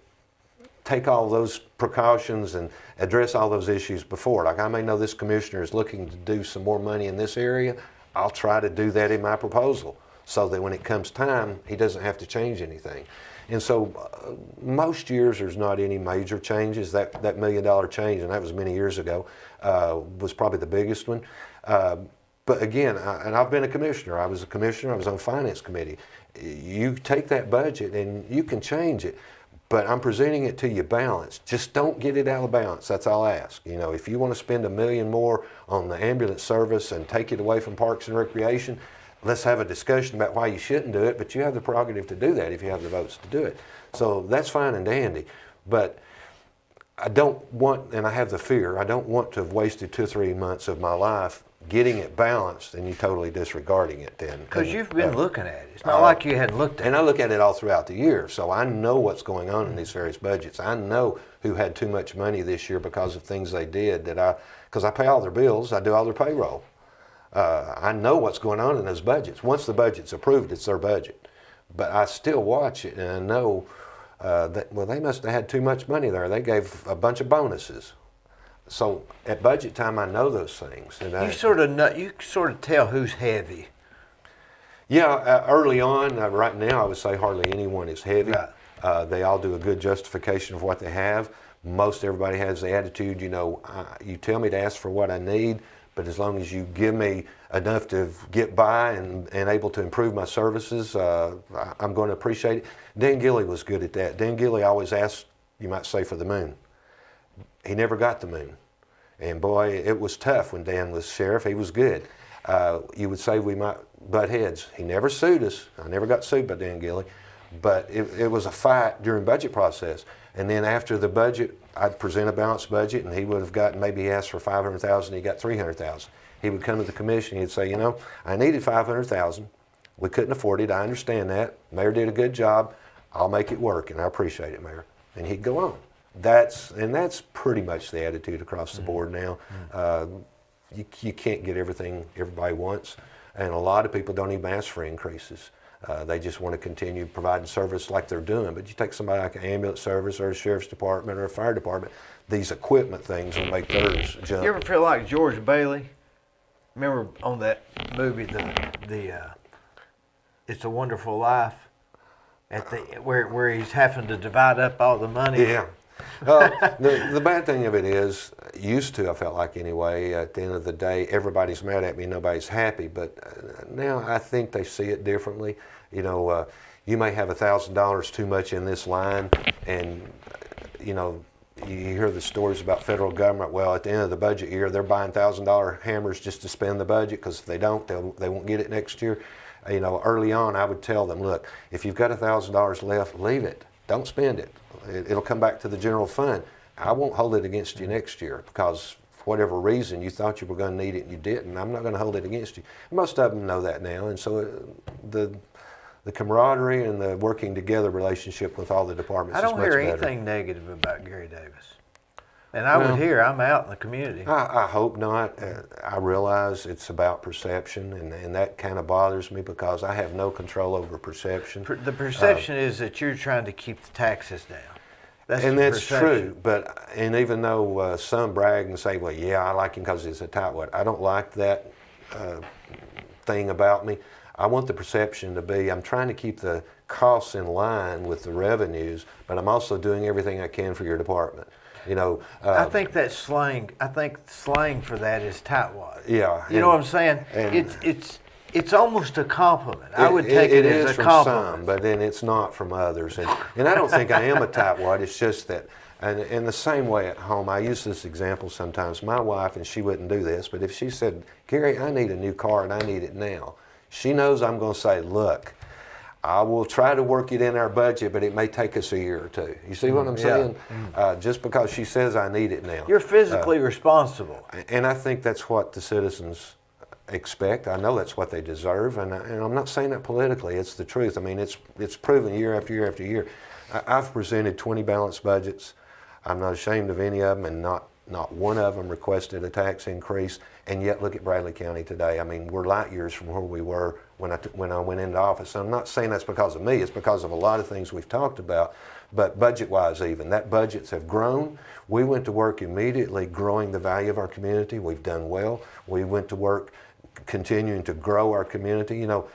B: take all those precautions and address all those issues before. Like I may know this commissioner is looking to do some more money in this area. I'll try to do that in my proposal so that when it comes time, he doesn't have to change anything. And so most years there's not any major changes. That $1 million change, and that was many years ago, was probably the biggest one. But again, and I've been a commissioner. I was a commissioner. I was on finance committee. You take that budget and you can change it, but I'm presenting it to you balanced. Just don't get it out of balance. That's all I ask. You know, if you want to spend $1 million more on the ambulance service and take it away from Parks and Recreation, let's have a discussion about why you shouldn't do it, but you have the prerogative to do that if you have the votes to do it. So that's fine and dandy, but I don't want, and I have the fear, I don't want to have wasted 2 or 3 months of my life getting it balanced and you totally disregarding it then.
A: Because you've been looking at it. It's not like you hadn't looked at it.
B: And I look at it all throughout the year, so I know what's going on in these various budgets. I know who had too much money this year because of things they did because I pay all their bills, I do all their payroll. I know what's going on in those budgets. Once the budget's approved, it's their budget. But I still watch it and I know that, well, they must have had too much money there. They gave a bunch of bonuses. So at budget time, I know those things. And
A: You sort of tell who's heavy.
B: Yeah, early on, right now, I would say hardly anyone is heavy.
A: Right.
B: They all do a good justification of what they have. Most everybody has the attitude, you know, you tell me to ask for what I need, but as long as you give me enough to get by and able to improve my services, I'm going to appreciate it. Dan Gilley was good at that. Dan Gilley always asked, you might say, for the moon. He never got the moon. And boy, it was tough when Dan was sheriff. He was good. You would say we might butt heads. He never sued us. I never got sued by Dan Gilley. But it was a fight during budget process. And then after the budget, I'd present a balanced budget, and he would have gotten, maybe he asked for $500,000, he got $300,000. He would come to the commission, he'd say, you know, I needed $500,000. We couldn't afford it. I understand that. Mayor did a good job. I'll make it work, and I appreciate it, Mayor. And he'd go on. That's pretty much the attitude across the board now. You can't get everything everybody wants, and a lot of people don't even ask for increases. They just want to continue providing service like they're doing. But you take somebody like an ambulance service or a sheriff's department or a fire department, these equipment things will make theirs jump.
A: You ever feel like George Bailey? Remember on that movie, It's a Wonderful Life, where he's having to divide up all the money?
B: Yeah. The bad thing of it is, used to, I felt like anyway, at the end of the day, everybody's mad at me, nobody's happy. But now I think they see it differently. You know, you may have $1,000 too much in this line, and you know, you hear the stories about federal government. Well, at the end of the budget year, they're buying $1,000 hammers just to spend the budget, because if they don't, they won't get it next year. You know, early on, I would tell them, look, if you've got $1,000 left, leave it. Don't spend it. It'll come back to the general fund. I won't hold it against you next year, because for whatever reason you thought you were going to need it and you didn't. I'm not going to hold it against you. Most of them know that now, and so the camaraderie and the working together relationship with all the departments is much better.
A: I don't hear anything negative about Gary Davis. And I would hear, I'm out in the community.
B: I hope not. I realize it's about perception, and that kind of bothers me, because I have no control over perception.
A: The perception is that you're trying to keep the taxes down.
B: That's true, and even though some brag and say, well, yeah, I like him because he's a tightwad, I don't like that thing about me. I want the perception to be, I'm trying to keep the costs in line with the revenues, but I'm also doing everything I can for your department. You know,
A: I think that's slang. I think slang for that is tightwad.
B: Yeah.
A: You know what I'm saying? It's almost a compliment. I would take it as a compliment.
B: From some, but then it's not from others. And I don't think I am a tightwad. It's just that, and in the same way at home, I use this example sometimes. My wife, and she wouldn't do this, but if she said, Gary, I need a new car and I need it now, she knows I'm going to say, look, I will try to work it in our budget, but it may take us a year or two. You see what I'm saying? Just because she says I need it now.
A: You're physically responsible.
B: And I think that's what the citizens expect. I know that's what they deserve, and I'm not saying that politically. It's the truth. I mean, it's proven year after year after year. I've presented 20 balanced budgets. I'm not ashamed of any of them, and Not one of them requested a tax increase, and yet look at Bradley County today. I mean, we're light years from where we were when I went into office. I'm not saying that's because of me, it's because of a lot of things we've talked about, but budget-wise even, that budgets have grown. We went to work immediately growing the value of our community. We've done well. We went to work continuing to grow our community. You know,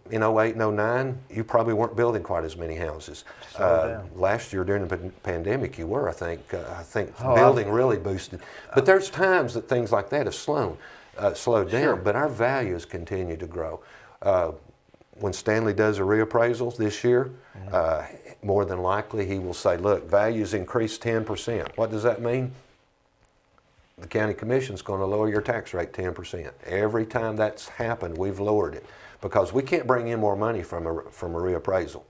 B: in 08 and 09, you probably weren't building quite as many houses. Last year during the pandemic, you were, I think. Building really boosted. But there's times that things like that have slowed down,
A: Sure.
B: but our values continue to grow. When Stanley does a reappraisal this year, more than likely he will say, look, values increased 10%. What does that mean? The county commission's going to lower your tax rate 10%. Every time that's happened, we've lowered it because we can't bring in more money from a reappraisal.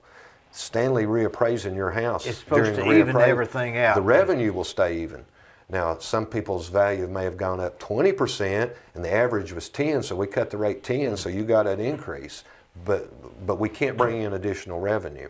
B: Stanley reappraising your house,
A: It's supposed
B: during
A: to
B: the
A: even
B: reappraisal,
A: everything out.
B: The revenue will stay even. Now, some people's value may have gone up 20%, and the average was 10, so we cut the rate 10, so you got an increase. But we can't bring in additional revenue.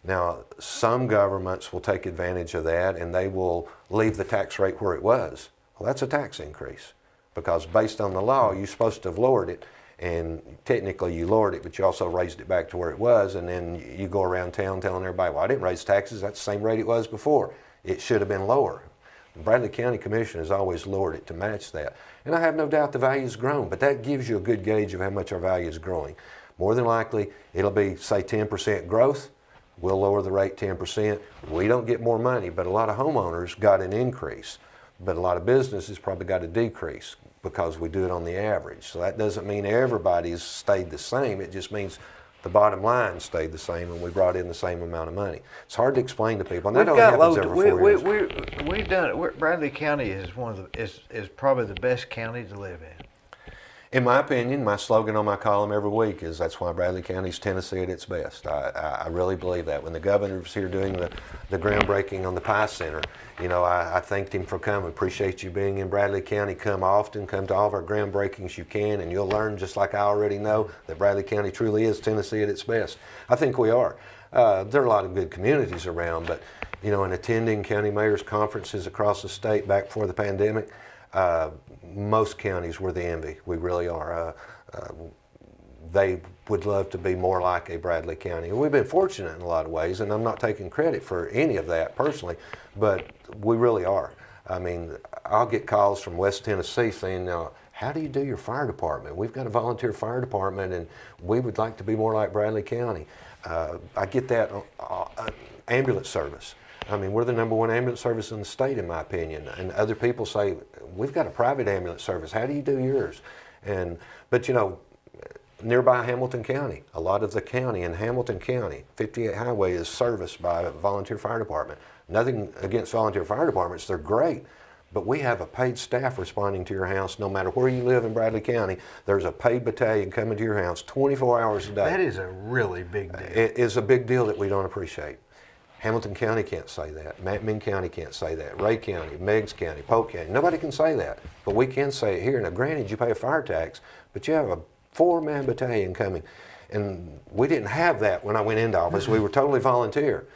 B: Now, some governments will take advantage of that, and they will leave the tax rate where it was. Well, that's a tax increase because based on the law, you're supposed to have lowered it, and technically you lowered it, but you also raised it back to where it was, and then you go around town telling everybody, well, I didn't raise taxes, that's the same rate it was before. It should have been lower. The Bradley County Commission has always lowered it to match that. And I have no doubt the value's grown, but that gives you a good gauge of how much our value is growing. More than likely, it'll be, say, 10% growth. We'll lower the rate 10%. We don't get more money, but a lot of homeowners got an increase. But a lot of businesses probably got a decrease because we do it on the average. So that doesn't mean everybody's stayed the same. It just means the bottom line stayed the same and we brought in the same amount of money. It's hard to explain to people. And that only happens every 4 years.
A: We've done it. Bradley County is is probably the best county to live in.
B: In my opinion, my slogan on my column every week is that's why Bradley County's Tennessee at its best. I really believe that. When the governor was here doing the groundbreaking on the Pie Center, you know, I thanked him for coming. Appreciate you being in Bradley County. Come often. Come to all of our groundbreakings you can, and you'll learn, just like I already know, that Bradley County truly is Tennessee at its best. I think we are. There are a lot of good communities around, but, you know, in attending county mayors' conferences across the state back before the pandemic, most counties were the envy. We really are. They would love to be more like a Bradley County. And we've been fortunate in a lot of ways, and I'm not taking credit for any of that personally, but we really are. I mean, I'll get calls from West Tennessee saying, now, how do you do your fire department? We've got a volunteer fire department, and we would like to be more like Bradley County. I get that ambulance service. I mean, we're the #1 ambulance service in the state, in my opinion. And other people say, we've got a private ambulance service. How do you do yours? But you know, nearby Hamilton County, a lot of the county in Hamilton County, 58 Highway is serviced by a volunteer fire department. Nothing against volunteer fire departments, they're great. But we have a paid staff responding to your house no matter where you live in Bradley County. There's a paid battalion coming to your house 24 hours a day.
A: That is a really big deal.
B: It is a big deal that we don't appreciate. Hamilton County can't say that. Macmillan County can't say that. Ray County, Meigs County, Polk County. Nobody can say that. But we can say it here. Now, granted, you pay a fire tax, but you have a 4-man battalion coming. And we didn't have that when I went into office. We were totally volunteer.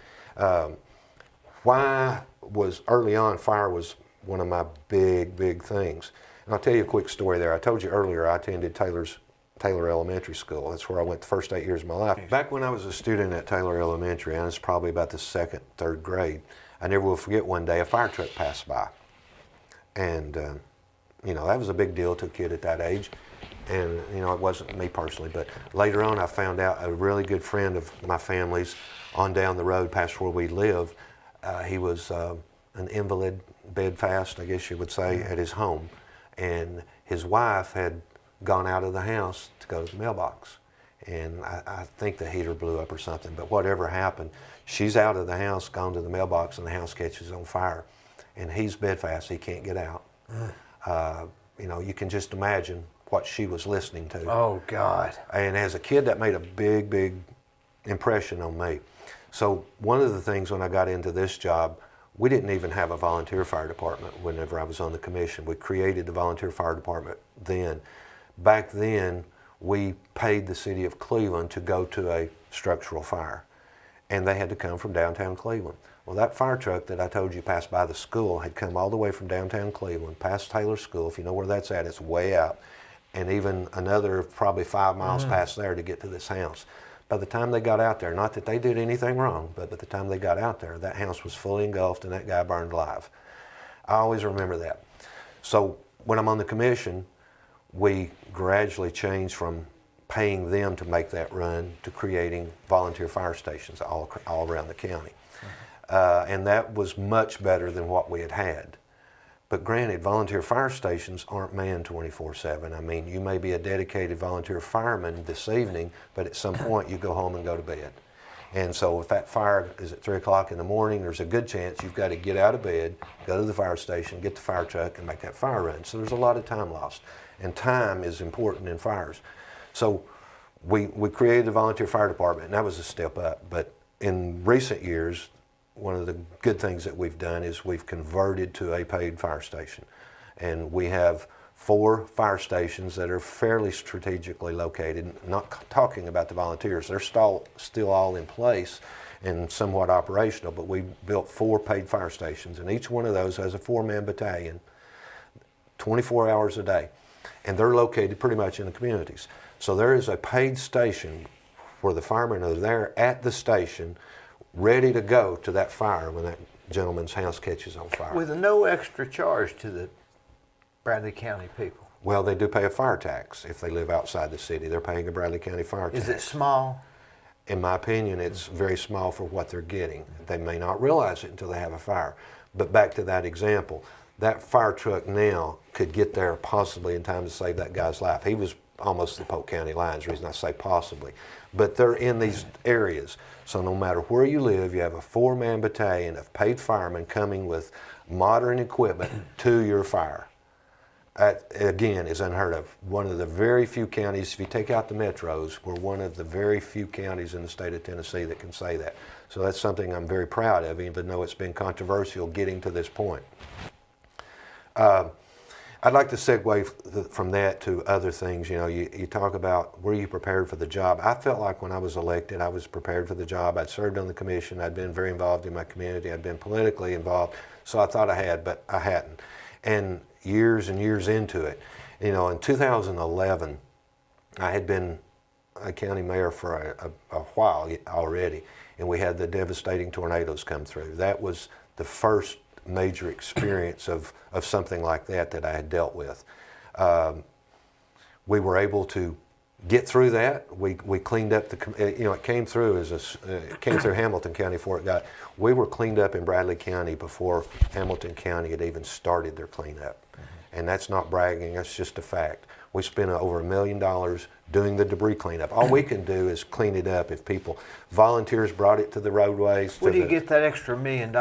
B: Why was early on, fire was one of my big things. And I'll tell you a quick story there. I told you earlier I attended Taylor Elementary School. That's where I went the first 8 years of my life. Back when I was a student at Taylor Elementary, and it's probably about the 2nd, 3rd grade, I never will forget one day a fire truck passed by. And, you know, that was a big deal to a kid at that age. And, you know, it wasn't me personally, but later on I found out a really good friend of my family's on down the road past where we lived. He was an invalid, bedfast, I guess you would say, at his home. And his wife had gone out of the house to go to the mailbox. And I think the heater blew up or something, but whatever happened, she's out of the house, gone to the mailbox, and the house catches on fire. And he's bedfast, he can't get out. You know, you can just imagine what she was listening to.
A: Oh, God.
B: And as a kid, that made a big impression on me. So one of the things when I got into this job, we didn't even have a volunteer fire department whenever I was on the commission. We created the volunteer fire department then. Back then, we paid the city of Cleveland to go to a structural fire, and they had to come from downtown Cleveland. Well, that fire truck that I told you passed by the school had come all the way from downtown Cleveland, past Taylor School. If you know where that's at, it's way out. And even another probably 5 miles past there to get to this house. By the time they got out there, not that they did anything wrong, but by the time they got out there, that house was fully engulfed and that guy burned alive. I always remember that. So when I'm on the commission, we gradually changed from paying them to make that run to creating volunteer fire stations all around the county. And that was much better than what we had had. But granted, volunteer fire stations aren't manned 24/7. I mean, you may be a dedicated volunteer fireman this evening, but at some point you go home and go to bed. And so if that fire is at 3 o'clock in the morning, there's a good chance you've got to get out of bed, go to the fire station, get the fire truck, and make that fire run. So there's a lot of time lost. And time is important in fires. So we created the volunteer fire department, and that was a step up. But in recent years, one of the good things that we've done is we've converted to a paid fire station. And we have 4 fire stations that are fairly strategically located, not talking about the volunteers. They're still all in place and somewhat operational, but we built 4 paid fire stations, and each one of those has a 4-man battalion, 24 hours a day. And they're located pretty much in the communities. So there is a paid station where the firemen are there at the station, ready to go to that fire when that gentleman's house catches on fire.
A: With no extra charge to the Bradley County people.
B: Well, they do pay a fire tax if they live outside the city. They're paying a Bradley County fire tax.
A: Is it small?
B: In my opinion, it's very small for what they're getting. They may not realize it until they have a fire. But back to that example, that fire truck now could get there possibly in time to save that guy's life. He was almost the Polk County lines, the reason I say possibly. But they're in these areas. So no matter where you live, you have a 4-man battalion of paid firemen coming with modern equipment to your fire. That, again, is unheard of. One of the very few counties, if you take out the metros, we're one of the very few counties in the state of Tennessee that can say that. So that's something I'm very proud of, even though it's been controversial getting to this point. I'd like to segue from that to other things. You know, you talk about, were you prepared for the job? I felt like when I was elected, I was prepared for the job. I'd served on the commission. I'd been very involved in my community. I'd been politically involved. So I thought I had, but I hadn't. And years and years into it, you know, in 2011, I had been a county mayor for a while already, and we had the devastating tornadoes come through. That was the first major experience of something like that I had dealt with. We were able to get through that. We cleaned up you know, it came through it came through Hamilton County before it got. We were cleaned up in Bradley County before Hamilton County had even started their cleanup. And that's not bragging, that's just a fact. We spent over $1 million doing the debris cleanup. All we can do is clean it up if volunteers brought it to the roadways.
A: Where do you get that extra $1 million?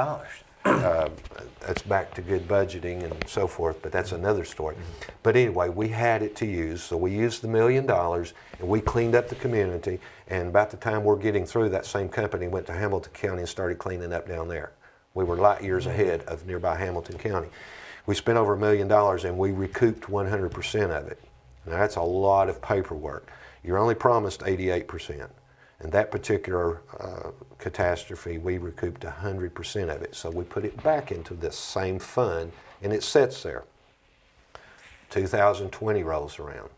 B: That's back to good budgeting and so forth, but that's another story. But anyway, we had it to use, so we used the $1 million and we cleaned up the community, and about the time we're getting through, that same company went to Hamilton County and started cleaning up down there. We were light years ahead of nearby Hamilton County. We spent over $1 million and we recouped 100% of it. Now that's a lot of paperwork. You're only promised 88%. And that particular catastrophe, we recouped 100% of it. So we put it back into this same fund, and it sits there. 2020 rolls around,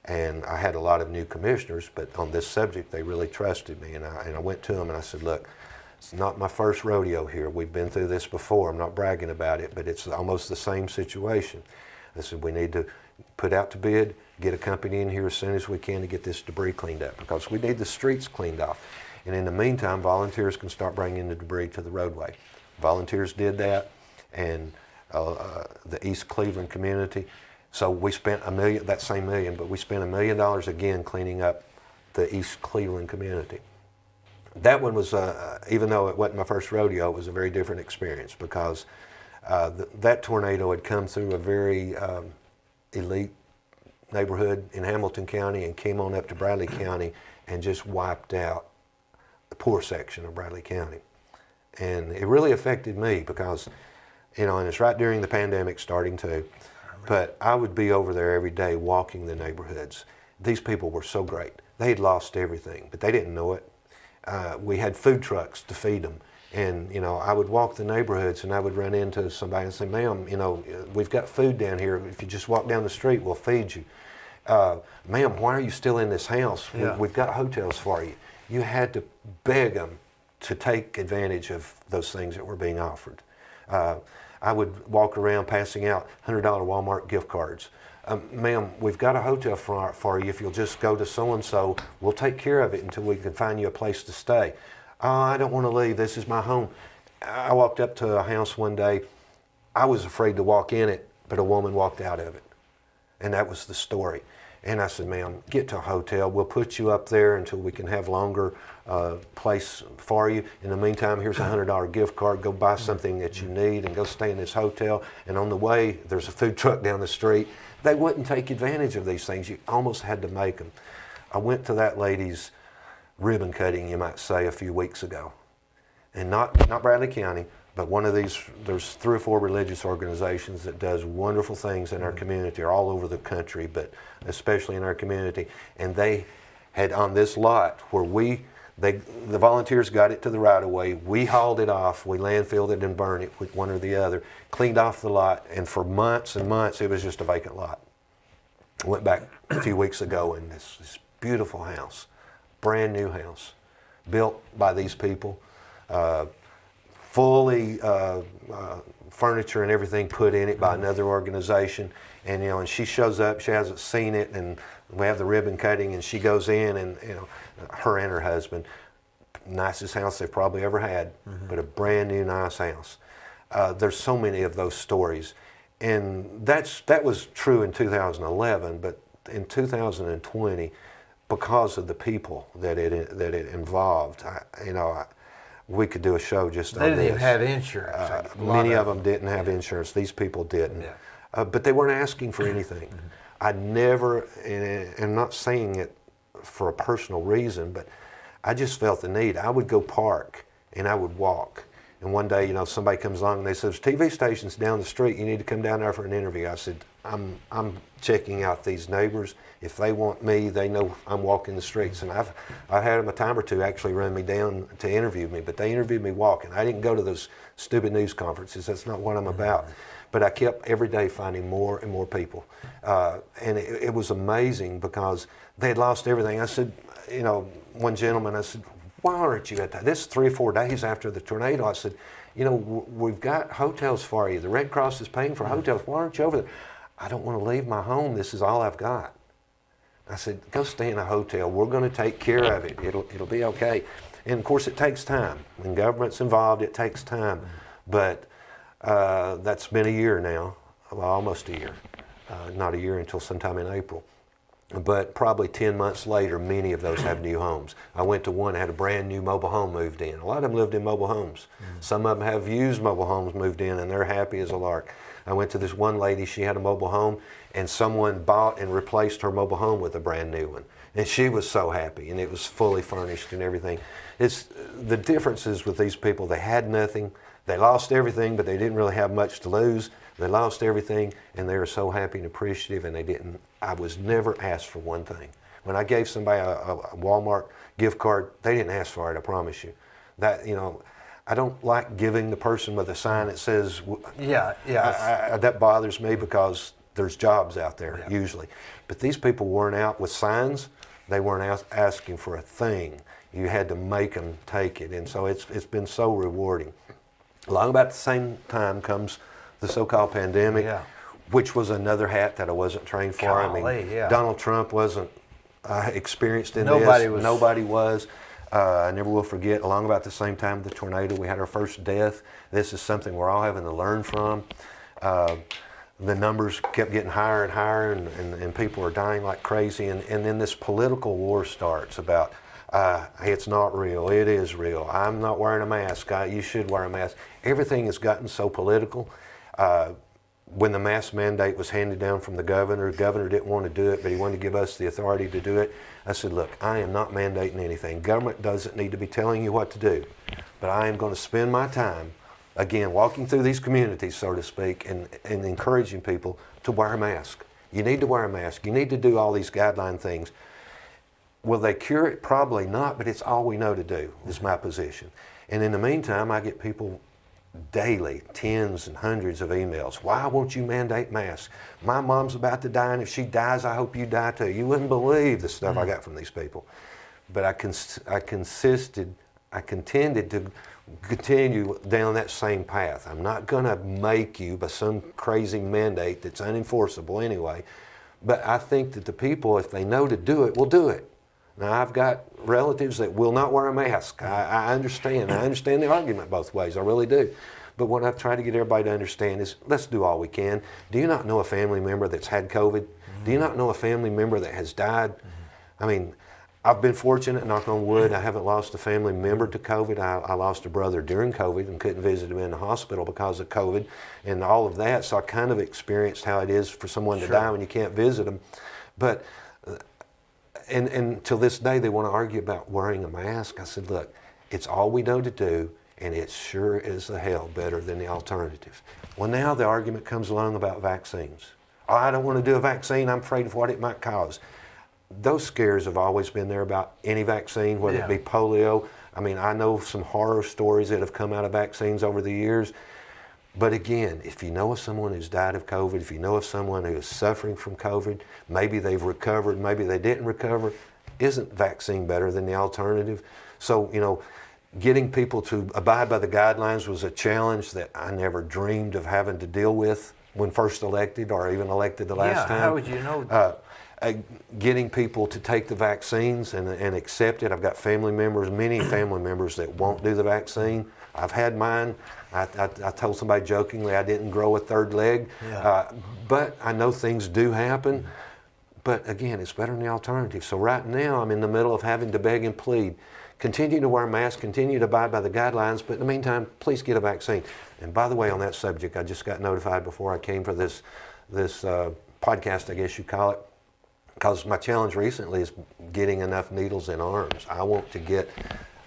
B: and I had a lot of new commissioners, but on this subject, they really trusted me. And I went to them and I said, look, it's not my first rodeo here. We've been through this before. I'm not bragging about it, but it's almost the same situation. I said, we need to put out to bid, get a company in here as soon as we can to get this debris cleaned up, because we need the streets cleaned off. And in the meantime, volunteers can start bringing the debris to the roadway. Volunteers did that, and the East Cleveland community. So we spent $1 million, that same $1 million, but we spent $1 million again cleaning up the East Cleveland community. That one was, even though it wasn't my first rodeo, it was a very different experience, because that tornado had come through a very elite neighborhood in Hamilton County and came on up to Bradley County and just wiped out the poor section of Bradley County. And it really affected me because, you know, and it's right during the pandemic starting too, but I would be over there every day walking the neighborhoods. These people were so great. They had lost everything, but they didn't know it. We had food trucks to feed them, And, I would walk the neighborhoods and I would run into somebody and say, ma'am, we've got food down here. If you just walk down the street, we'll feed you. Ma'am, why are you still in this house?
A: Yeah.
B: We've got hotels for you. You had to beg them to take advantage of those things that were being offered. I would walk around passing out $100 Walmart gift cards. Ma'am, we've got a hotel for you. If you'll just go to so-and-so, we'll take care of it until we can find you a place to stay. Oh, I don't want to leave. This is my home. I walked up to a house one day. I was afraid to walk in it, but a woman walked out of it. And that was the story. And I said, ma'am, get to a hotel. We'll put you up there until we can have longer place for you. In the meantime, here's a $100 gift card. Go buy something that you need and go stay in this hotel. And on the way, there's a food truck down the street. They wouldn't take advantage of these things. You almost had to make them. I went to that lady's ribbon cutting, you might say, a few weeks ago. And not Bradley County, but one of these, there's 3 or 4 religious organizations that does wonderful things in our community, or all over the country, but especially in our community. And they had on this lot where the volunteers got it to the right of way. We hauled it off, we landfilled it and burned it with one or the other, cleaned off the lot, and for months and months it was just a vacant lot. I went back a few weeks ago and this beautiful house, brand new house, built by these people, fully furniture and everything put in it by another organization. And and she shows up, she hasn't seen it, and we have the ribbon cutting, and she goes in, and her and her husband, nicest house they've probably ever had, but a brand new nice house. There's so many of those stories, and that was true in 2011, but in 2020, because of the people that it involved, we could do a show just on this.
A: They didn't even have insurance.
B: Many of them didn't have insurance. These people didn't.
A: Yeah.
B: But they weren't asking for anything. I never, and I'm not saying it for a personal reason, but I just felt the need. I would go park and I would walk. And one day, somebody comes along and they says, TV station's down the street. You need to come down there for an interview. I said, I'm checking out these neighbors. If they want me, they know I'm walking the streets. And I've had them a time or two actually run me down to interview me, but they interviewed me walking. I didn't go to those stupid news conferences. That's not what I'm about. But I kept every day finding more and more people. And it was amazing because they had lost everything. I said, one gentleman, I said, why aren't you at that? This is 3 or 4 days after the tornado. I said, we've got hotels for you. The Red Cross is paying for hotels. Why aren't you over there? I don't want to leave my home. This is all I've got. I said, go stay in a hotel. We're going to take care of it. It'll be okay. And of course, it takes time. When government's involved, it takes time. But that's been a year now, well, almost a year. Not a year until sometime in April. But probably 10 months later, many of those have new homes. I went to one that had a brand new mobile home moved in. A lot of them lived in mobile homes. Some of them have used mobile homes moved in, and they're happy as a lark. I went to this one lady, she had a mobile home, and someone bought and replaced her mobile home with a brand new one. And she was so happy, and it was fully furnished and everything. The difference is with these people, they had nothing, they lost everything, but they didn't really have much to lose. They lost everything, and they were so happy and appreciative, and I was never asked for one thing. When I gave somebody a Walmart gift card, they didn't ask for it, I promise you. I don't like giving the person with a sign that says, that bothers me because there's jobs out there, usually. But these people weren't out with signs. They weren't asking for a thing. You had to make them take it. And so it's been so rewarding. Along about the same time comes the so-called pandemic, which was another hat that I wasn't trained for. Donald Trump wasn't experienced in this. Nobody was. I never will forget, along about the same time the tornado, we had our first death. This is something we're all having to learn from. The numbers kept getting higher and higher, and people are dying like crazy. And then this political war starts about, hey, it's not real, it is real. I'm not wearing a mask, you should wear a mask. Everything has gotten so political. When the mask mandate was handed down from the governor didn't want to do it, but he wanted to give us the authority to do it. I said, look, I am not mandating anything. Government doesn't need to be telling you what to do, but I am going to spend my time, again, walking through these communities, so to speak, and encouraging people to wear a mask. You need to wear a mask. You need to do all these guideline things. Will they cure it? Probably not, but it's all we know to do, is my position. And in the meantime, I get people daily, tens and hundreds of emails. Why won't you mandate masks? My mom's about to die, and if she dies, I hope you die too. You wouldn't believe the stuff I got from these people. But I contended to continue down that same path. I'm not going to make you by some crazy mandate that's unenforceable anyway. But I think that the people, if they know to do it, will do it. Now, I've got relatives that will not wear a mask. I understand. I understand the argument both ways. I really do. But what I've tried to get everybody to understand is let's do all we can. Do you not know a family member that's had COVID? Do you not know a family member that has died? I mean, I've been fortunate, knock on wood, I haven't lost a family member to COVID. I lost a brother during COVID and couldn't visit him in the hospital because of COVID and all of that. So I kind of experienced how it is for someone to die when you can't visit them. But and till this day, they want to argue about wearing a mask. I said, look, it's all we know to do, and it sure is the hell better than the alternative. Well, now the argument comes along about vaccines. Oh, I don't want to do a vaccine. I'm afraid of what it might cause. Those scares have always been there about any vaccine, whether it be polio. I mean, I know some horror stories that have come out of vaccines over the years. But again, if you know of someone who's died of COVID, if you know of someone who is suffering from COVID, maybe they've recovered, maybe they didn't recover, isn't vaccine better than the alternative? So, you know, getting people to abide by the guidelines was a challenge that I never dreamed of having to deal with when first elected or even elected the last time.
A: How would you know?
B: Getting people to take the vaccines and accept it. I've got family members, many family members that won't do the vaccine. I've had mine. I told somebody jokingly I didn't grow a third leg, but I know things do happen. But again, it's better than the alternative. So right now I'm in the middle of having to beg and plead. Continue to wear masks, continue to abide by the guidelines, but in the meantime, please get a vaccine. And by the way, on that subject, I just got notified before I came for this podcast, I guess you call it, because my challenge recently is getting enough needles in arms. I want to get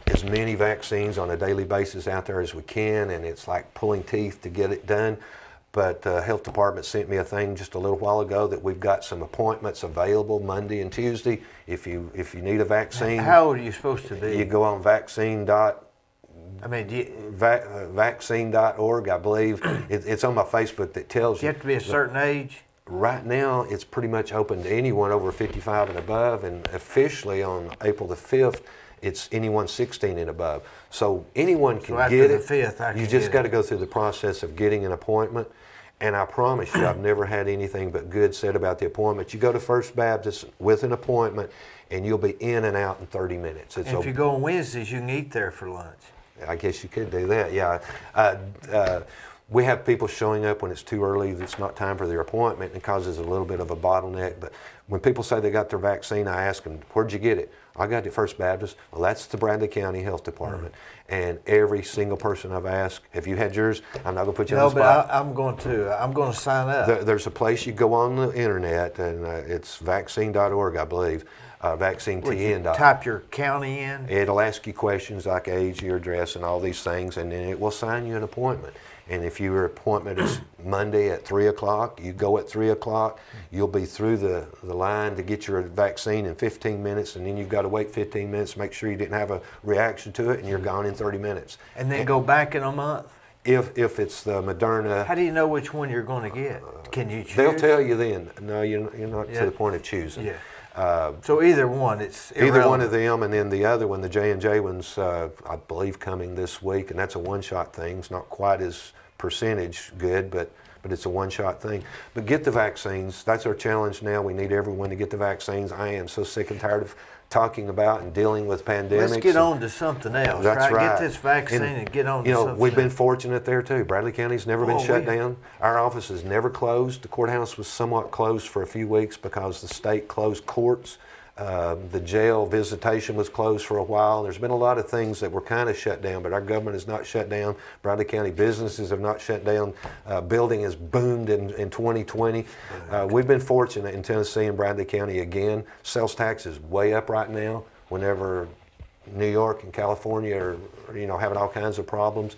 B: as many vaccines on a daily basis out there as we can, and it's like pulling teeth to get it done. But the health department sent me a thing just a little while ago that we've got some appointments available Monday and Tuesday. If you need a vaccine,
A: how old are you supposed to be?
B: You go on vaccine.org, I believe. It's on my Facebook that tells you.
A: You have to be a certain age?
B: Right now, it's pretty much open to anyone over 55 and above, and officially on April the 5th, it's anyone 16 and above. So anyone can get it.
A: The 5th,
B: you just got to go through the process of getting an appointment. And I promise you, I've never had anything but good said about the appointment. You go to First Baptist with an appointment, and you'll be in and out in 30 minutes.
A: And if you go on Wednesdays, you can eat there for lunch.
B: I guess you could do that, yeah. We have people showing up when it's too early, it's not time for their appointment, and it causes a little bit of a bottleneck. But when people say they got their vaccine, I ask them, where'd you get it? I got it at First Baptist. Well, that's the Bradley County Health Department. And every single person I've asked, have you had yours? I'm not going to put you on the spot.
A: No, but I'm going to sign up.
B: There's a place you go on the internet, and it's vaccine.org, I believe. VaccineTN.
A: Type your county in.
B: It'll ask you questions like age, your address, and all these things, and then it will assign you an appointment. And if your appointment is Monday at 3 o'clock, you go at 3 o'clock, you'll be through the line to get your vaccine in 15 minutes, and then you've got to wait 15 minutes to make sure you didn't have a reaction to it, and you're gone in 30 minutes.
A: And then go back in a month?
B: If it's the Moderna.
A: How do you know which one you're going to get? Can you choose?
B: They'll tell you then. No, you're not to the point of choosing.
A: Yeah. So either one, it's irrelevant.
B: Either one of them, and then the other one, the J&J one's, I believe, coming this week, and that's a one-shot thing. It's not quite as percentage good, but it's a one-shot thing. But get the vaccines. That's our challenge now. We need everyone to get the vaccines. I am so sick and tired of talking about and dealing with pandemics.
A: Let's get on to something else.
B: That's right.
A: Get this vaccine and get on to something else.
B: We've been fortunate there too. Bradley County's never been shut down. Our office is never closed. The courthouse was somewhat closed for a few weeks because the state closed courts. The jail visitation was closed for a while. There's been a lot of things that were kind of shut down, but our government is not shut down. Bradley County businesses have not shut down. Building has boomed in 2020. We've been fortunate in Tennessee and Bradley County again. Sales tax is way up right now whenever New York and California are having all kinds of problems.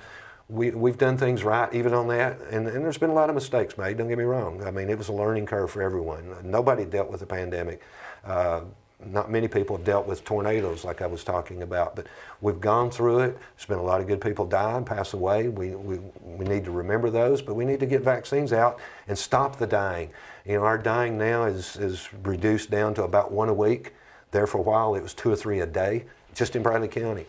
B: We've done things right even on that, and there's been a lot of mistakes made, don't get me wrong. I mean, it was a learning curve for everyone. Nobody dealt with the pandemic not many people have dealt with tornadoes like I was talking about, but we've gone through it. There's been a lot of good people die and pass away. We need to remember those, but we need to get vaccines out and stop the dying. You know, our dying now is reduced down to about 1 a week. There for a while it was 2 or 3 a day, just in Bradley County.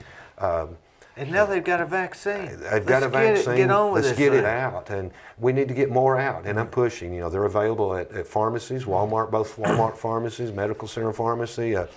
A: And now they've got a vaccine.
B: They've got a vaccine.
A: Get on with
B: Let's
A: this
B: get it
A: thing.
B: out, and we need to get more out. And I'm pushing. You know, they're available at pharmacies, Walmart, both Walmart pharmacies, Medical Center Pharmacy, the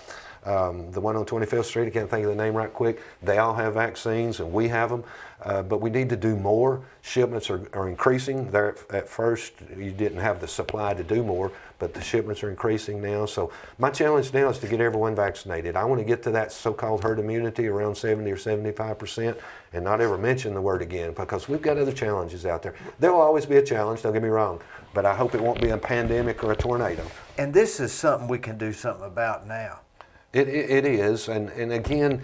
B: one on 25th Street. I can't think of the name right quick. They all have vaccines, and we have them. But we need to do more. Shipments are increasing. There at first, you didn't have the supply to do more, but the shipments are increasing now. So my challenge now is to get everyone vaccinated. I want to get to that so-called herd immunity around 70 or 75% and not ever mention the word again, because we've got other challenges out there. There will always be a challenge, don't get me wrong, but I hope it won't be a pandemic or a tornado.
A: And this is something we can do something about now.
B: It is, and again,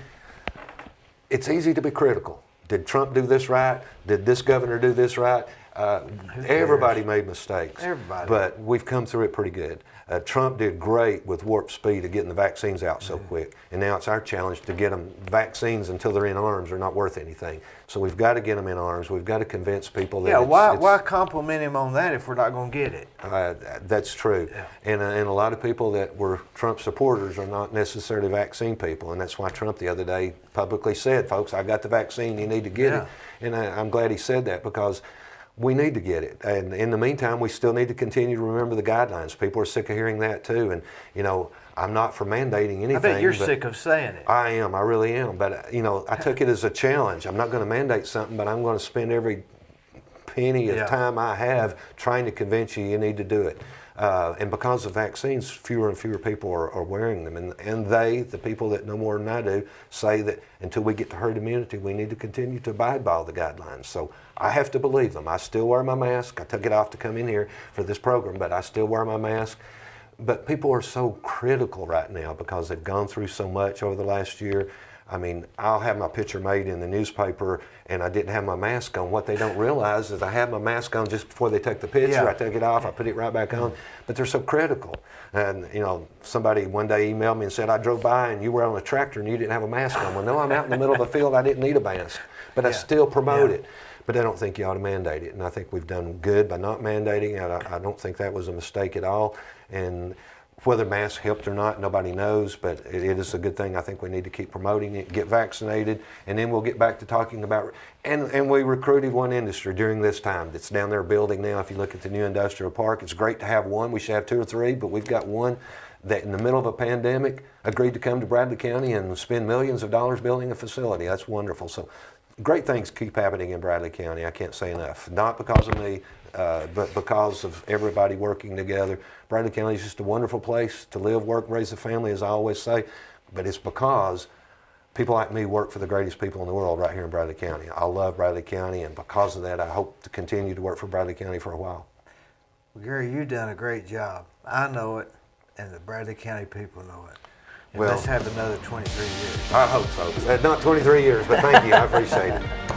B: it's easy to be critical. Did Trump do this right? Did this governor do this right? Everybody made mistakes.
A: Everybody.
B: But we've come through it pretty good. Trump did great with warp speed of getting the vaccines out so quick. And now it's our challenge to get them. Vaccines until they're in arms are not worth anything. So we've got to get them in arms. We've got to convince people that
A: why compliment him on that if we're not going to get it?
B: That's true.
A: Yeah.
B: And a lot of people that were Trump supporters are not necessarily vaccine people. And that's why Trump the other day publicly said, folks, I got the vaccine, you need to get it. And I'm glad he said that, because we need to get it. And in the meantime, we still need to continue to remember the guidelines. People are sick of hearing that too. And, you know, I'm not for mandating anything.
A: I bet you're sick of saying it.
B: I am. I really am. But, you know, I took it as a challenge. I'm not going to mandate something, but I'm going to spend every penny of time I have trying to convince you need to do it. And because of vaccines, fewer and fewer people are wearing them. And the people that know more than I do, say that until we get to herd immunity, we need to continue to abide by all the guidelines. So I have to believe them. I still wear my mask. I took it off to come in here for this program, but I still wear my mask. But people are so critical right now because they've gone through so much over the last year. I mean, I'll have my picture made in the newspaper and I didn't have my mask on. What they don't realize is I had my mask on just before they took the picture.
A: Yeah.
B: I took it off, I put it right back on. But they're so critical. And, you know, somebody one day emailed me and said, I drove by and you were on a tractor and you didn't have a mask on. Well, no, I'm out in the middle of a field. I didn't need a mask. But I still promote it. But I don't think you ought to mandate it. And I think we've done good by not mandating it. I don't think that was a mistake at all. And whether masks helped or not, nobody knows, but it is a good thing. I think we need to keep promoting it, get vaccinated, and then we'll get back to talking about, and we recruited one industry during this time that's down there building now. If you look at the new industrial park, it's great to have one. We should have 2 or 3, but we've got one that in the middle of a pandemic agreed to come to Bradley County and spend millions of dollars building a facility. That's wonderful. So great things keep happening in Bradley County. I can't say enough. Not because of me, but because of everybody working together. Bradley County is just a wonderful place to live, work, raise a family, as I always say. But it's because people like me work for the greatest people in the world right here in Bradley County. I love Bradley County, and because of that, I hope to continue to work for Bradley County for a while.
A: Well, Gary, you've done a great job. I know it, and the Bradley County people know it. And
B: Well,
A: let's have another 23 years.
B: I hope so. Not 23 years, but thank you. I appreciate it.